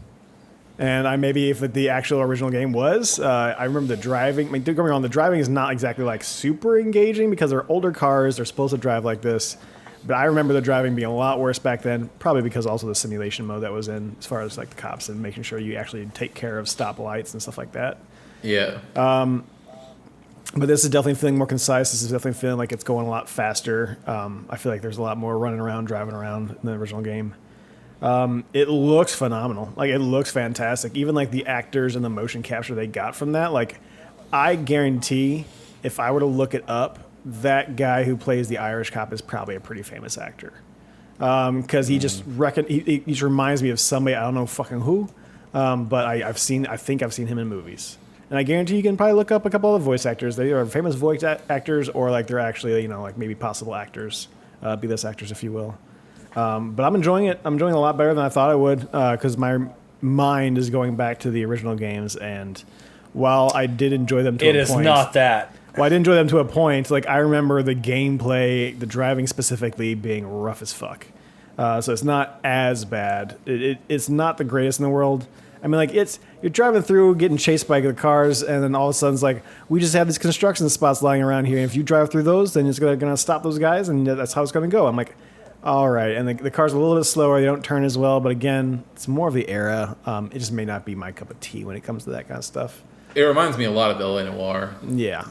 And if the actual original game was, I remember the driving. I mean, don't get me wrong, the driving is not exactly like super engaging because they're older cars. They're supposed to drive like this. But I remember the driving being a lot worse back then, probably because also the simulation mode that was in, as far as like the cops and making sure you actually take care of stoplights and stuff like that. Yeah. But this is definitely feeling more concise. This is definitely feeling like it's going a lot faster. I feel like there's a lot more running around, driving around in the original game. It looks phenomenal. Like, it looks fantastic. Even like the actors and the motion capture they got from that. Like, I guarantee if I were to look it up, that guy who plays the Irish cop is probably a pretty famous actor. Because he just he just reminds me of somebody, I don't know fucking who, but I think I've seen him in movies. And I guarantee you can probably look up a couple of voice actors. They are famous voice actors, or like they're actually, like maybe possible actors, B-list actors, if you will. But I'm enjoying it. I'm enjoying it a lot better than I thought I would, because my mind is going back to the original games. And while I did enjoy them to a point... It is not that. Well, I did enjoy them to a point. Like, I remember the gameplay, the driving specifically, being rough as fuck. So it's not as bad. It's not the greatest in the world. I mean, like, you're driving through, getting chased by the cars, and then all of a sudden it's like, we just have these construction spots lying around here, and if you drive through those, then it's going to stop those guys, and that's how it's going to go. I'm like, all right. And the cars are a little bit slower. They don't turn as well. But again, it's more of the era. It just may not be my cup of tea when it comes to that kind of stuff. It reminds me a lot of L.A. Noire. Yeah.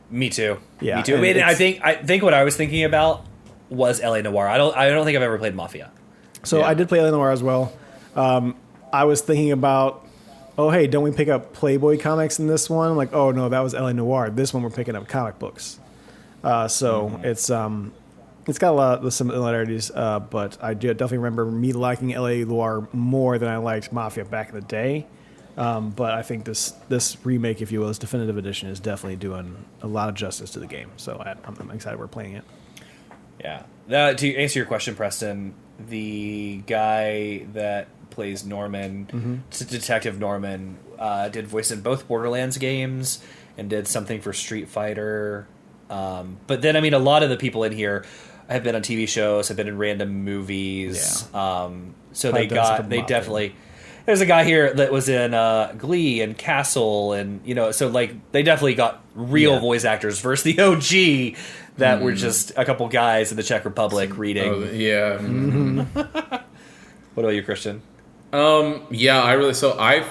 Me too. Yeah. Me too. I mean, I think what I was thinking about was L.A. Noire. I don't think I've ever played Mafia. So I did play L.A. Noire as well. I was thinking about, oh, hey, don't we pick up Playboy comics in this one? I'm like, oh, no, that was L.A. Noire. This one we're picking up comic books. It's got a lot of the similarities, but I do definitely remember me liking L.A. Noire more than I liked Mafia back in the day. But I think this remake, if you will, this definitive edition, is definitely doing a lot of justice to the game. So I'm excited we're playing it. Yeah. To answer your question, Preston, the guy that plays Norman, Detective Norman, did voice in both Borderlands games and did something for Street Fighter. But then, I mean, a lot of the people in here have been on TV shows, have been in random movies. Yeah. So they definitely... There's a guy here that was in Glee and Castle, and so like they definitely got real voice actors versus the OG that were just a couple guys in the Czech Republic reading. Oh, yeah. What about you, Christian? Yeah, I really. So I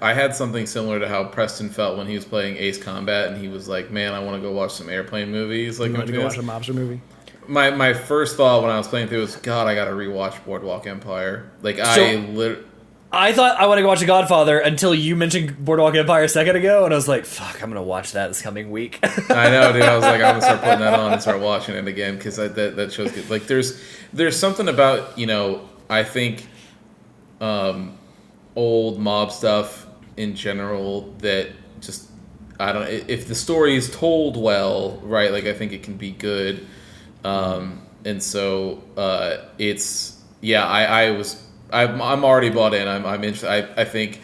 had something similar to how Preston felt when he was playing Ace Combat, and he was like, "Man, I want to go watch some airplane movies." Like, You want to go watch a mobster movie? my first thought when I was playing through was, God, I got to rewatch Boardwalk Empire. Like, I thought I want to go watch The Godfather until you mentioned Boardwalk Empire a second ago, and I was like, fuck, I'm going to watch that this coming week. I know, dude. I was like, I'm gonna start putting that on and start watching it again because that show's good. Like, there's something about, I think old mob stuff in general that just, I don't know, if the story is told well, right? Like, I think it can be good. And so it's, yeah, I'm already bought in. I'm interested. I think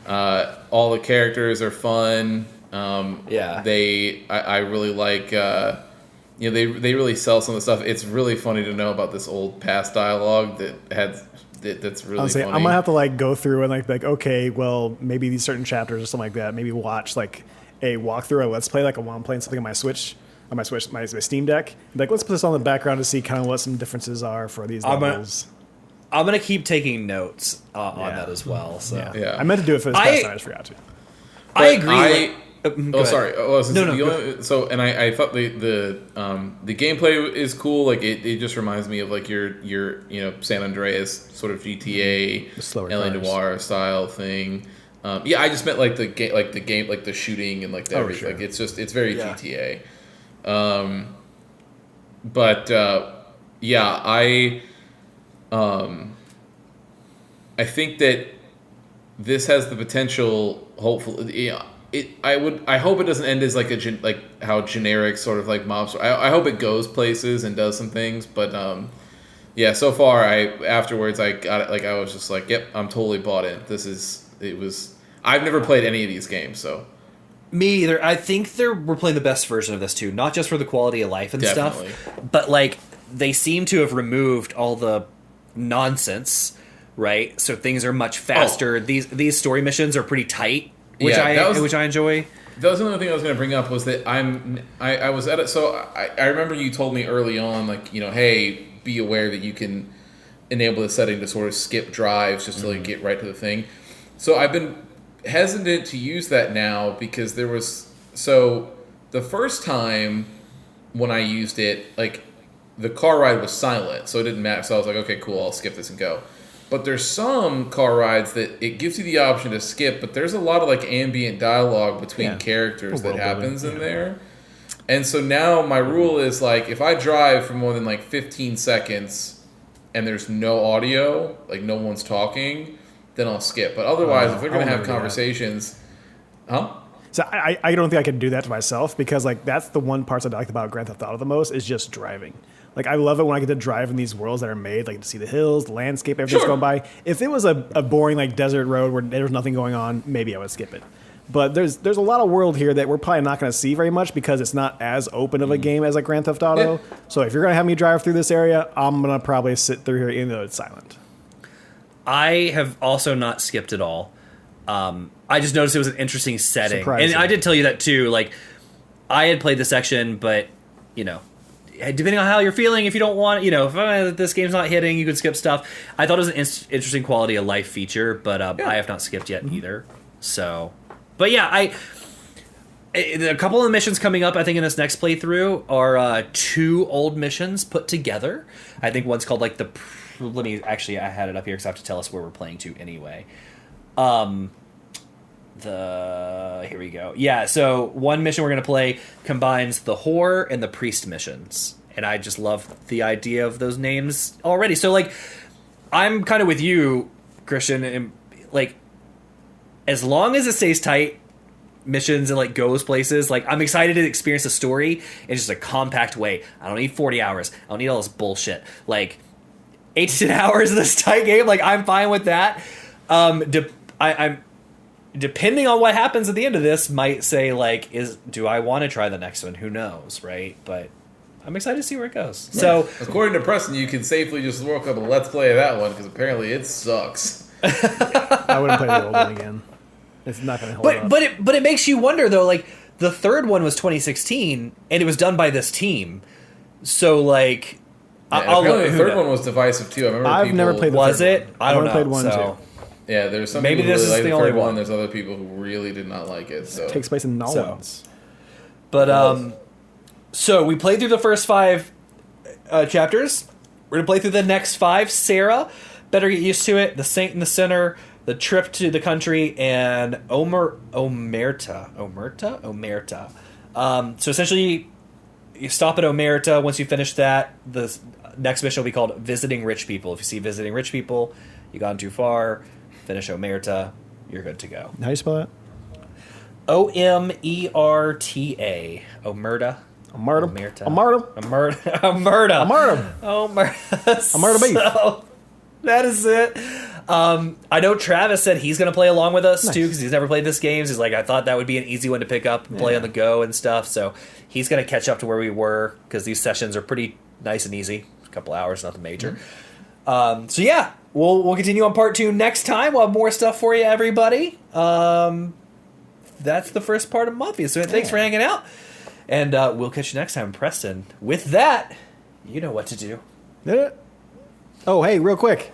all the characters are fun. Yeah. I really like. They really sell some of the stuff. It's really funny to know about this old past dialogue that's really funny. I'm gonna have to like go through and like okay, well maybe these certain chapters or something like that. Maybe watch like a walkthrough, a let's play, like while I'm playing something on my Switch. My Steam Deck. Like, let's put this on the background to see kind of what some differences are for these levels. I'm gonna keep taking notes on that as well. So Yeah. I meant to do it for this past time, I just forgot to. I agree. Sorry. No. I thought the gameplay is cool. Like it just reminds me of like your San Andreas sort of GTA LA Noire style thing. I just meant like the game, like the shooting and like the everything. Sure. Like it's very GTA. I think that this has the potential. Hopefully, I hope it doesn't end as like how generic sort of like mobs. I hope it goes places and does some things, but so far afterwards I got it. Like I was just like, yep, I'm totally bought in. I've never played any of these games, so. Me either. I think we're playing the best version of this too, not just for the quality of life and Definitely. stuff, but like they seem to have removed all the nonsense, right? So things are much faster. Oh. These story missions are pretty tight, which I enjoy. That was another thing I was going to bring up was that I was at it. So I remember you told me early on, like, hey, be aware that you can enable the setting to sort of skip drives just to like get right to the thing. So I've been hesitant to use that now because the first time when I used it, like the car ride was silent, so it didn't matter. So I was like, okay, cool, I'll skip this and go. But there's some car rides that it gives you the option to skip, but there's a lot of like ambient dialogue between characters that happens in there. And so now my rule is like if I drive for more than like 15 seconds and there's no audio, like no one's talking, then I'll skip. But otherwise, if they're going to have conversations... Huh? So I don't think I can do that to myself because like that's the one part I like about Grand Theft Auto the most is just driving. Like I love it when I get to drive in these worlds that are made, like to see the hills, the landscape, everything's going by. If it was a boring like desert road where there's nothing going on, maybe I would skip it. But there's a lot of world here that we're probably not going to see very much because it's not as open of a game as like Grand Theft Auto. Yeah. So if you're going to have me drive through this area, I'm going to probably sit through here even though it's silent. I have also not skipped at all. I just noticed it was an interesting setting. Surprising. And I did tell you that too. Like, I had played the section, but, depending on how you're feeling, if you don't want, if this game's not hitting, you could skip stuff. I thought it was an interesting quality of life feature, but I have not skipped yet either. So, but yeah, a couple of the missions coming up, I think, in this next playthrough are two old missions put together. I think one's called, like, I had it up here because I have to tell us where we're playing to anyway. Here we go. Yeah, so one mission we're going to play combines the whore and the priest missions. And I just love the idea of those names already. So, like, I'm kind of with you, Christian, and, like, as long as it stays tight, missions and, like, goes places, like, I'm excited to experience the story in just a compact way. I don't need 40 hours. I don't need all this bullshit. Like, 8 to 10 hours of this tight game, like, I'm fine with that. I'm depending on what happens at the end of this, might say, like, do I want to try the next one? Who knows, right? But I'm excited to see where it goes. Yeah. So, according to Preston, you can safely just work up a let's play of that one because apparently it sucks. I wouldn't play the old one again. It's not going to hold up. But it makes you wonder though. Like the third one was 2016, and it was done by this team. So apparently the third one was divisive too. I remember I've never played the third third one. one. I've only played one too. Yeah, there's some Maybe people who this really is like the the only third one. one. There's other people who really did not like it. So It takes place in Nolans. But so we played through the first 5 chapters. We're gonna play through the next 5. Sarah, better get used to it. The Saint in the Center, the trip to the country, and Omerta. So essentially, you stop at Omerta. Once you finish that, the next mission will be called Visiting Rich People. If you see Visiting Rich People, you gone too far. Finish Omerta, you're good to go. How do you spell that? Omerta. Omerta. Omerta. Beef. So, that is it. I know Travis said he's going to play along with us too because he's never played this game. So he's like, I thought that would be an easy one to pick up and play on the go and stuff. So he's going to catch up to where we were because these sessions are pretty nice and easy. A couple hours, nothing major. So yeah, we'll continue on part 2 next time. We'll have more stuff for you, everybody. That's the first part of Mafia. So thanks for hanging out. And we'll catch you next time, Preston. With that, you know what to do. Yeah. Oh, hey, real quick.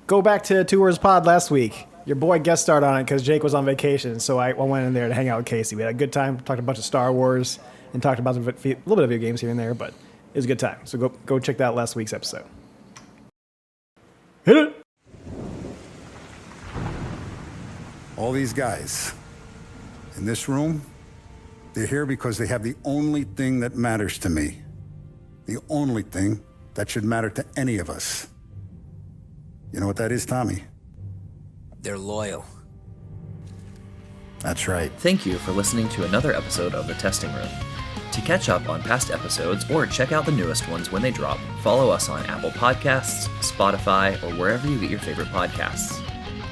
Go back to Two Words Pod last week. Your boy guest starred on it because Jake was on vacation, so I went in there to hang out with Casey. We had a good time, talked a bunch of Star Wars, and talked about a little bit of video games here and there, but it was a good time. So go check out last week's episode. Hit it! All these guys in this room, they're here because they have the only thing that matters to me. The only thing that should matter to any of us. You know what that is, Tommy? They're loyal. That's right. Thank you for listening to another episode of The Testing Room. To catch up on past episodes or check out the newest ones when they drop, follow us on Apple Podcasts, Spotify, or wherever you get your favorite podcasts.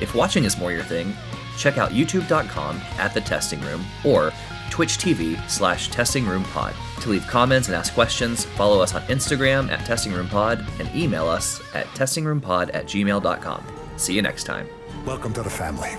If watching is more your thing, check out youtube.com/thetestingroom or Twitch TV/testingroompod. To leave comments and ask questions, follow us on Instagram @testingroompod and email us at testingroompod@gmail.com. See you next time. Welcome to the family.